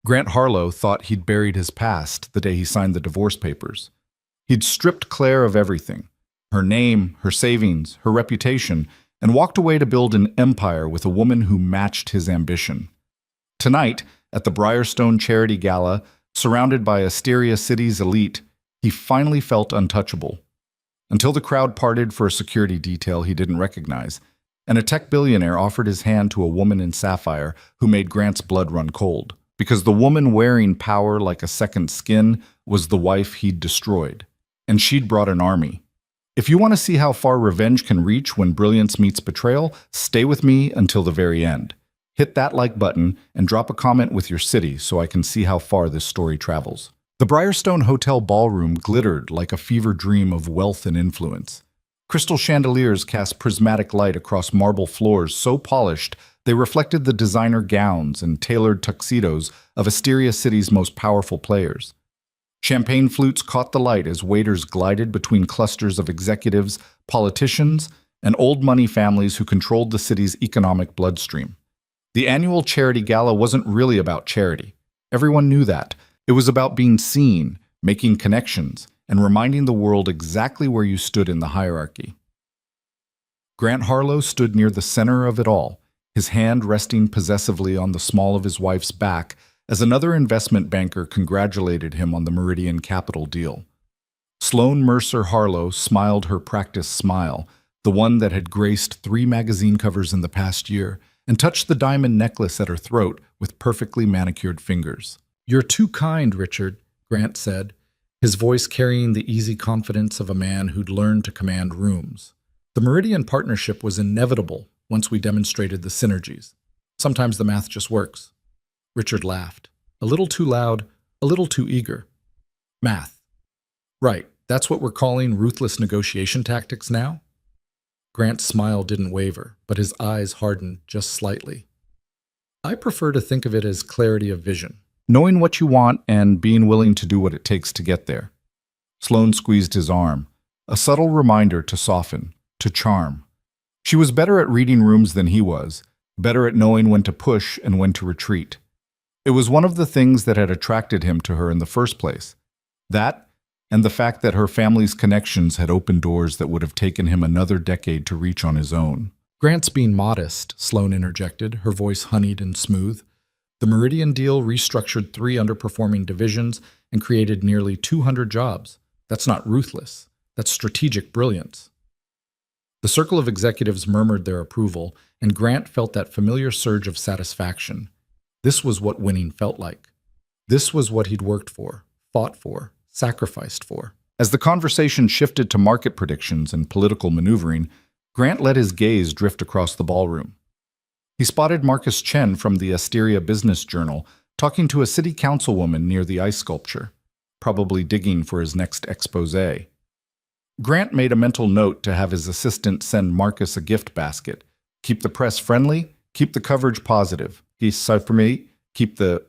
Grant Harlow thought he'd buried his past the day he signed the divorce papers. He'd stripped Claire of everything, her name, her savings, her reputation, and walked away to build an empire with a woman who matched his ambition. Tonight, at the Briarstone Charity Gala, surrounded by Asteria City's elite, he finally felt untouchable. Until the crowd parted for a security detail he didn't recognize, and a tech billionaire offered his hand to a woman in sapphire who made Grant's blood run cold, because the woman wearing power like a second skin was the wife he'd destroyed, and she'd brought an army. If you want to see how far revenge can reach when brilliance meets betrayal, stay with me until the very end. Hit that like button and drop a comment with your city so I can see how far this story travels. The Briarstone Hotel ballroom glittered like a fever dream of wealth and influence. Crystal chandeliers cast prismatic light across marble floors so polished they reflected the designer gowns and tailored tuxedos of Asteria City's most powerful players. Champagne flutes caught the light as waiters glided between clusters of executives, politicians, and old money families who controlled the city's economic bloodstream. The annual charity gala wasn't really about charity. Everyone knew that. It was about being seen, making connections, and reminding the world exactly where you stood in the hierarchy. Grant Harlow stood near the center of it all, his hand resting possessively on the small of his wife's back as another investment banker congratulated him on the Meridian Capital deal. Sloane Mercer Harlow smiled her practiced smile, the one that had graced 3 magazine covers in the past year, and touched the diamond necklace at her throat with perfectly manicured fingers. "You're too kind, Richard," Grant said, his voice carrying the easy confidence of a man who'd learned to command rooms. The Meridian partnership was inevitable once we demonstrated the synergies. Sometimes the math just works. Richard laughed. A little too loud, a little too eager. Math. Right, that's what we're calling ruthless negotiation tactics now? Grant's smile didn't waver, but his eyes hardened just slightly. I prefer to think of it as clarity of vision. Knowing what you want and being willing to do what it takes to get there. Sloane squeezed his arm, a subtle reminder to soften, to charm. She was better at reading rooms than he was, better at knowing when to push and when to retreat. It was one of the things that had attracted him to her in the first place. That, and the fact that her family's connections had opened doors that would have taken him another decade to reach on his own. Grant's being modest, Sloane interjected, her voice honeyed and smooth. The Meridian deal restructured 3 underperforming divisions and created nearly 200 jobs. That's not ruthless. That's strategic brilliance. The circle of executives murmured their approval, and Grant felt that familiar surge of satisfaction. This was what winning felt like. This was what he'd worked for, fought for, sacrificed for. As the conversation shifted to market predictions and political maneuvering, Grant let his gaze drift across the ballroom. He spotted Marcus Chen from the Asteria Business Journal talking to a city councilwoman near the ice sculpture, probably digging for his next exposé. Grant made a mental note to have his assistant send Marcus a gift basket. Keep the press friendly, keep the coverage positive. Keep the.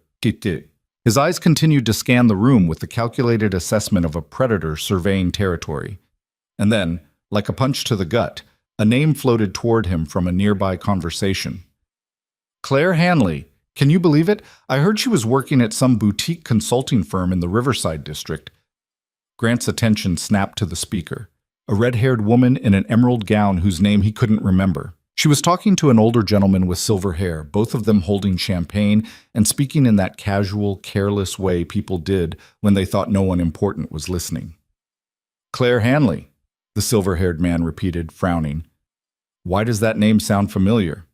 His eyes continued to scan the room with the calculated assessment of a predator surveying territory. And then, like a punch to the gut, a name floated toward him from a nearby conversation. Claire Hanley. Can you believe it? I heard she was working at some boutique consulting firm in the Riverside district. Grant's attention snapped to the speaker, a red-haired woman in an emerald gown whose name he couldn't remember. She was talking to an older gentleman with silver hair, both of them holding champagne and speaking in that casual, careless way people did when they thought no one important was listening. Claire Hanley, the silver-haired man repeated, frowning. Why does that name sound familiar?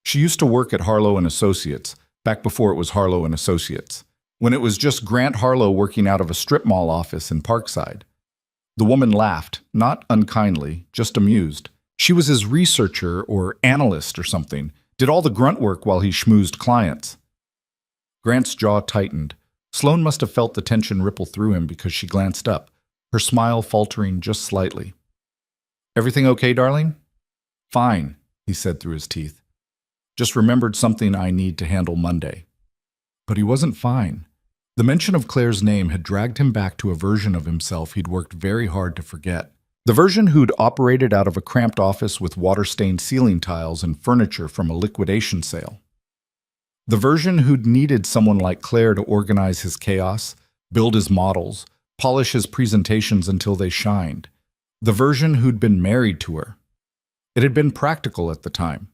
She used to work at Harlow & Associates, back before it was Harlow & Associates, when it was just Grant Harlow working out of a strip mall office in Parkside. The woman laughed, not unkindly, just amused. She was his researcher or analyst or something, did all the grunt work while he schmoozed clients. Grant's jaw tightened. Sloane must have felt the tension ripple through him because she glanced up, her smile faltering just slightly. Everything okay, darling? Fine, he said through his teeth. Just remembered something I need to handle Monday. But he wasn't fine. The mention of Claire's name had dragged him back to a version of himself he'd worked very hard to forget. The version who'd operated out of a cramped office with water-stained ceiling tiles and furniture from a liquidation sale. The version who'd needed someone like Claire to organize his chaos, build his models, polish his presentations until they shined. The version who'd been married to her. It had been practical at the time.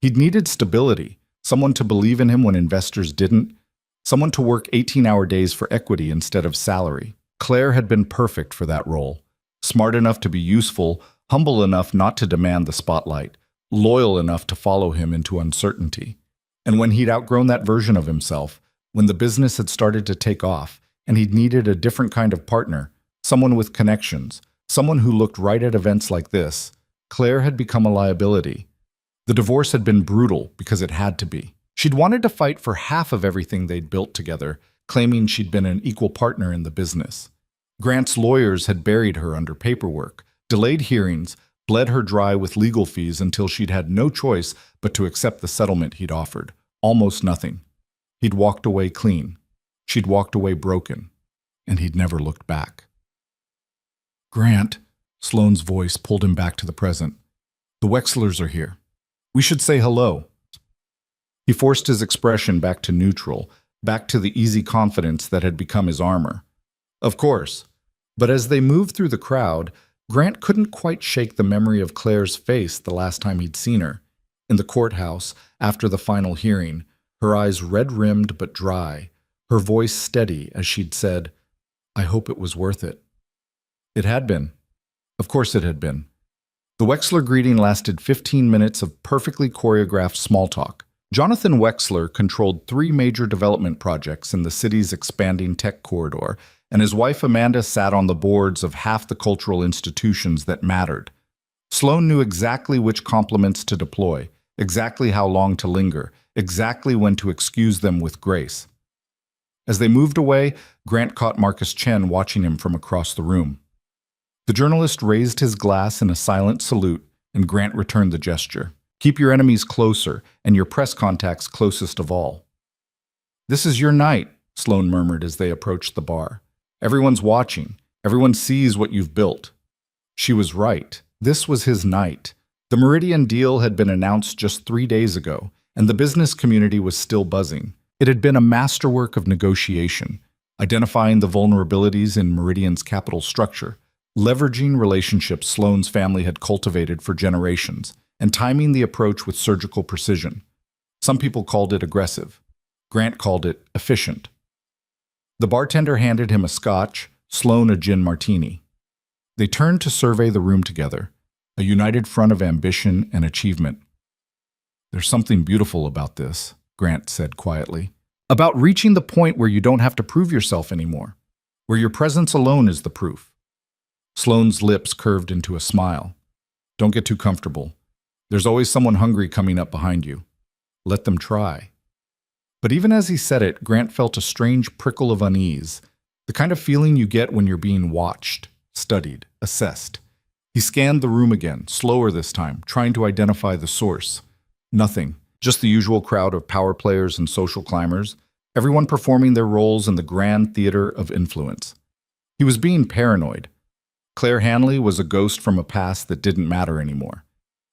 He'd needed stability, someone to believe in him when investors didn't, someone to work 18-hour days for equity instead of salary. Claire had been perfect for that role. Smart enough to be useful, humble enough not to demand the spotlight, loyal enough to follow him into uncertainty. And when he'd outgrown that version of himself, when the business had started to take off, and he'd needed a different kind of partner, someone with connections, someone who looked right at events like this, Claire had become a liability. The divorce had been brutal because it had to be. She'd wanted to fight for half of everything they'd built together, claiming she'd been an equal partner in the business. Grant's lawyers had buried her under paperwork, delayed hearings, bled her dry with legal fees until she'd had no choice but to accept the settlement he'd offered. Almost nothing. He'd walked away clean. She'd walked away broken. And he'd never looked back. "Grant," Sloane's voice pulled him back to the present. "The Wexlers are here. We should say hello." He forced his expression back to neutral, back to the easy confidence that had become his armor. Of course. But as they moved through the crowd, Grant couldn't quite shake the memory of Claire's face the last time he'd seen her. In the courthouse, after the final hearing, her eyes red-rimmed but dry, her voice steady as she'd said, "I hope it was worth it." It had been. Of course it had been. The Wexler greeting lasted 15 minutes of perfectly choreographed small talk. Jonathan Wexler controlled 3 major development projects in the city's expanding tech corridor, and his wife Amanda sat on the boards of half the cultural institutions that mattered. Sloane knew exactly which compliments to deploy, exactly how long to linger, exactly when to excuse them with grace. As they moved away, Grant caught Marcus Chen watching him from across the room. The journalist raised his glass in a silent salute, and Grant returned the gesture. "Keep your enemies closer, and your press contacts closest of all." "This is your night," Sloane murmured as they approached the bar. "Everyone's watching. Everyone sees what you've built." She was right. This was his night. The Meridian deal had been announced just 3 days ago, and the business community was still buzzing. It had been a masterwork of negotiation, identifying the vulnerabilities in Meridian's capital structure, leveraging relationships Sloane's family had cultivated for generations, and timing the approach with surgical precision. Some people called it aggressive. Grant called it efficient. The bartender handed him a scotch, Sloane a gin martini. They turned to survey the room together, a united front of ambition and achievement. "There's something beautiful about this," Grant said quietly. "About reaching the point where you don't have to prove yourself anymore, where your presence alone is the proof." Sloane's lips curved into a smile. "Don't get too comfortable. There's always someone hungry coming up behind you. Let them try." But even as he said it, Grant felt a strange prickle of unease, the kind of feeling you get when you're being watched, studied, assessed. He scanned the room again, slower this time, trying to identify the source. Nothing. Just the usual crowd of power players and social climbers, everyone performing their roles in the grand theater of influence. He was being paranoid. Claire Hanley was a ghost from a past that didn't matter anymore.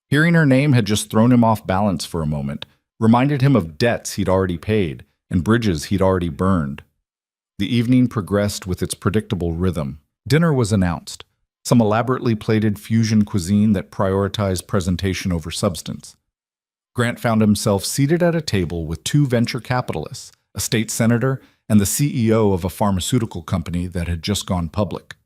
Hearing her name had just thrown him off balance for a moment, reminded him of debts he'd already paid and bridges he'd already burned. The evening progressed with its predictable rhythm. Dinner was announced, some elaborately plated fusion cuisine that prioritized presentation over substance. Grant found himself seated at a table with 2 venture capitalists, a state senator and the CEO of a pharmaceutical company that had just gone public.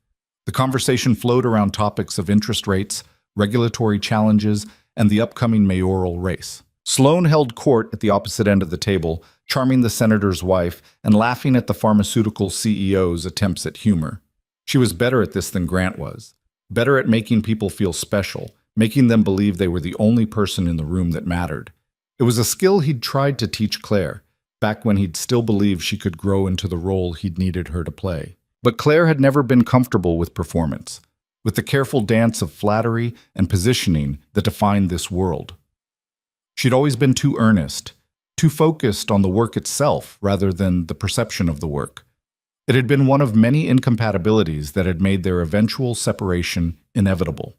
The conversation flowed around topics of interest rates, regulatory challenges, and the upcoming mayoral race. Sloane held court at the opposite end of the table, charming the senator's wife and laughing at the pharmaceutical CEO's attempts at humor. She was better at this than Grant was, better at making people feel special, making them believe they were the only person in the room that mattered. It was a skill he'd tried to teach Claire, back when he'd still believed she could grow into the role he'd needed her to play. But Claire had never been comfortable with performance, with the careful dance of flattery and positioning that defined this world. She'd always been too earnest, too focused on the work itself rather than the perception of the work. It had been one of many incompatibilities that had made their eventual separation inevitable.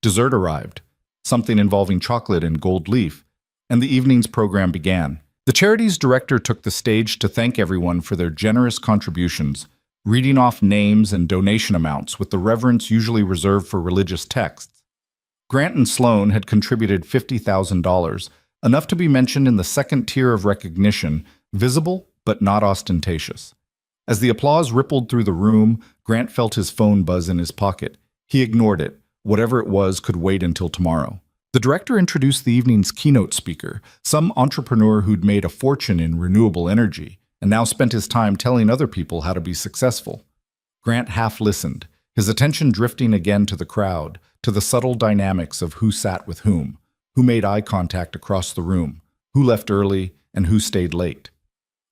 Dessert arrived, something involving chocolate and gold leaf, and the evening's program began, The charity's director took the stage to thank everyone for their generous contributions, reading off names and donation amounts with the reverence usually reserved for religious texts. Grant and Sloan had contributed $50,000, enough to be mentioned in the second tier of recognition, visible but not ostentatious. As the applause rippled through the room, Grant felt his phone buzz in his pocket. He ignored it. Whatever it was could wait until tomorrow. The director introduced the evening's keynote speaker, some entrepreneur who'd made a fortune in renewable energy and now spent his time telling other people how to be successful. Grant half listened, his attention drifting again to the crowd, to the subtle dynamics of who sat with whom, who made eye contact across the room, who left early, and who stayed late.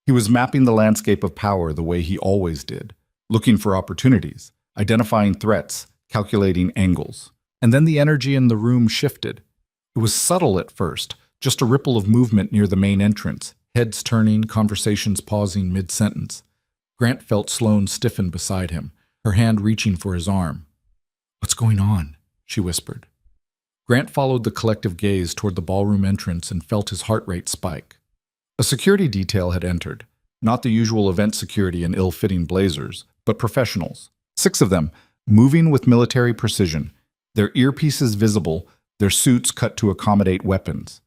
He was mapping the landscape of power the way he always did, looking for opportunities, identifying threats, calculating angles. And then the energy in the room shifted. It was subtle at first, just a ripple of movement near the main entrance, heads turning, conversations pausing mid-sentence. Grant felt Sloan stiffen beside him, her hand reaching for his arm. "What's going on?" she whispered. Grant followed the collective gaze toward the ballroom entrance and felt his heart rate spike. A security detail had entered, not the usual event security in ill-fitting blazers, but professionals. 6 of them, moving with military precision, their earpieces visible, their suits cut to accommodate weapons.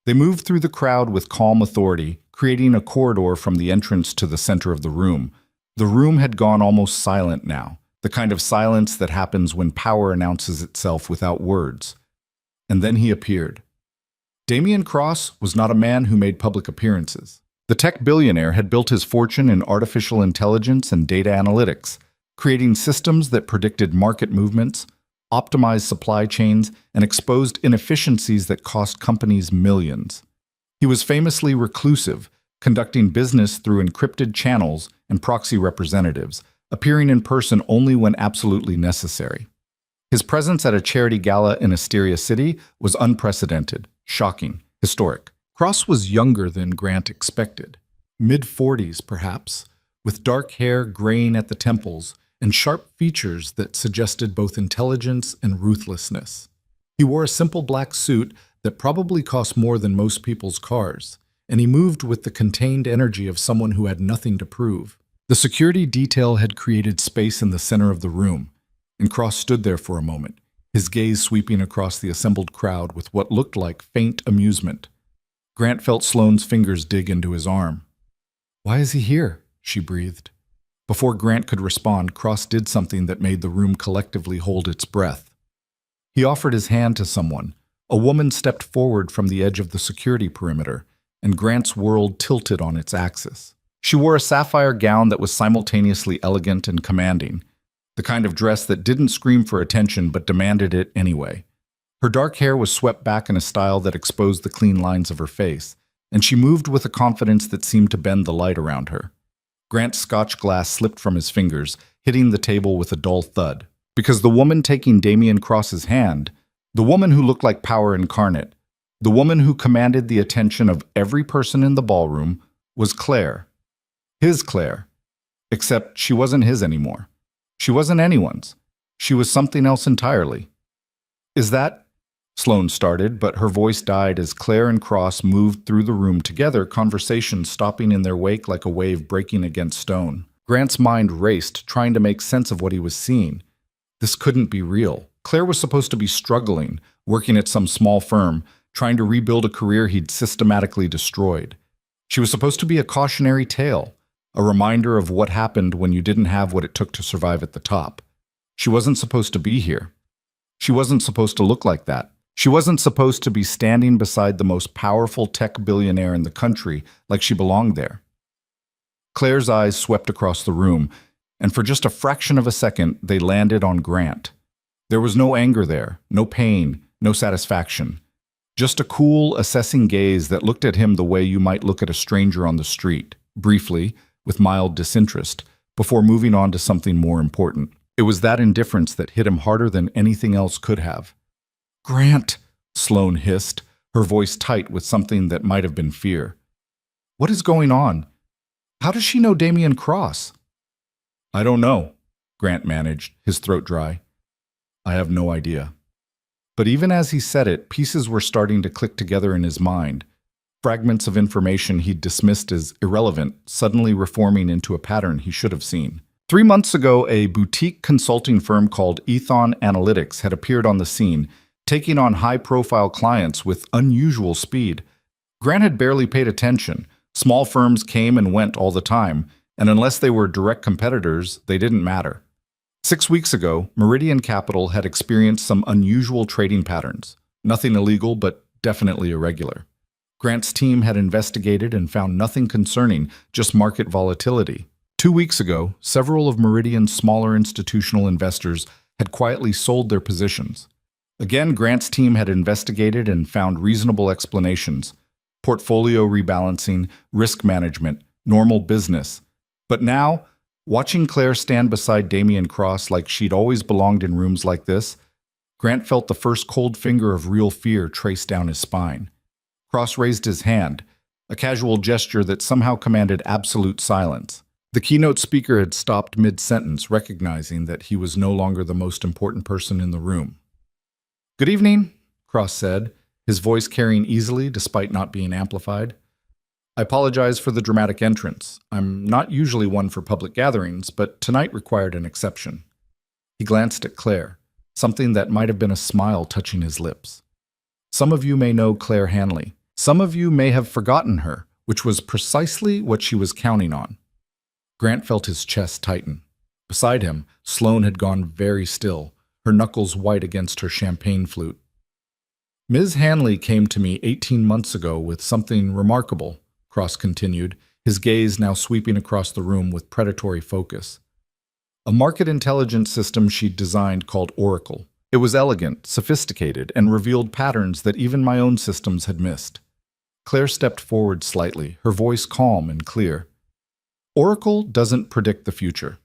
They moved through the crowd with calm authority, creating a corridor from the entrance to the center of the room. The room had gone almost silent now, the kind of silence that happens when power announces itself without words. And then he appeared. Damian Cross was not a man who made public appearances. The tech billionaire had built his fortune in artificial intelligence and data analytics, creating systems that predicted market movements, optimized supply chains, and exposed inefficiencies that cost companies millions. He was famously reclusive, conducting business through encrypted channels and proxy representatives, appearing in person only when absolutely necessary. His presence at a charity gala in Asteria City was unprecedented, shocking, historic. Cross was younger than Grant expected, mid-40s perhaps, with dark hair graying at the temples and sharp features that suggested both intelligence and ruthlessness. He wore a simple black suit that probably cost more than most people's cars, and he moved with the contained energy of someone who had nothing to prove. The security detail had created space in the center of the room, and Cross stood there for a moment, his gaze sweeping across the assembled crowd with what looked like faint amusement. Grant felt Sloane's fingers dig into his arm. "Why is he here?" she breathed. Before Grant could respond, Cross did something that made the room collectively hold its breath. He offered his hand to someone. A woman stepped forward from the edge of the security perimeter, and Grant's world tilted on its axis. She wore a sapphire gown that was simultaneously elegant and commanding, the kind of dress that didn't scream for attention but demanded it anyway. Her dark hair was swept back in a style that exposed the clean lines of her face, and she moved with a confidence that seemed to bend the light around her. Grant's scotch glass slipped from his fingers, hitting the table with a dull thud. Because the woman taking Damian Cross's hand, the woman who looked like power incarnate, the woman who commanded the attention of every person in the ballroom, was Claire. His Claire. Except she wasn't his anymore. She wasn't anyone's. She was something else entirely. "Is that—" Sloan started, but her voice died as Claire and Cross moved through the room together, conversation stopping in their wake like a wave breaking against stone. Grant's mind raced, trying to make sense of what he was seeing. This couldn't be real. Claire was supposed to be struggling, working at some small firm, trying to rebuild a career he'd systematically destroyed. She was supposed to be a cautionary tale, a reminder of what happened when you didn't have what it took to survive at the top. She wasn't supposed to be here. She wasn't supposed to look like that. She wasn't supposed to be standing beside the most powerful tech billionaire in the country like she belonged there. Claire's eyes swept across the room, and for just a fraction of a second, they landed on Grant. There was no anger there, no pain, no satisfaction. Just a cool, assessing gaze that looked at him the way you might look at a stranger on the street, briefly, with mild disinterest, before moving on to something more important. It was that indifference that hit him harder than anything else could have. "Grant," Sloan hissed, her voice tight with something that might have been fear. "What is going on? How does she know Damian Cross?" "I don't know," Grant managed, his throat dry. "I have no idea." But even as he said it, pieces were starting to click together in his mind. Fragments of information he'd dismissed as irrelevant suddenly reforming into a pattern he should have seen. 3 months ago, a boutique consulting firm called Ethon Analytics had appeared on the scene, taking on high-profile clients with unusual speed. Grant had barely paid attention. Small firms came and went all the time, and unless they were direct competitors, they didn't matter. 6 weeks ago, Meridian Capital had experienced some unusual trading patterns. Nothing illegal, but definitely irregular. Grant's team had investigated and found nothing concerning, just market volatility. 2 weeks ago, several of Meridian's smaller institutional investors had quietly sold their positions. Again, Grant's team had investigated and found reasonable explanations. Portfolio rebalancing, risk management, normal business. But now, watching Claire stand beside Damian Cross like she'd always belonged in rooms like this, Grant felt the first cold finger of real fear trace down his spine. Cross raised his hand, a casual gesture that somehow commanded absolute silence. The keynote speaker had stopped mid-sentence, recognizing that he was no longer the most important person in the room. "Good evening," Cross said, his voice carrying easily despite not being amplified. "I apologize for the dramatic entrance. I'm not usually one for public gatherings, but tonight required an exception." He glanced at Claire, something that might have been a smile touching his lips. "Some of you may know Claire Hanley. Some of you may have forgotten her, which was precisely what she was counting on." Grant felt his chest tighten. Beside him, Sloane had gone very still, her knuckles white against her champagne flute. "Ms. Hanley came to me 18 months ago with something remarkable," Cross continued, his gaze now sweeping across the room with predatory focus. "A market intelligence system she'd designed called Oracle. It was elegant, sophisticated, and revealed patterns that even my own systems had missed." Claire stepped forward slightly, her voice calm and clear. "Oracle doesn't predict the future.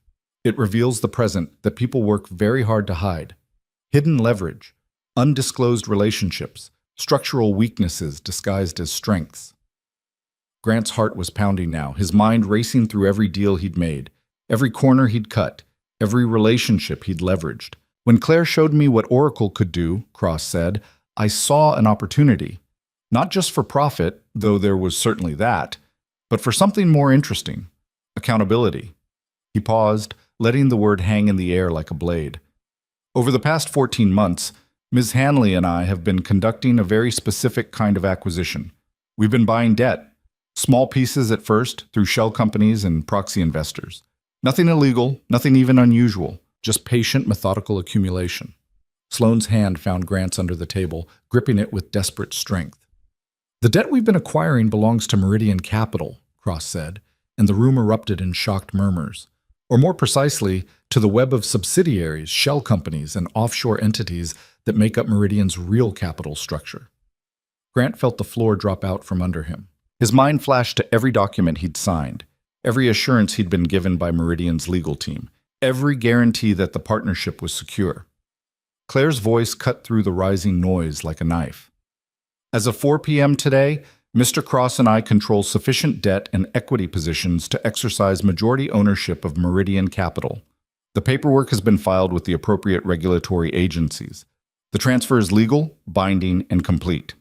It reveals the present that people work very hard to hide. Hidden leverage, undisclosed relationships, structural weaknesses disguised as strengths." Grant's heart was pounding now, his mind racing through every deal he'd made, every corner he'd cut, every relationship he'd leveraged. "When Claire showed me what Oracle could do," Cross said, "I saw an opportunity. Not just for profit, though there was certainly that, but for something more interesting. Accountability." He paused, letting the word hang in the air like a blade. "Over the past 14 months, Ms. Hanley and I have been conducting a very specific kind of acquisition. We've been buying debt, small pieces at first, through shell companies and proxy investors. Nothing illegal, nothing even unusual, just patient, methodical accumulation." Sloane's hand found Grant's under the table, gripping it with desperate strength. "The debt we've been acquiring belongs to Meridian Capital," Cross said, and the room erupted in shocked murmurs. Or more precisely, to the web of subsidiaries, shell companies, and offshore entities that make up Meridian's real capital structure. Grant felt the floor drop out from under him. His mind flashed to every document he'd signed, every assurance he'd been given by Meridian's legal team, every guarantee that the partnership was secure. Claire's voice cut through the rising noise like a knife. "As of 4 p.m. today, Mr. Cross and I control sufficient debt and equity positions to exercise majority ownership of Meridian Capital. The paperwork has been filed with the appropriate regulatory agencies. The transfer is legal, binding, and complete."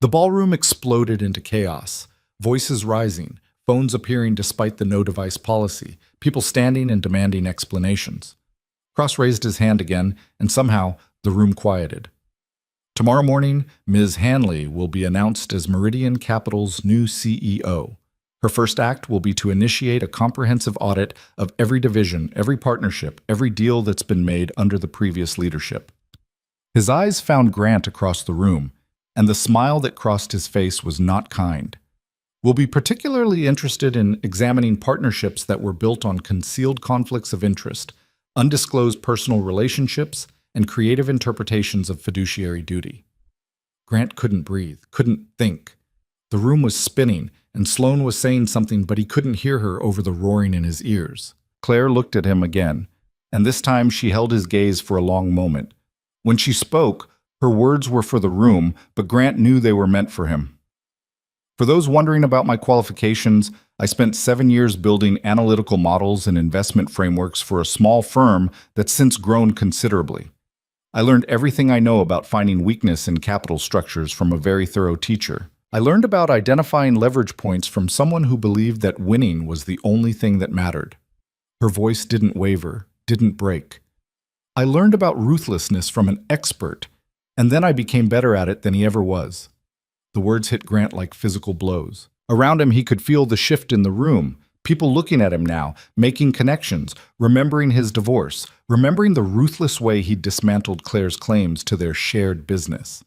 The ballroom exploded into chaos, voices rising, phones appearing despite the no-device policy, people standing and demanding explanations. Cross raised his hand again, and somehow the room quieted. "Tomorrow morning, Ms. Hanley will be announced as Meridian Capital's new CEO. Her first act will be to initiate a comprehensive audit of every division, every partnership, every deal that's been made under the previous leadership." His eyes found Grant across the room, and the smile that crossed his face was not kind. "We'll be particularly interested in examining partnerships that were built on concealed conflicts of interest, undisclosed personal relationships, and creative interpretations of fiduciary duty." Grant couldn't breathe, couldn't think. The room was spinning, and Sloane was saying something, but he couldn't hear her over the roaring in his ears. Claire looked at him again, and this time she held his gaze for a long moment. When she spoke, her words were for the room, but Grant knew they were meant for him. "For those wondering about my qualifications, I spent 7 years building analytical models and investment frameworks for a small firm that's since grown considerably. I learned everything I know about finding weakness in capital structures from a very thorough teacher. I learned about identifying leverage points from someone who believed that winning was the only thing that mattered. Her voice didn't waver, didn't break. I learned about ruthlessness from an expert, and then I became better at it than he ever was. The words hit Grant like physical blows. Around him, he could feel the shift in the room. People looking at him now, making connections, remembering his divorce, remembering the ruthless way he dismantled Claire's claims to their shared business.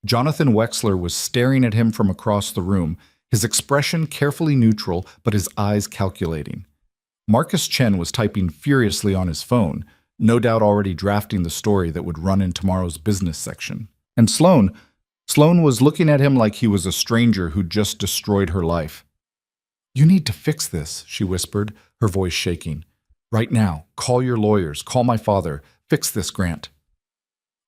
Jonathan Wexler was staring at him from across the room, his expression carefully neutral, but his eyes calculating. Marcus Chen was typing furiously on his phone, no doubt already drafting the story that would run in tomorrow's business section. And Sloane was looking at him like he was a stranger who'd just destroyed her life. "You need to fix this," she whispered, her voice shaking. "Right now, call your lawyers, call my father. Fix this, Grant."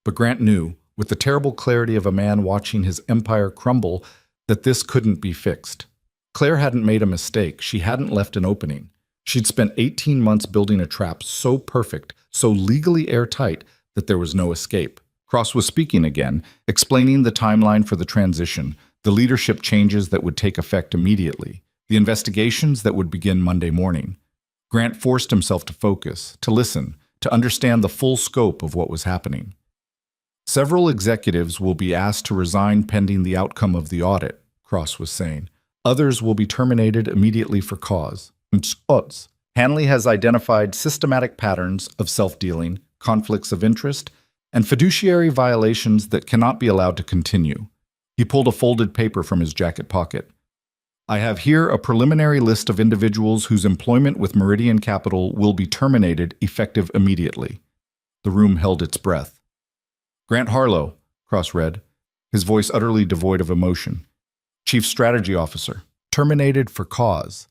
But Grant knew, with the terrible clarity of a man watching his empire crumble, that this couldn't be fixed. Claire hadn't made a mistake. She hadn't left an opening. She'd spent 18 months building a trap so perfect, so legally airtight, that there was no escape. Cross was speaking again, explaining the timeline for the transition, the leadership changes that would take effect immediately, the investigations that would begin Monday morning. Grant forced himself to focus, to listen, to understand the full scope of what was happening. "Several executives will be asked to resign pending the outcome of the audit," Cross was saying. "Others will be terminated immediately for cause. Hanley has identified systematic patterns of self-dealing, conflicts of interest, and fiduciary violations that cannot be allowed to continue." He pulled a folded paper from his jacket pocket. "I have here a preliminary list of individuals whose employment with Meridian Capital will be terminated effective immediately." The room held its breath. "Grant Harlow," Cross read, his voice utterly devoid of emotion. "Chief Strategy Officer, terminated for cause.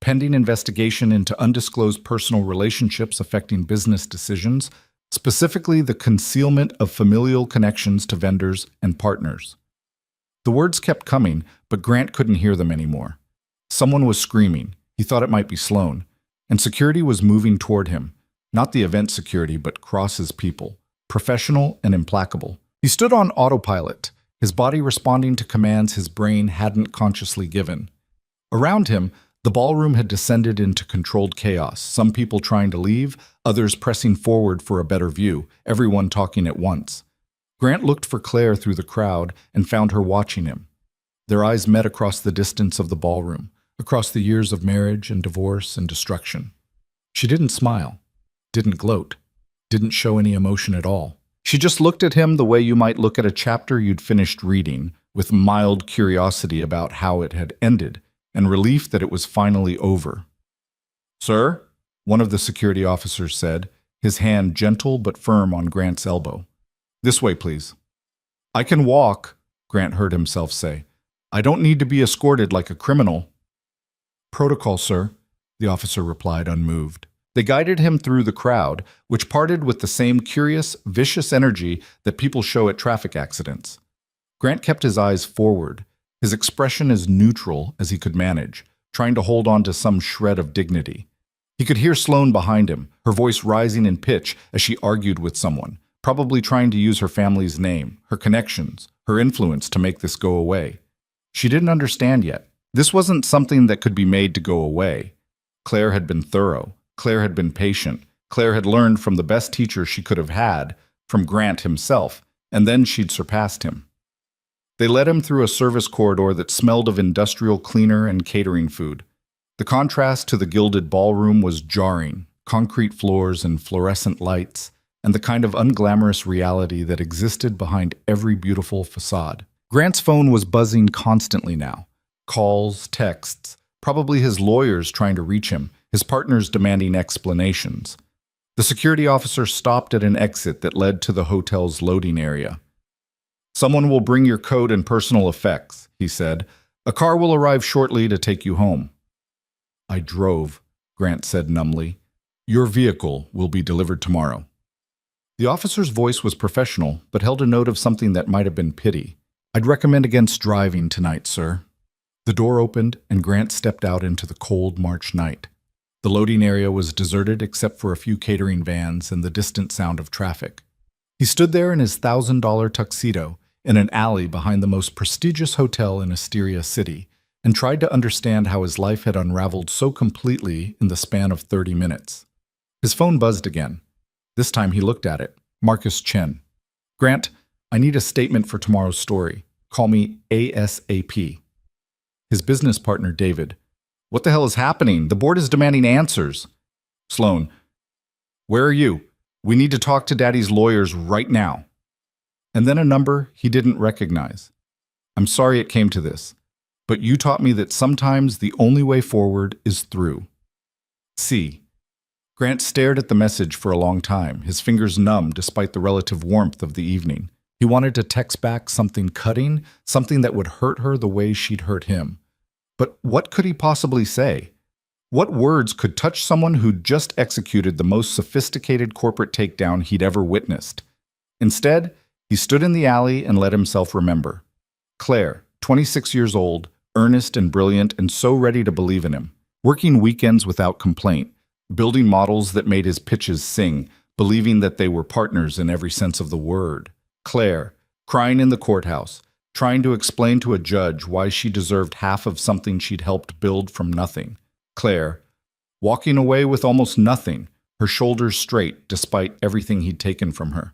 Pending investigation into undisclosed personal relationships affecting business decisions, specifically the concealment of familial connections to vendors and partners." The words kept coming, but Grant couldn't hear them anymore. Someone was screaming. He thought it might be Sloane. And security was moving toward him. Not the event security, but Cross's people. Professional and implacable. He stood on autopilot, his body responding to commands his brain hadn't consciously given. Around him, the ballroom had descended into controlled chaos, some people trying to leave, others pressing forward for a better view, everyone talking at once. Grant looked for Claire through the crowd and found her watching him. Their eyes met across the distance of the ballroom, across the years of marriage and divorce and destruction. She didn't smile, didn't gloat, didn't show any emotion at all. She just looked at him the way you might look at a chapter you'd finished reading, with mild curiosity about how it had ended, and relief that it was finally over. "Sir?" one of the security officers said, his hand gentle but firm on Grant's elbow. "This way, please." "I can walk," Grant heard himself say. "I don't need to be escorted like a criminal." "Protocol, sir," the officer replied, unmoved. They guided him through the crowd, which parted with the same curious, vicious energy that people show at traffic accidents. Grant kept his eyes forward, his expression as neutral as he could manage, trying to hold on to some shred of dignity. He could hear Sloane behind him, her voice rising in pitch as she argued with someone, probably trying to use her family's name, her connections, her influence to make this go away. She didn't understand yet. This wasn't something that could be made to go away. Claire had been thorough. Claire had been patient. Claire had learned from the best teacher she could have had, from Grant himself, and then she'd surpassed him. They led him through a service corridor that smelled of industrial cleaner and catering food. The contrast to the gilded ballroom was jarring, concrete floors and fluorescent lights, and the kind of unglamorous reality that existed behind every beautiful facade. Grant's phone was buzzing constantly now. Calls, texts, probably his lawyers trying to reach him, his partners demanding explanations. The security officer stopped at an exit that led to the hotel's loading area. "Someone will bring your coat and personal effects," he said. "A car will arrive shortly to take you home." "I drove," Grant said numbly. "Your vehicle will be delivered tomorrow." The officer's voice was professional, but held a note of something that might have been pity. "I'd recommend against driving tonight, sir." The door opened, and Grant stepped out into the cold March night. The loading area was deserted except for a few catering vans and the distant sound of traffic. He stood there in his $1,000 tuxedo, in an alley behind the most prestigious hotel in Asteria City, and tried to understand how his life had unraveled so completely in the span of 30 minutes. His phone buzzed again. This time he looked at it. Marcus Chen. "Grant, I need a statement for tomorrow's story. Call me ASAP." His business partner, David. "What the hell is happening? The board is demanding answers." Sloan. "Where are you? We need to talk to Daddy's lawyers right now." And then a number he didn't recognize. "I'm sorry it came to this, but you taught me that sometimes the only way forward is through." C. Grant stared at the message for a long time, his fingers numb despite the relative warmth of the evening. He wanted to text back something cutting, something that would hurt her the way she'd hurt him. But what could he possibly say? What words could touch someone who'd just executed the most sophisticated corporate takedown he'd ever witnessed? Instead, he stood in the alley and let himself remember. Claire, 26 years old, earnest and brilliant and so ready to believe in him. Working weekends without complaint, building models that made his pitches sing, believing that they were partners in every sense of the word. Claire, crying in the courthouse, trying to explain to a judge why she deserved half of something she'd helped build from nothing. Claire, walking away with almost nothing, her shoulders straight despite everything he'd taken from her.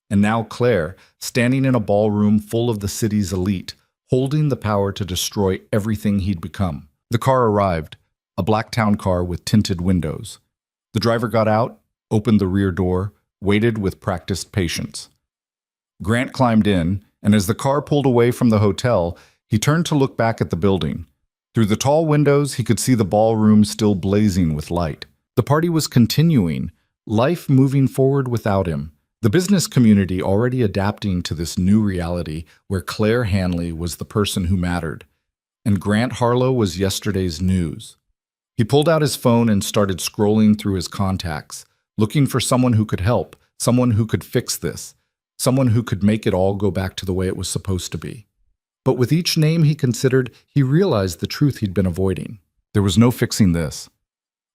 And now Claire, standing in a ballroom full of the city's elite, holding the power to destroy everything he'd become. The car arrived, a black town car with tinted windows. The driver got out, opened the rear door, waited with practiced patience. Grant climbed in, and as the car pulled away from the hotel, he turned to look back at the building. Through the tall windows, he could see the ballroom still blazing with light. The party was continuing, life moving forward without him. The business community already adapting to this new reality where Claire Hanley was the person who mattered, and Grant Harlow was yesterday's news. He pulled out his phone and started scrolling through his contacts, looking for someone who could help, someone who could fix this, someone who could make it all go back to the way it was supposed to be. But with each name he considered, he realized the truth he'd been avoiding. There was no fixing this.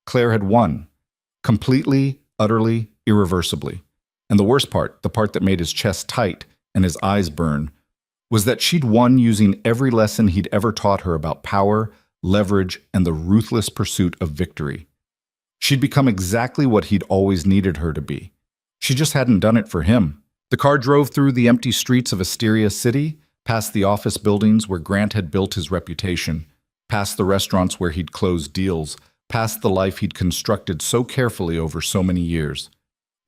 Claire had won. Completely, utterly, irreversibly. And the worst part, the part that made his chest tight and his eyes burn, was that she'd won using every lesson he'd ever taught her about power, leverage, and the ruthless pursuit of victory. She'd become exactly what he'd always needed her to be. She just hadn't done it for him. The car drove through the empty streets of Asteria City, past the office buildings where Grant had built his reputation, past the restaurants where he'd closed deals, past the life he'd constructed so carefully over so many years.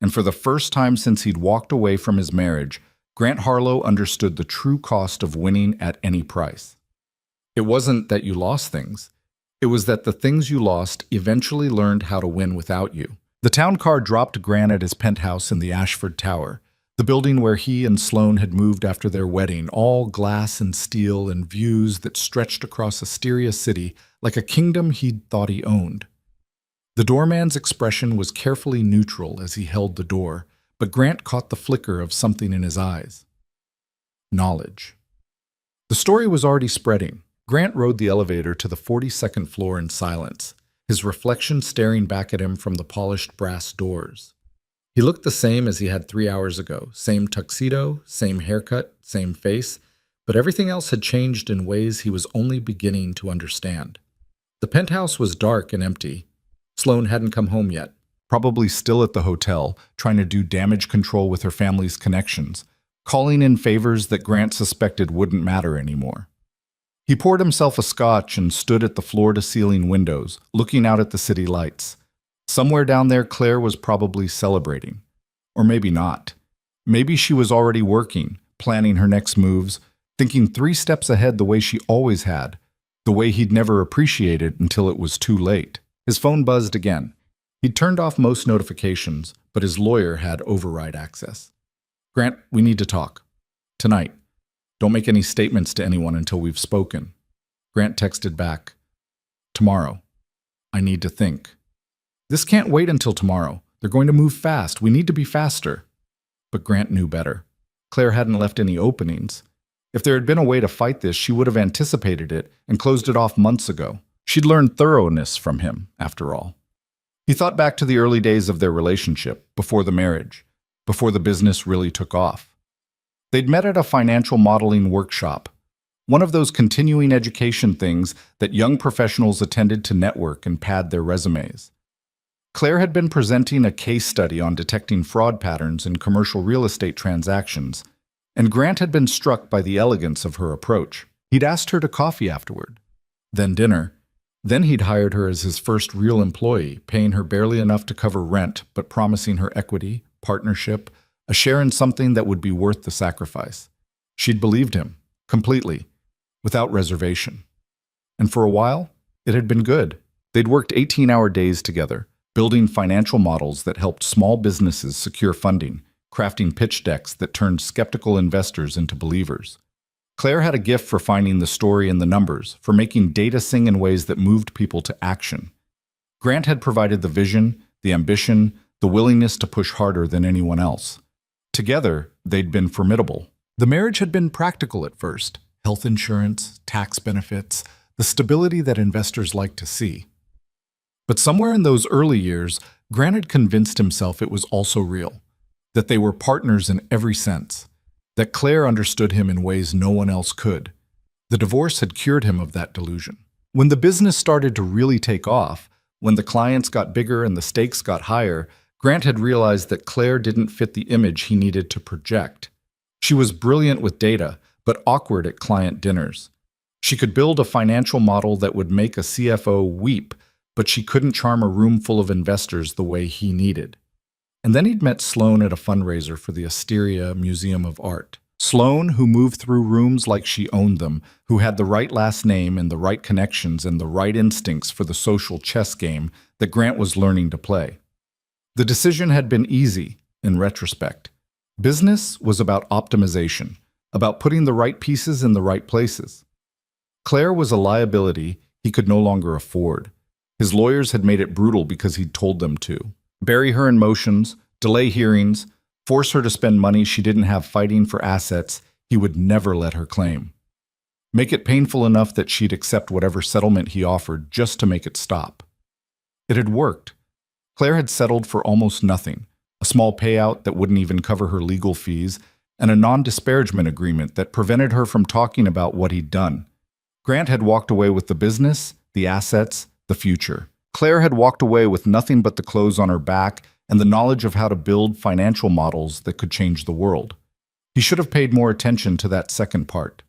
And for the first time since he'd walked away from his marriage, Grant Harlow understood the true cost of winning at any price. It wasn't that you lost things. It was that the things you lost eventually learned how to win without you. The town car dropped Grant at his penthouse in the Ashford Tower, the building where he and Sloan had moved after their wedding, all glass and steel and views that stretched across Asteria City like a kingdom he'd thought he owned. The doorman's expression was carefully neutral as he held the door, but Grant caught the flicker of something in his eyes. Knowledge. The story was already spreading. Grant rode the elevator to the 42nd floor in silence, his reflection staring back at him from the polished brass doors. He looked the same as he had 3 hours ago, same tuxedo, same haircut, same face, but everything else had changed in ways he was only beginning to understand. The penthouse was dark and empty. Sloan hadn't come home yet, probably still at the hotel, trying to do damage control with her family's connections, calling in favors that Grant suspected wouldn't matter anymore. He poured himself a scotch and stood at the floor-to-ceiling windows, looking out at the city lights. Somewhere down there, Claire was probably celebrating. Or maybe not. Maybe she was already working, planning her next moves, thinking 3 steps ahead the way she always had, the way he'd never appreciated until it was too late. His phone buzzed again. He'd turned off most notifications, but his lawyer had override access. "Grant, we need to talk. Tonight. Don't make any statements to anyone until we've spoken." Grant texted back, "Tomorrow. I need to think." "This can't wait until tomorrow. They're going to move fast. We need to be faster." But Grant knew better. Claire hadn't left any openings. If there had been a way to fight this, she would have anticipated it and closed it off months ago. She'd learned thoroughness from him, after all. He thought back to the early days of their relationship, before the marriage, before the business really took off. They'd met at a financial modeling workshop, one of those continuing education things that young professionals attended to network and pad their resumes. Claire had been presenting a case study on detecting fraud patterns in commercial real estate transactions, and Grant had been struck by the elegance of her approach. He'd asked her to coffee afterward, then dinner. Then he'd hired her as his first real employee, paying her barely enough to cover rent, but promising her equity, partnership, a share in something that would be worth the sacrifice. She'd believed him, completely, without reservation. And for a while, it had been good. They'd worked 18-hour days together, building financial models that helped small businesses secure funding, crafting pitch decks that turned skeptical investors into believers. Claire had a gift for finding the story in the numbers, for making data sing in ways that moved people to action. Grant had provided the vision, the ambition, the willingness to push harder than anyone else. Together, they'd been formidable. The marriage had been practical at first: health insurance, tax benefits, the stability that investors like to see. But somewhere in those early years, Grant had convinced himself it was also real, that they were partners in every sense, that Claire understood him in ways no one else could. The divorce had cured him of that delusion. When the business started to really take off, when the clients got bigger and the stakes got higher, Grant had realized that Claire didn't fit the image he needed to project. She was brilliant with data, but awkward at client dinners. She could build a financial model that would make a CFO weep, but she couldn't charm a room full of investors the way he needed. And then he'd met Sloane at a fundraiser for the Asteria Museum of Art. Sloane, who moved through rooms like she owned them, who had the right last name and the right connections and the right instincts for the social chess game that Grant was learning to play. The decision had been easy, in retrospect. Business was about optimization, about putting the right pieces in the right places. Claire was a liability he could no longer afford. His lawyers had made it brutal because he'd told them to. Bury her in motions, delay hearings, force her to spend money she didn't have fighting for assets he would never let her claim. Make it painful enough that she'd accept whatever settlement he offered just to make it stop. It had worked. Claire had settled for almost nothing, a small payout that wouldn't even cover her legal fees, and a non-disparagement agreement that prevented her from talking about what he'd done. Grant had walked away with the business, the assets, the future. Claire had walked away with nothing but the clothes on her back and the knowledge of how to build financial models that could change the world. He should have paid more attention to that second part.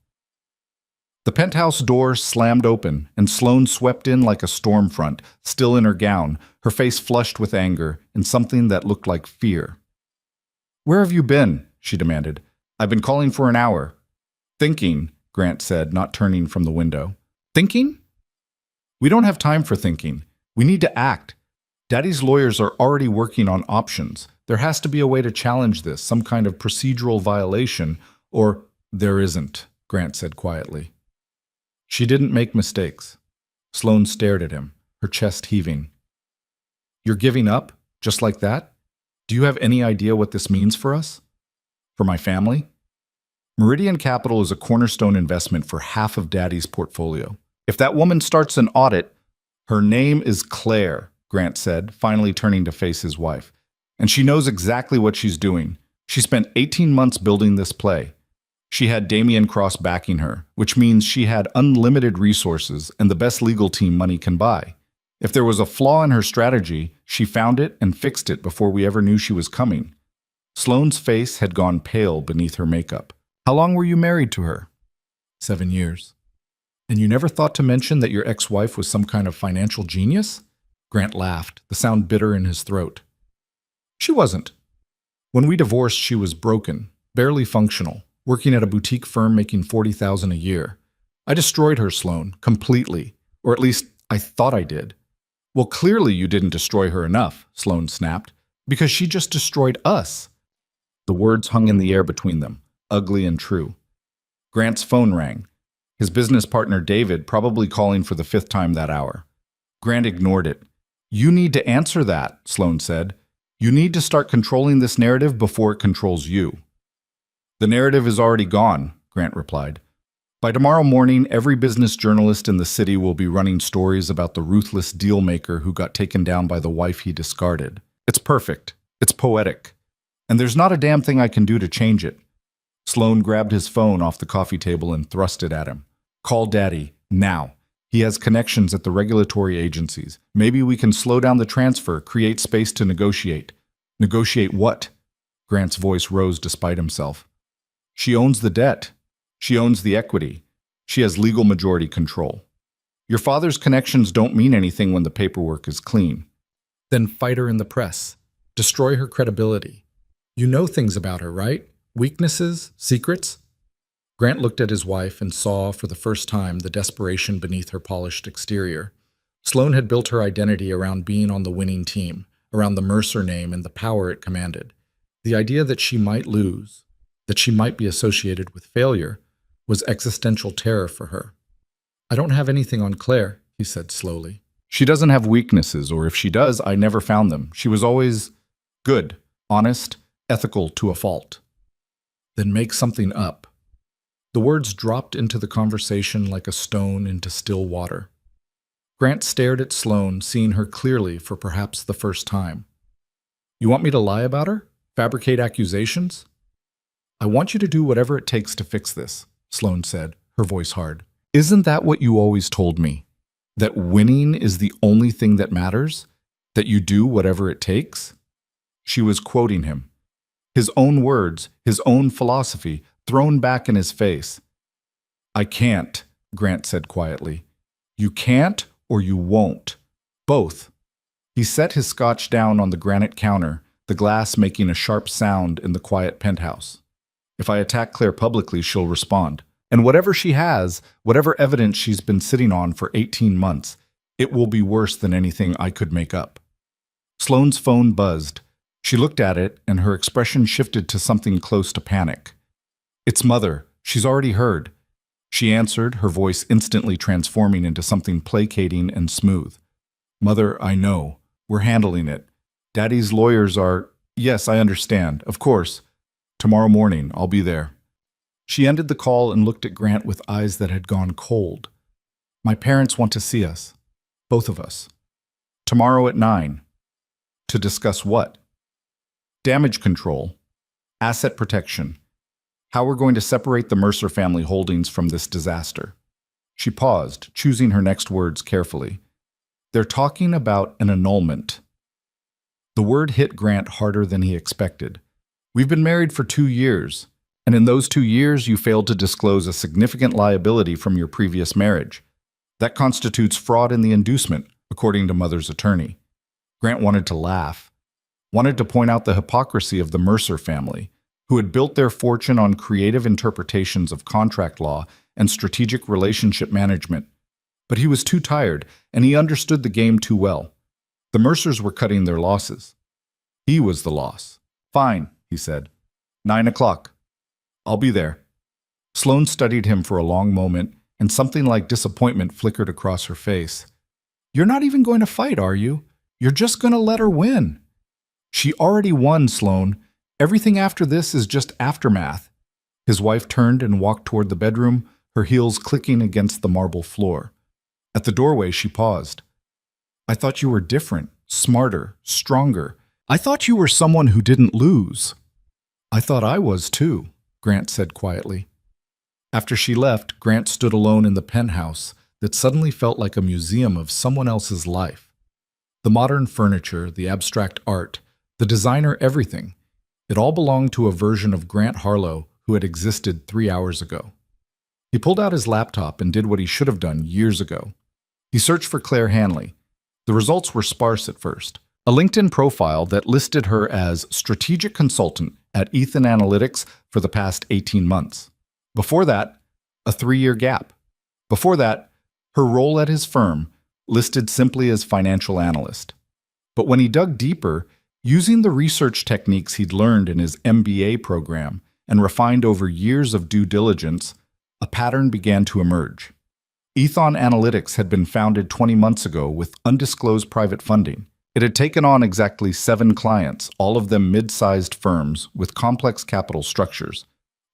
The penthouse door slammed open, and Sloane swept in like a storm front, still in her gown, her face flushed with anger and something that looked like fear. "Where have you been?" she demanded. "I've been calling for an hour." "Thinking," Grant said, not turning from the window. "Thinking?" "We don't have time for thinking. We need to act. Daddy's lawyers are already working on options. There has to be a way to challenge this, some kind of procedural violation, or—" "There isn't," Grant said quietly. She didn't make mistakes. Sloane stared at him, her chest heaving. "You're giving up? Just like that? Do you have any idea what this means for us? For my family?" Meridian Capital is a cornerstone investment for half of Daddy's portfolio. If that woman starts an audit— "Her name is Claire," Grant said, finally turning to face his wife. "And she knows exactly what she's doing. She spent 18 months building this play. She had Damian Cross backing her, which means she had unlimited resources and the best legal team money can buy. If there was a flaw in her strategy, she found it and fixed it before we ever knew she was coming." Sloane's face had gone pale beneath her makeup. "How long were you married to her?" 7 years. "And you never thought to mention that your ex-wife was some kind of financial genius?" Grant laughed, the sound bitter in his throat. "She wasn't. When we divorced, she was broken, barely functional, working at a boutique firm making $40,000 a year. I destroyed her, Sloane, completely. Or at least, I thought I did." "Well, clearly you didn't destroy her enough," Sloane snapped, "because she just destroyed us." The words hung in the air between them, ugly and true. Grant's phone rang. His business partner David probably calling for the 5th time that hour. Grant ignored it. "You need to answer that," Sloane said. "You need to start controlling this narrative before it controls you." "The narrative is already gone," Grant replied. "By tomorrow morning, every business journalist in the city will be running stories about the ruthless deal-maker who got taken down by the wife he discarded. It's perfect. It's poetic. And there's not a damn thing I can do to change it. Sloan grabbed his phone off the coffee table and thrust it at him. Call Daddy, now. He has connections at the regulatory agencies. Maybe we can slow down the transfer, create space to negotiate. Negotiate what? Grant's voice rose despite himself. She owns the debt. She owns the equity. She has legal majority control. Your father's connections don't mean anything when the paperwork is clean. Then fight her in the press. Destroy her credibility. You know things about her, right? Weaknesses? Secrets? Grant looked at his wife and saw, for the first time, the desperation beneath her polished exterior. Sloan had built her identity around being on the winning team, around the Mercer name and the power it commanded. The idea that she might lose, that she might be associated with failure, was existential terror for her. I don't have anything on Claire, he said slowly. She doesn't have weaknesses, or if she does, I never found them. She was always good, honest, ethical to a fault. Then make something up. The words dropped into the conversation like a stone into still water. Grant stared at Sloan, seeing her clearly for perhaps the first time. You want me to lie about her? Fabricate accusations? I want you to do whatever it takes to fix this, Sloan said, her voice hard. Isn't that what you always told me? That winning is the only thing that matters? That you do whatever it takes? She was quoting him. His own words, his own philosophy, thrown back in his face. I can't, Grant said quietly. You can't or you won't. Both. He set his scotch down on the granite counter, the glass making a sharp sound in the quiet penthouse. If I attack Claire publicly, she'll respond. And whatever she has, whatever evidence she's been sitting on for 18 months, it will be worse than anything I could make up. Sloane's phone buzzed. She looked at it, and her expression shifted to something close to panic. It's Mother. She's already heard. She answered, her voice instantly transforming into something placating and smooth. Mother, I know. We're handling it. Daddy's lawyers are… Yes, I understand. Of course. Tomorrow morning, I'll be there. She ended the call and looked at Grant with eyes that had gone cold. My parents want to see us. Both of us. Tomorrow at 9. To discuss what? Damage control. Asset protection. How we're going to separate the Mercer family holdings from this disaster. She paused, choosing her next words carefully. They're talking about an annulment. The word hit Grant harder than he expected. We've been married for 2 years, and in those 2 years you failed to disclose a significant liability from your previous marriage. That constitutes fraud in the inducement, according to Mother's attorney. Grant wanted to laugh, wanted to point out the hypocrisy of the Mercer family, who had built their fortune on creative interpretations of contract law and strategic relationship management. But he was too tired, and he understood the game too well. The Mercers were cutting their losses. He was the loss. Fine, he said. 9 o'clock. I'll be there. Sloan studied him for a long moment, and something like disappointment flickered across her face. You're not even going to fight, are you? You're just going to let her win. She already won, Sloan. Everything after this is just aftermath. His wife turned and walked toward the bedroom, her heels clicking against the marble floor. At the doorway, she paused. I thought you were different, smarter, stronger. I thought you were someone who didn't lose. I thought I was too, Grant said quietly. After she left, Grant stood alone in the penthouse that suddenly felt like a museum of someone else's life. The modern furniture, the abstract art, the designer everything. It all belonged to a version of Grant Harlow who had existed 3 hours ago. He pulled out his laptop and did what he should have done years ago. He searched for Claire Hanley. The results were sparse at first. A LinkedIn profile that listed her as strategic consultant at Ethan Analytics for the past 18 months. Before that, a 3-year gap. Before that, her role at his firm, listed simply as financial analyst. But when he dug deeper, using the research techniques he'd learned in his MBA program and refined over years of due diligence, a pattern began to emerge. Ethon Analytics had been founded 20 months ago with undisclosed private funding. It had taken on exactly 7 clients, all of them mid-sized firms with complex capital structures.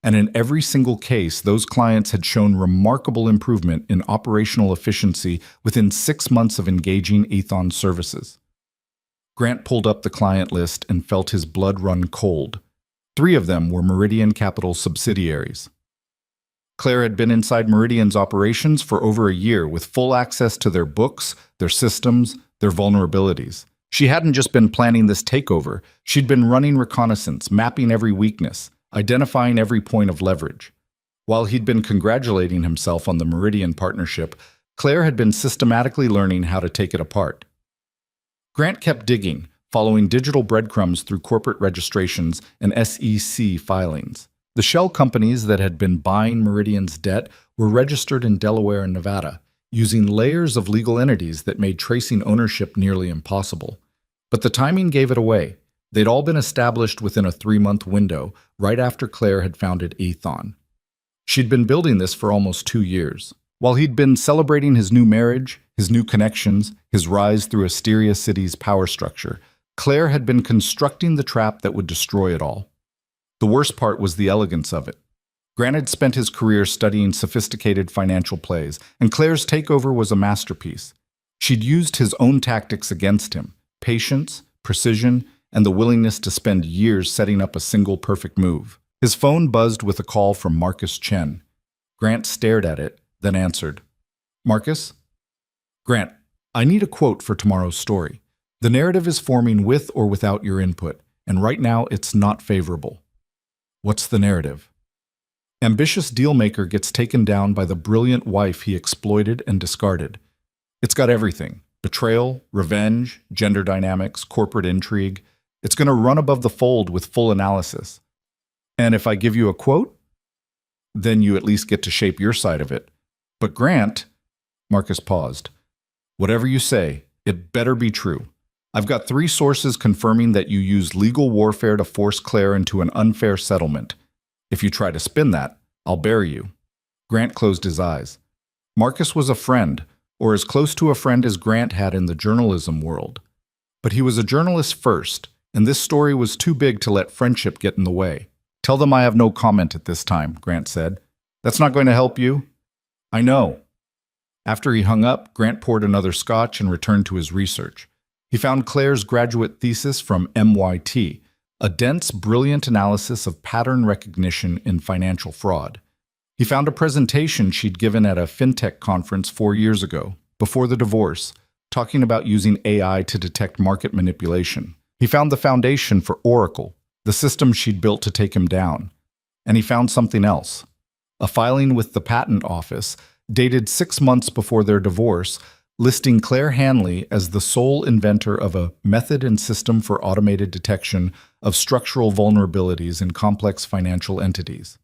And in every single case, those clients had shown remarkable improvement in operational efficiency within 6 months of engaging Ethon services. Grant pulled up the client list and felt his blood run cold. 3 of them were Meridian Capital subsidiaries. Claire had been inside Meridian's operations for over a year with full access to their books, their systems, their vulnerabilities. She hadn't just been planning this takeover, she'd been running reconnaissance, mapping every weakness, identifying every point of leverage. While he'd been congratulating himself on the Meridian partnership, Claire had been systematically learning how to take it apart. Grant kept digging, following digital breadcrumbs through corporate registrations and SEC filings. The shell companies that had been buying Meridian's debt were registered in Delaware and Nevada, using layers of legal entities that made tracing ownership nearly impossible. But the timing gave it away. They'd all been established within a 3-month window, right after Claire had founded Aethon. She'd been building this for almost 2 years. While he'd been celebrating his new marriage, his new connections, his rise through Asteria City's power structure, Claire had been constructing the trap that would destroy it all. The worst part was the elegance of it. Grant had spent his career studying sophisticated financial plays, and Claire's takeover was a masterpiece. She'd used his own tactics against him: patience, precision, and the willingness to spend years setting up a single perfect move. His phone buzzed with a call from Marcus Chen. Grant stared at it, then answered. "Marcus?" "Grant, I need a quote for tomorrow's story. The narrative is forming with or without your input, and right now it's not favorable." "What's the narrative?" "Ambitious dealmaker gets taken down by the brilliant wife he exploited and discarded. It's got everything: betrayal, revenge, gender dynamics, corporate intrigue. It's going to run above the fold with full analysis. And if I give you a quote, then you at least get to shape your side of it. But Grant," Marcus paused, "whatever you say, it better be true. I've got 3 sources confirming that you used legal warfare to force Claire into an unfair settlement. If you try to spin that, I'll bury you." Grant closed his eyes. Marcus was a friend, or as close to a friend as Grant had in the journalism world. But he was a journalist first, and this story was too big to let friendship get in the way. "Tell them I have no comment at this time," Grant said. "That's not going to help you." "I know." After he hung up, Grant poured another scotch and returned to his research. He found Claire's graduate thesis from MIT, a dense, brilliant analysis of pattern recognition in financial fraud. He found a presentation she'd given at a fintech conference 4 years ago, before the divorce, talking about using AI to detect market manipulation. He found the foundation for Oracle, the system she'd built to take him down. And he found something else: a filing with the patent office, dated 6 months before their divorce, listing Claire Hanley as the sole inventor of a method and system for automated detection of structural vulnerabilities in complex financial entities.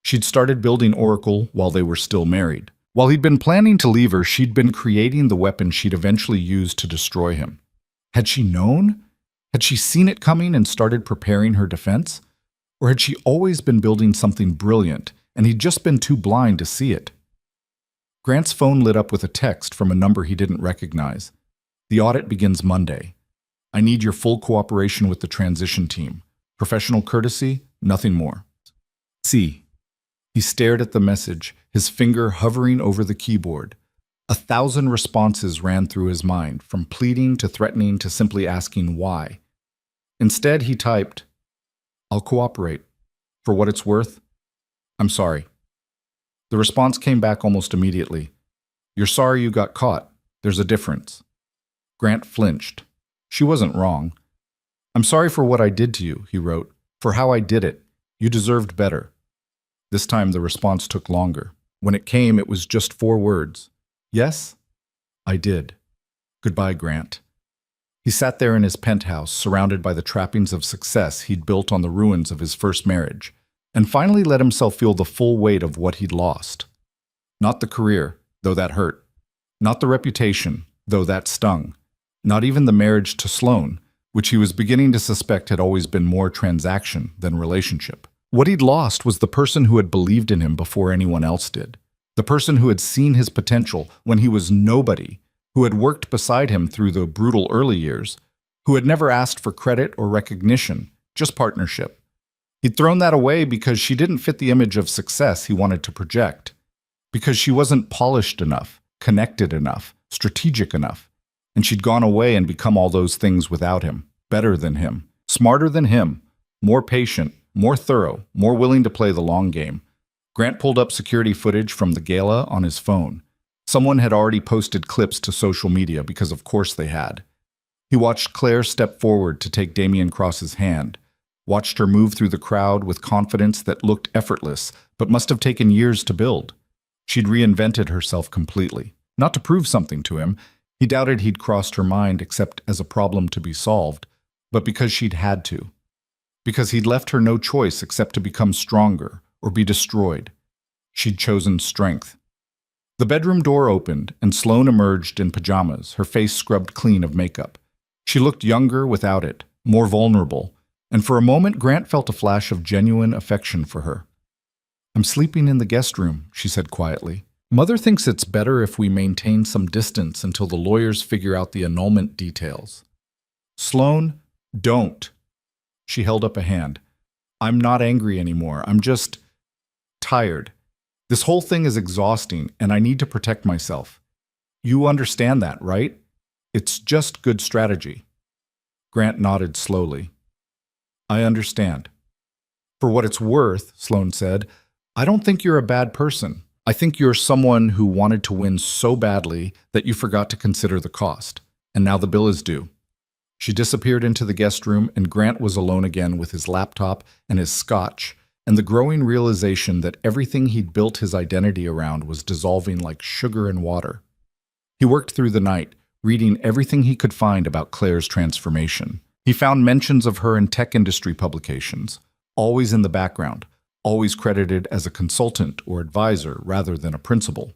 She'd started building Oracle while they were still married. While he'd been planning to leave her, she'd been creating the weapon she'd eventually use to destroy him. Had she known? Had she seen it coming and started preparing her defense? Or had she always been building something brilliant, and he'd just been too blind to see it? Grant's phone lit up with a text from a number he didn't recognize. "The audit begins Monday. I need your full cooperation with the transition team. Professional courtesy, nothing more. C." He stared at the message, his finger hovering over the keyboard. 1,000 responses ran through his mind, from pleading to threatening to simply asking why. Instead, he typed, "I'll cooperate. For what it's worth, I'm sorry." The response came back almost immediately. "You're sorry you got caught. There's a difference." Grant flinched. She wasn't wrong. "I'm sorry for what I did to you," he wrote, "for how I did it. You deserved better." This time the response took longer. When it came, it was just 4 words. "Yes, I did. Goodbye, Grant." He sat there in his penthouse, surrounded by the trappings of success he'd built on the ruins of his first marriage, and finally let himself feel the full weight of what he'd lost. Not the career, though that hurt. Not the reputation, though that stung. Not even the marriage to Sloane, which he was beginning to suspect had always been more transaction than relationship. What he'd lost was the person who had believed in him before anyone else did. The person who had seen his potential when he was nobody, who had worked beside him through the brutal early years, who had never asked for credit or recognition, just partnership. He'd thrown that away because she didn't fit the image of success he wanted to project, because she wasn't polished enough, connected enough, strategic enough, and she'd gone away and become all those things without him, better than him, smarter than him, more patient, more thorough, more willing to play the long game. Grant pulled up security footage from the gala on his phone. Someone had already posted clips to social media because of course they had. He watched Claire step forward to take Damien Cross's hand, watched her move through the crowd with confidence that looked effortless but must have taken years to build. She'd reinvented herself completely. Not to prove something to him, he doubted he'd crossed her mind except as a problem to be solved, but because she'd had to. Because he'd left her no choice except to become stronger or be destroyed. She'd chosen strength. The bedroom door opened, and Sloane emerged in pajamas, her face scrubbed clean of makeup. She looked younger without it, more vulnerable, and for a moment Grant felt a flash of genuine affection for her. "I'm sleeping in the guest room," she said quietly. "Mother thinks it's better if we maintain some distance until the lawyers figure out the annulment details." "Sloane, don't." She held up a hand. "I'm not angry anymore. I'm just tired. This whole thing is exhausting, and I need to protect myself. You understand that, right? It's just good strategy." Grant nodded slowly. "I understand." "For what it's worth," Sloane said, "I don't think you're a bad person. I think you're someone who wanted to win so badly that you forgot to consider the cost, and now the bill is due." She disappeared into the guest room, and Grant was alone again with his laptop and his scotch, and the growing realization that everything he'd built his identity around was dissolving like sugar in water. He worked through the night, reading everything he could find about Claire's transformation. He found mentions of her in tech industry publications, always in the background, always credited as a consultant or advisor rather than a principal.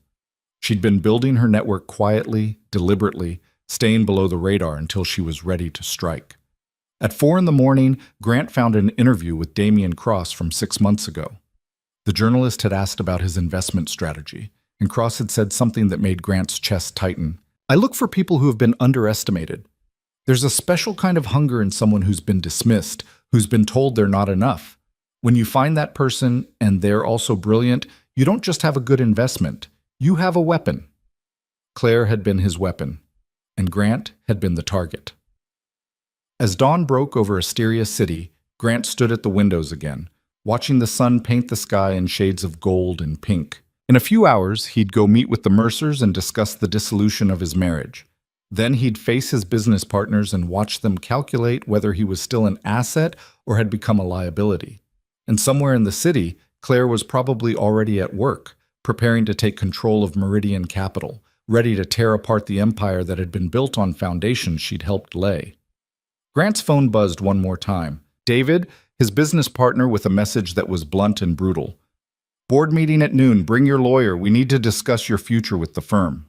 She'd been building her network quietly, deliberately, staying below the radar until she was ready to strike. At 4 a.m, Grant found an interview with Damien Cross from 6 months ago. The journalist had asked about his investment strategy, and Cross had said something that made Grant's chest tighten. "I look for people who have been underestimated. There's a special kind of hunger in someone who's been dismissed, who's been told they're not enough. When you find that person, and they're also brilliant, you don't just have a good investment, you have a weapon." Claire had been his weapon, and Grant had been the target. As dawn broke over Asteria City, Grant stood at the windows again, watching the sun paint the sky in shades of gold and pink. In a few hours, he'd go meet with the Mercers and discuss the dissolution of his marriage. Then he'd face his business partners and watch them calculate whether he was still an asset or had become a liability. And somewhere in the city, Claire was probably already at work, preparing to take control of Meridian Capital, ready to tear apart the empire that had been built on foundations she'd helped lay. Grant's phone buzzed one more time. David, his business partner, with a message that was blunt and brutal. "Board meeting at noon. Bring your lawyer. We need to discuss your future with the firm."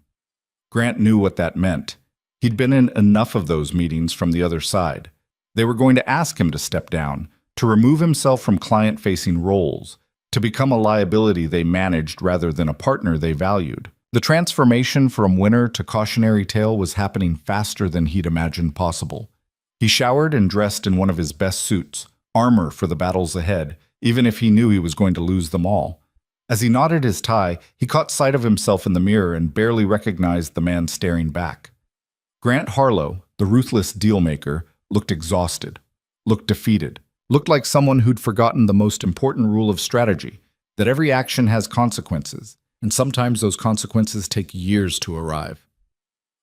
Grant knew what that meant. He'd been in enough of those meetings from the other side. They were going to ask him to step down, to remove himself from client-facing roles, to become a liability they managed rather than a partner they valued. The transformation from winner to cautionary tale was happening faster than he'd imagined possible. He showered and dressed in one of his best suits, armor for the battles ahead, even if he knew he was going to lose them all. As he knotted his tie, he caught sight of himself in the mirror and barely recognized the man staring back. Grant Harlow, the ruthless dealmaker, looked exhausted, looked defeated, looked like someone who'd forgotten the most important rule of strategy, that every action has consequences, and sometimes those consequences take years to arrive.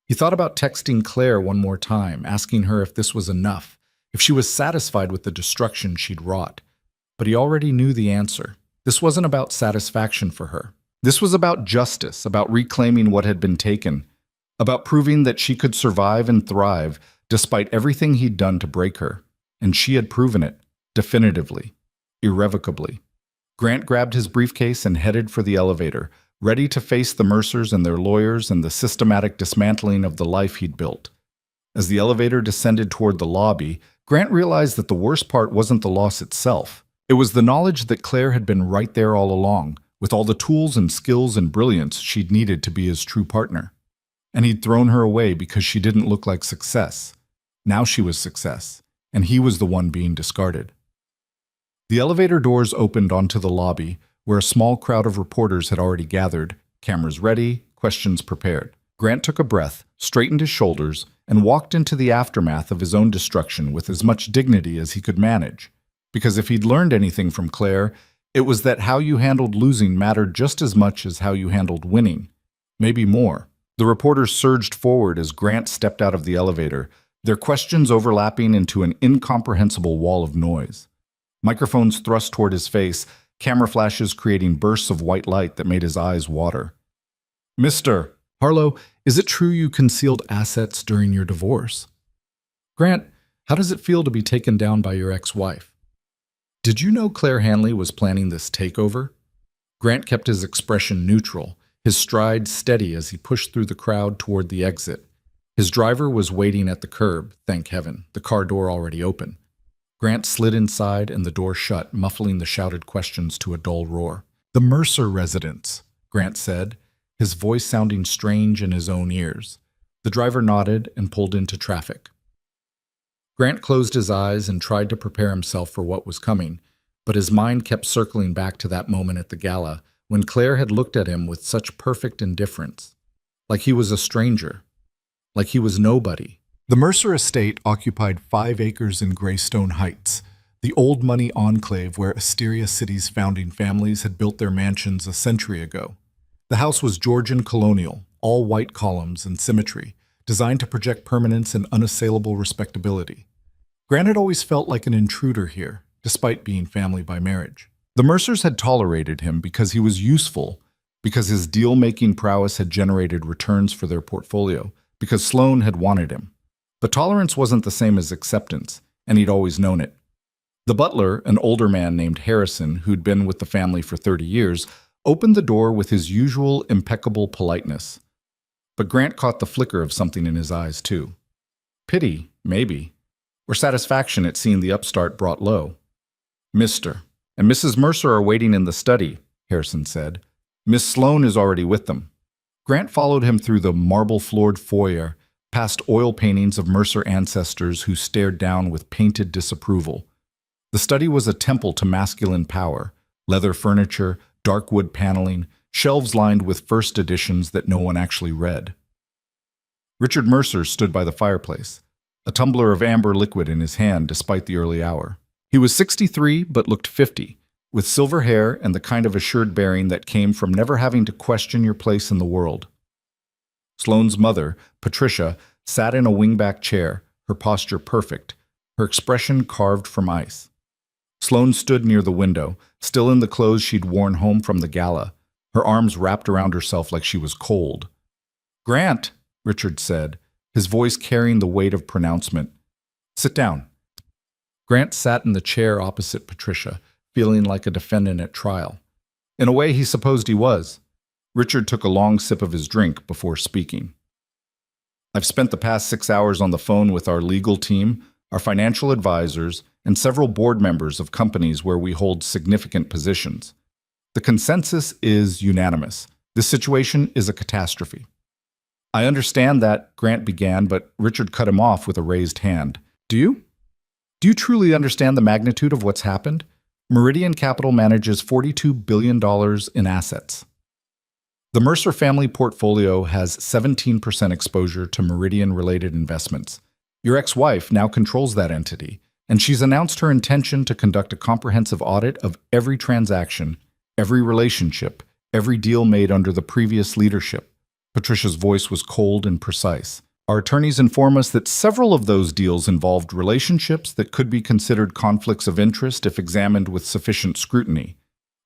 He thought about texting Claire one more time, asking her if this was enough, if she was satisfied with the destruction she'd wrought. But he already knew the answer. This wasn't about satisfaction for her. This was about justice, about reclaiming what had been taken, about proving that she could survive and thrive despite everything he'd done to break her. And she had proven it, definitively, irrevocably. Grant grabbed his briefcase and headed for the elevator, ready to face the Mercers and their lawyers and the systematic dismantling of the life he'd built. As the elevator descended toward the lobby, Grant realized that the worst part wasn't the loss itself. It was the knowledge that Claire had been right there all along, with all the tools and skills and brilliance she'd needed to be his true partner. And he'd thrown her away because she didn't look like success. Now she was success, and he was the one being discarded. The elevator doors opened onto the lobby, where a small crowd of reporters had already gathered, cameras ready, questions prepared. Grant took a breath, straightened his shoulders, and walked into the aftermath of his own destruction with as much dignity as he could manage. Because if he'd learned anything from Claire, it was that how you handled losing mattered just as much as how you handled winning. Maybe more. The reporters surged forward as Grant stepped out of the elevator, their questions overlapping into an incomprehensible wall of noise. Microphones thrust toward his face, camera flashes creating bursts of white light that made his eyes water. Mr. Harlow, is it true you concealed assets during your divorce? Grant, how does it feel to be taken down by your ex-wife? Did you know Claire Hanley was planning this takeover? Grant kept his expression neutral, his stride steady as he pushed through the crowd toward the exit. His driver was waiting at the curb, thank heaven, the car door already open. Grant slid inside and the door shut, muffling the shouted questions to a dull roar. The Mercer residence, Grant said, his voice sounding strange in his own ears. The driver nodded and pulled into traffic. Grant closed his eyes and tried to prepare himself for what was coming, but his mind kept circling back to that moment at the gala when Claire had looked at him with such perfect indifference, like he was a stranger, like he was nobody. The Mercer estate occupied 5 acres in Greystone Heights, the old money enclave where Asteria City's founding families had built their mansions a century ago. The house was Georgian colonial, all white columns and symmetry, designed to project permanence and unassailable respectability. Grant had always felt like an intruder here, despite being family by marriage. The Mercers had tolerated him because he was useful, because his deal-making prowess had generated returns for their portfolio, because Sloan had wanted him. But tolerance wasn't the same as acceptance, and he'd always known it. The butler, an older man named Harrison, who'd been with the family for 30 years, opened the door with his usual impeccable politeness. But Grant caught the flicker of something in his eyes, too. Pity, maybe, or satisfaction at seeing the upstart brought low. Mr. and Mrs. Mercer are waiting in the study, Harrison said. Miss Sloan is already with them. Grant followed him through the marble-floored foyer, past oil paintings of Mercer ancestors who stared down with painted disapproval. The study was a temple to masculine power, leather furniture, dark wood paneling, shelves lined with first editions that no one actually read. Richard Mercer stood by the fireplace, a tumbler of amber liquid in his hand despite the early hour. He was 63 but looked 50, with silver hair and the kind of assured bearing that came from never having to question your place in the world. Sloane's mother, Patricia, sat in a wingback chair, her posture perfect, her expression carved from ice. Sloane stood near the window, still in the clothes she'd worn home from the gala, her arms wrapped around herself like she was cold. "Grant," Richard said, his voice carrying the weight of pronouncement. "Sit down." Grant sat in the chair opposite Patricia, feeling like a defendant at trial. In a way, he supposed he was. Richard took a long sip of his drink before speaking. "I've spent the past 6 hours on the phone with our legal team, our financial advisors, and several board members of companies where we hold significant positions. The consensus is unanimous. This situation is a catastrophe." "I understand that," Grant began, but Richard cut him off with a raised hand. Do you truly understand the magnitude of what's happened? Meridian Capital manages $42 billion in assets. The Mercer family portfolio has 17% exposure to Meridian-related investments. Your ex-wife now controls that entity, and she's announced her intention to conduct a comprehensive audit of every transaction, every relationship, every deal made under the previous leadership. Patricia's voice was cold and precise. Our attorneys inform us that several of those deals involved relationships that could be considered conflicts of interest if examined with sufficient scrutiny.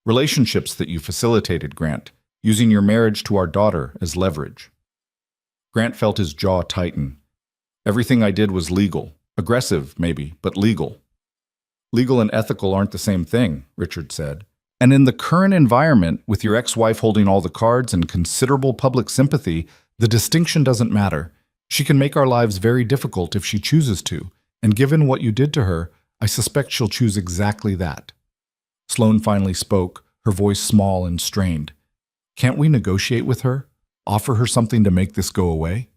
Relationships that you facilitated, Grant, using your marriage to our daughter as leverage. Grant felt his jaw tighten. Everything I did was legal. Aggressive, maybe, but legal. Legal and ethical aren't the same thing, Richard said. And in the current environment, with your ex-wife holding all the cards and considerable public sympathy, the distinction doesn't matter. She can make our lives very difficult if she chooses to, and given what you did to her, I suspect she'll choose exactly that. Sloane finally spoke, her voice small and strained. Can't we negotiate with her? Offer her something to make this go away?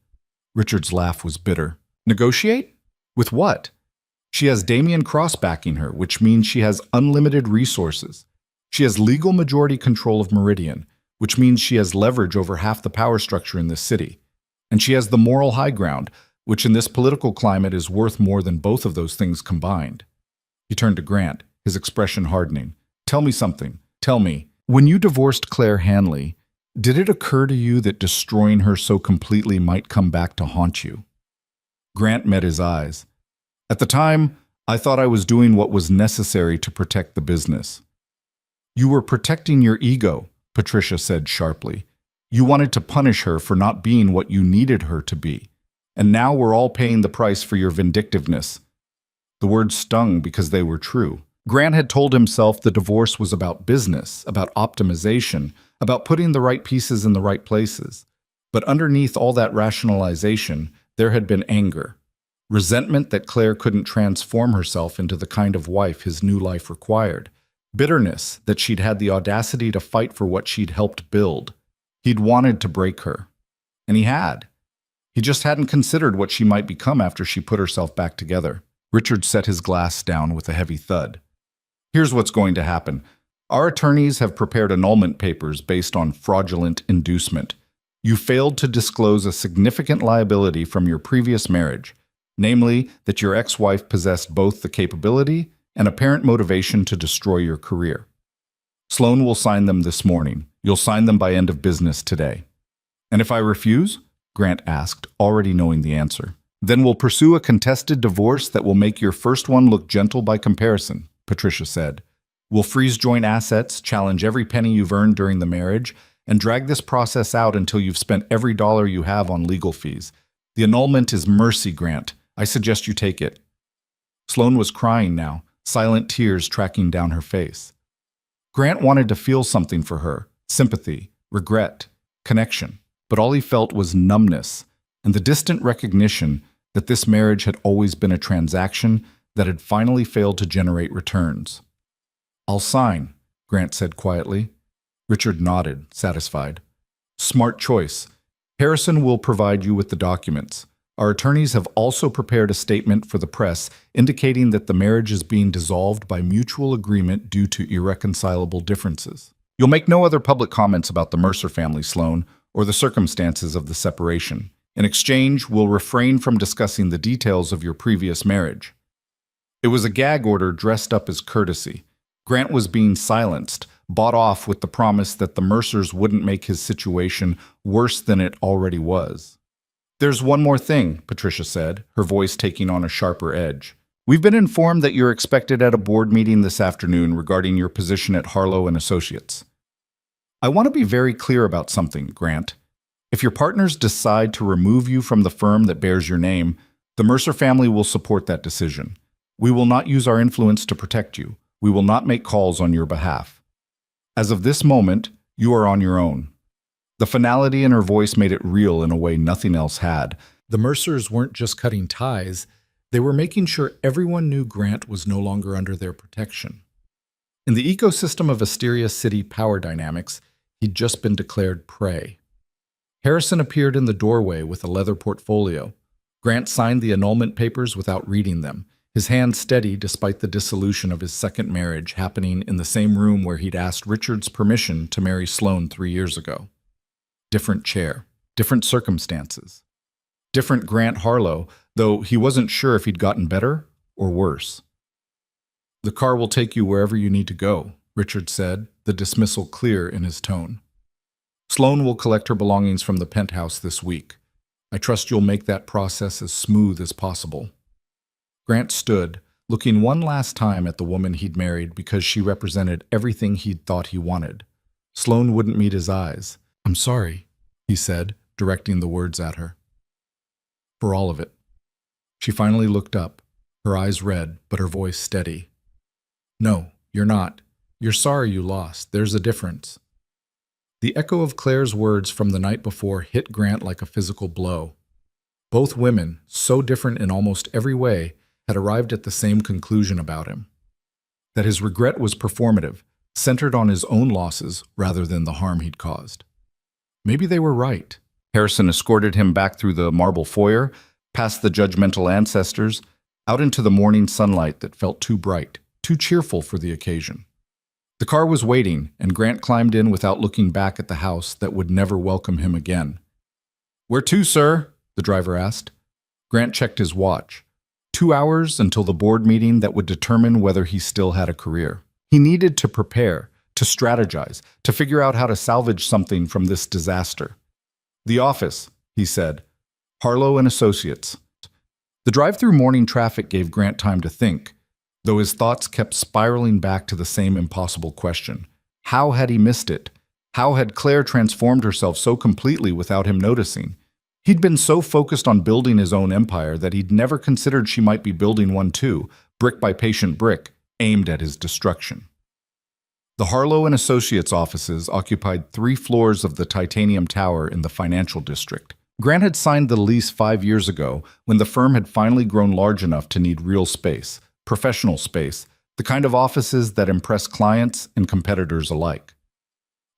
Richard's laugh was bitter. Negotiate? With what? She has Damian Cross backing her, which means she has unlimited resources. She has legal majority control of Meridian, which means she has leverage over half the power structure in this city. And she has the moral high ground, which in this political climate is worth more than both of those things combined. He turned to Grant, his expression hardening. Tell me something. Tell me. When you divorced Claire Hanley, did it occur to you that destroying her so completely might come back to haunt you? Grant met his eyes. At the time, I thought I was doing what was necessary to protect the business. You were protecting your ego, Patricia said sharply. You wanted to punish her for not being what you needed her to be. And now we're all paying the price for your vindictiveness. The words stung because they were true. Grant had told himself the divorce was about business, about optimization, about putting the right pieces in the right places. But underneath all that rationalization, there had been anger. Resentment that Claire couldn't transform herself into the kind of wife his new life required. Bitterness that she'd had the audacity to fight for what she'd helped build. He'd wanted to break her. And he had. He just hadn't considered what she might become after she put herself back together. Richard set his glass down with a heavy thud. Here's what's going to happen. Our attorneys have prepared annulment papers based on fraudulent inducement. You failed to disclose a significant liability from your previous marriage, namely that your ex-wife possessed both the capability and apparent motivation to destroy your career. Sloan will sign them this morning. You'll sign them by end of business today. And if I refuse? Grant asked, already knowing the answer. Then we'll pursue a contested divorce that will make your first one look gentle by comparison, Patricia said. We'll freeze joint assets, challenge every penny you've earned during the marriage, and drag this process out until you've spent every dollar you have on legal fees. The annulment is mercy, Grant. I suggest you take it. Sloan was crying now, silent tears tracking down her face. Grant wanted to feel something for her, sympathy, regret, connection. But all he felt was numbness and the distant recognition that this marriage had always been a transaction that had finally failed to generate returns. I'll sign, Grant said quietly. Richard nodded, satisfied. Smart choice. Harrison will provide you with the documents. Our attorneys have also prepared a statement for the press indicating that the marriage is being dissolved by mutual agreement due to irreconcilable differences. You'll make no other public comments about the Mercer family, Sloan, or the circumstances of the separation. In exchange, we'll refrain from discussing the details of your previous marriage. It was a gag order dressed up as courtesy. Grant was being silenced, bought off with the promise that the Mercers wouldn't make his situation worse than it already was. There's one more thing, Patricia said, her voice taking on a sharper edge. We've been informed that you're expected at a board meeting this afternoon regarding your position at Harlow & Associates. I want to be very clear about something, Grant. If your partners decide to remove you from the firm that bears your name, the Mercer family will support that decision. We will not use our influence to protect you. We will not make calls on your behalf. As of this moment, you are on your own. The finality in her voice made it real in a way nothing else had. The Mercers weren't just cutting ties, they were making sure everyone knew Grant was no longer under their protection. In the ecosystem of Asteria City power dynamics, he'd just been declared prey. Harrison appeared in the doorway with a leather portfolio. Grant signed the annulment papers without reading them, his hand steady despite the dissolution of his second marriage happening in the same room where he'd asked Richard's permission to marry Sloan 3 years ago. Different chair, different circumstances. Different Grant Harlow, though he wasn't sure if he'd gotten better or worse. The car will take you wherever you need to go, Richard said, the dismissal clear in his tone. Sloan will collect her belongings from the penthouse this week. I trust you'll make that process as smooth as possible. Grant stood, looking one last time at the woman he'd married because she represented everything he'd thought he wanted. Sloan wouldn't meet his eyes. I'm sorry, he said, directing the words at her. For all of it. She finally looked up, her eyes red, but her voice steady. No, you're not. You're sorry you lost. There's a difference. The echo of Claire's words from the night before hit Grant like a physical blow. Both women, so different in almost every way, had arrived at the same conclusion about him. That his regret was performative, centered on his own losses rather than the harm he'd caused. Maybe they were right. Harrison escorted him back through the marble foyer, past the judgmental ancestors, out into the morning sunlight that felt too bright, too cheerful for the occasion. The car was waiting, and Grant climbed in without looking back at the house that would never welcome him again. Where to, sir? The driver asked. Grant checked his watch. 2 hours until the board meeting that would determine whether he still had a career. He needed to prepare, to strategize, to figure out how to salvage something from this disaster. "The office," he said. "Harlow and Associates." The drive-through morning traffic gave Grant time to think, though his thoughts kept spiraling back to the same impossible question. How had he missed it? How had Claire transformed herself so completely without him noticing? He'd been so focused on building his own empire that he'd never considered she might be building one too, brick by patient brick, aimed at his destruction. The Harlow and Associates offices occupied 3 floors of the Titanium Tower in the financial district. Grant had signed the lease 5 years ago when the firm had finally grown large enough to need real space, professional space, the kind of offices that impress clients and competitors alike.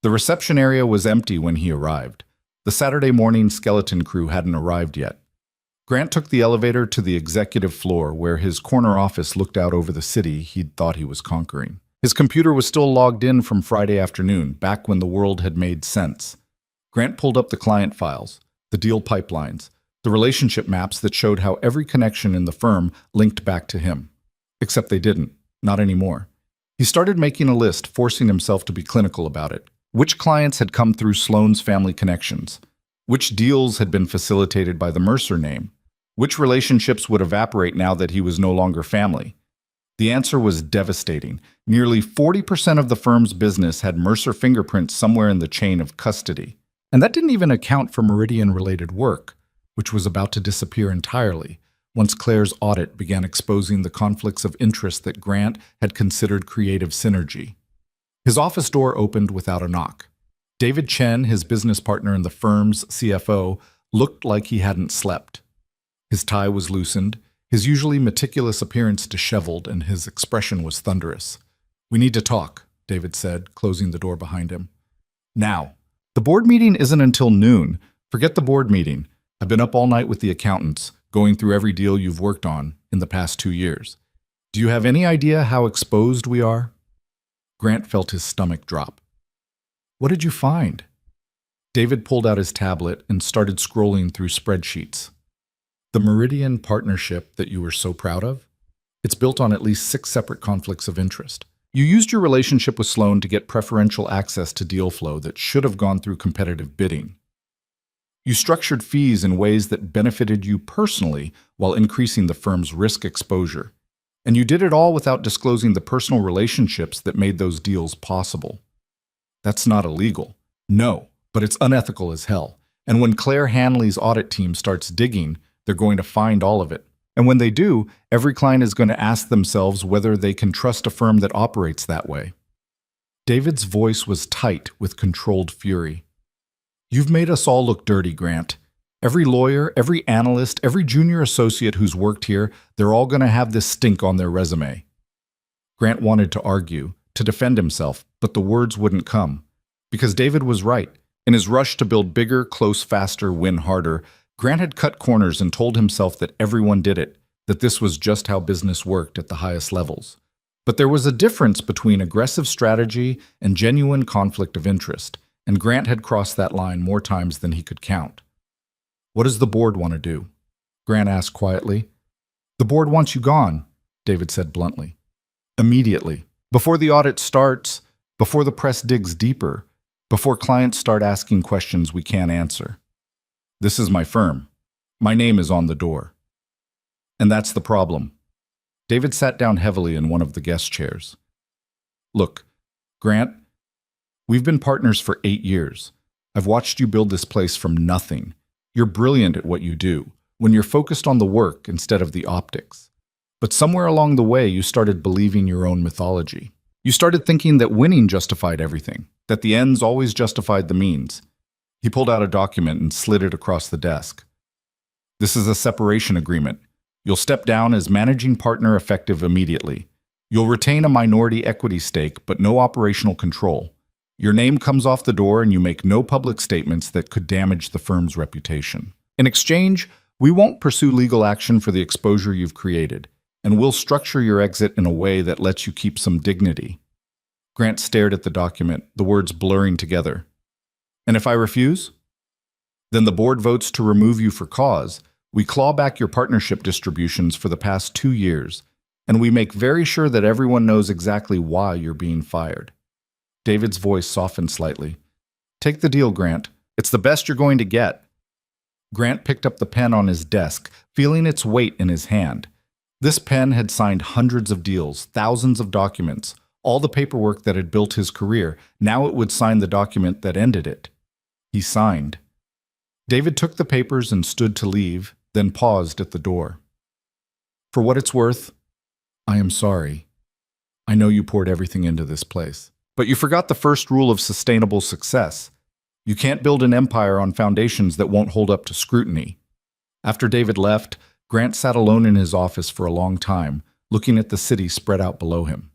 The reception area was empty when he arrived. The Saturday morning skeleton crew hadn't arrived yet. Grant took the elevator to the executive floor where his corner office looked out over the city he'd thought he was conquering. His computer was still logged in from Friday afternoon, back when the world had made sense. Grant pulled up the client files, the deal pipelines, the relationship maps that showed how every connection in the firm linked back to him. Except they didn't, not anymore. He started making a list, forcing himself to be clinical about it. Which clients had come through Sloane's family connections? Which deals had been facilitated by the Mercer name? Which relationships would evaporate now that he was no longer family? The answer was devastating. Nearly 40% of the firm's business had Mercer fingerprints somewhere in the chain of custody. And that didn't even account for Meridian-related work, which was about to disappear entirely once Claire's audit began exposing the conflicts of interest that Grant had considered creative synergy. His office door opened without a knock. David Chen, his business partner and the firm's CFO, looked like he hadn't slept. His tie was loosened, his usually meticulous appearance disheveled, and his expression was thunderous. "We need to talk," David said, closing the door behind him. "Now. The board meeting isn't until noon. Forget the board meeting. I've been up all night with the accountants, going through every deal you've worked on in the past 2 years. Do you have any idea how exposed we are?" Grant felt his stomach drop. "What did you find?" David pulled out his tablet and started scrolling through spreadsheets. "The Meridian partnership that you were so proud of? It's built on at least 6 separate conflicts of interest. You used your relationship with Sloane to get preferential access to deal flow that should have gone through competitive bidding. You structured fees in ways that benefited you personally while increasing the firm's risk exposure. And you did it all without disclosing the personal relationships that made those deals possible. That's not illegal. No, but it's unethical as hell. And when Claire Hanley's audit team starts digging, they're going to find all of it. And when they do, every client is going to ask themselves whether they can trust a firm that operates that way." David's voice was tight with controlled fury. "You've made us all look dirty, Grant. Every lawyer, every analyst, every junior associate who's worked here, they're all going to have this stink on their resume." Grant wanted to argue, to defend himself, but the words wouldn't come. Because David was right. In his rush to build bigger, close faster, win harder, Grant had cut corners and told himself that everyone did it, that this was just how business worked at the highest levels. But there was a difference between aggressive strategy and genuine conflict of interest, and Grant had crossed that line more times than he could count. "What does the board want to do?" Grant asked quietly. "The board wants you gone," David said bluntly. "Immediately. Before the audit starts, before the press digs deeper, before clients start asking questions we can't answer. This is my firm. My name is on the door. And that's the problem." David sat down heavily in one of the guest chairs. "Look, Grant, we've been partners for 8 years. I've watched you build this place from nothing. You're brilliant at what you do, when you're focused on the work instead of the optics. But somewhere along the way, you started believing your own mythology. You started thinking that winning justified everything, that the ends always justified the means." He pulled out a document and slid it across the desk. "This is a separation agreement. You'll step down as managing partner effective immediately. You'll retain a minority equity stake, but no operational control. Your name comes off the door and you make no public statements that could damage the firm's reputation. In exchange, we won't pursue legal action for the exposure you've created, and we'll structure your exit in a way that lets you keep some dignity." Grant stared at the document, the words blurring together. "And if I refuse?" "Then the board votes to remove you for cause, We claw back your partnership distributions for the past 2 years, and we make very sure that everyone knows exactly why you're being fired." David's voice softened slightly. "Take the deal, Grant. It's the best you're going to get." Grant picked up the pen on his desk, feeling its weight in his hand. This pen had signed hundreds of deals, thousands of documents, all the paperwork that had built his career. Now it would sign the document that ended it. He signed. David took the papers and stood to leave, then paused at the door. "For what it's worth, I am sorry. I know you poured everything into this place. But you forgot the first rule of sustainable success. You can't build an empire on foundations that won't hold up to scrutiny." After David left, Grant sat alone in his office for a long time, looking at the city spread out below him.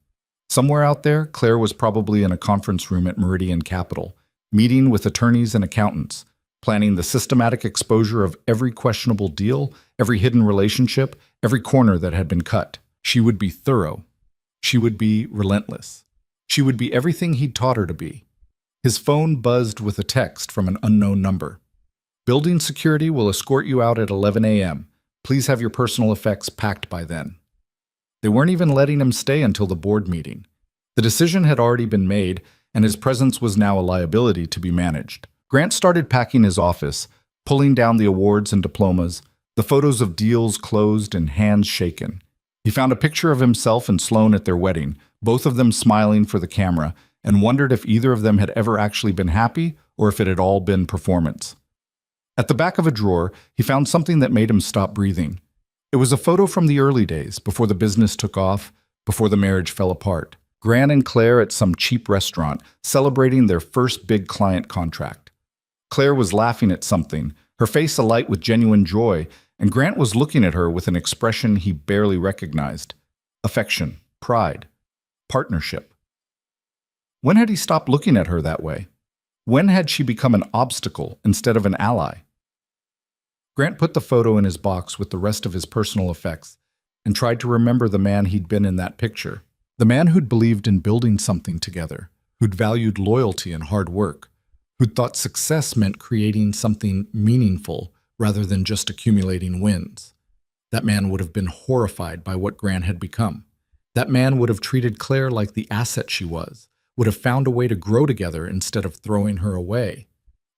Somewhere out there, Claire was probably in a conference room at Meridian Capital, meeting with attorneys and accountants, planning the systematic exposure of every questionable deal, every hidden relationship, every corner that had been cut. She would be thorough. She would be relentless. She would be everything he'd taught her to be. His phone buzzed with a text from an unknown number. "Building security will escort you out at 11 a.m. Please have your personal effects packed by then." They weren't even letting him stay until the board meeting. The decision had already been made, and his presence was now a liability to be managed. Grant started packing his office, pulling down the awards and diplomas, the photos of deals closed and hands shaken. He found a picture of himself and Sloan at their wedding, both of them smiling for the camera, and wondered if either of them had ever actually been happy or if it had all been performance. At the back of a drawer, he found something that made him stop breathing. It was a photo from the early days, before the business took off, before the marriage fell apart. Grant and Claire at some cheap restaurant, celebrating their first big client contract. Claire was laughing at something, her face alight with genuine joy, and Grant was looking at her with an expression he barely recognized. Affection, pride, partnership. When had he stopped looking at her that way? When had she become an obstacle instead of an ally? Grant put the photo in his box with the rest of his personal effects and tried to remember the man he'd been in that picture. The man who'd believed in building something together, who'd valued loyalty and hard work, who'd thought success meant creating something meaningful rather than just accumulating wins. That man would have been horrified by what Grant had become. That man would have treated Claire like the asset she was, would have found a way to grow together instead of throwing her away.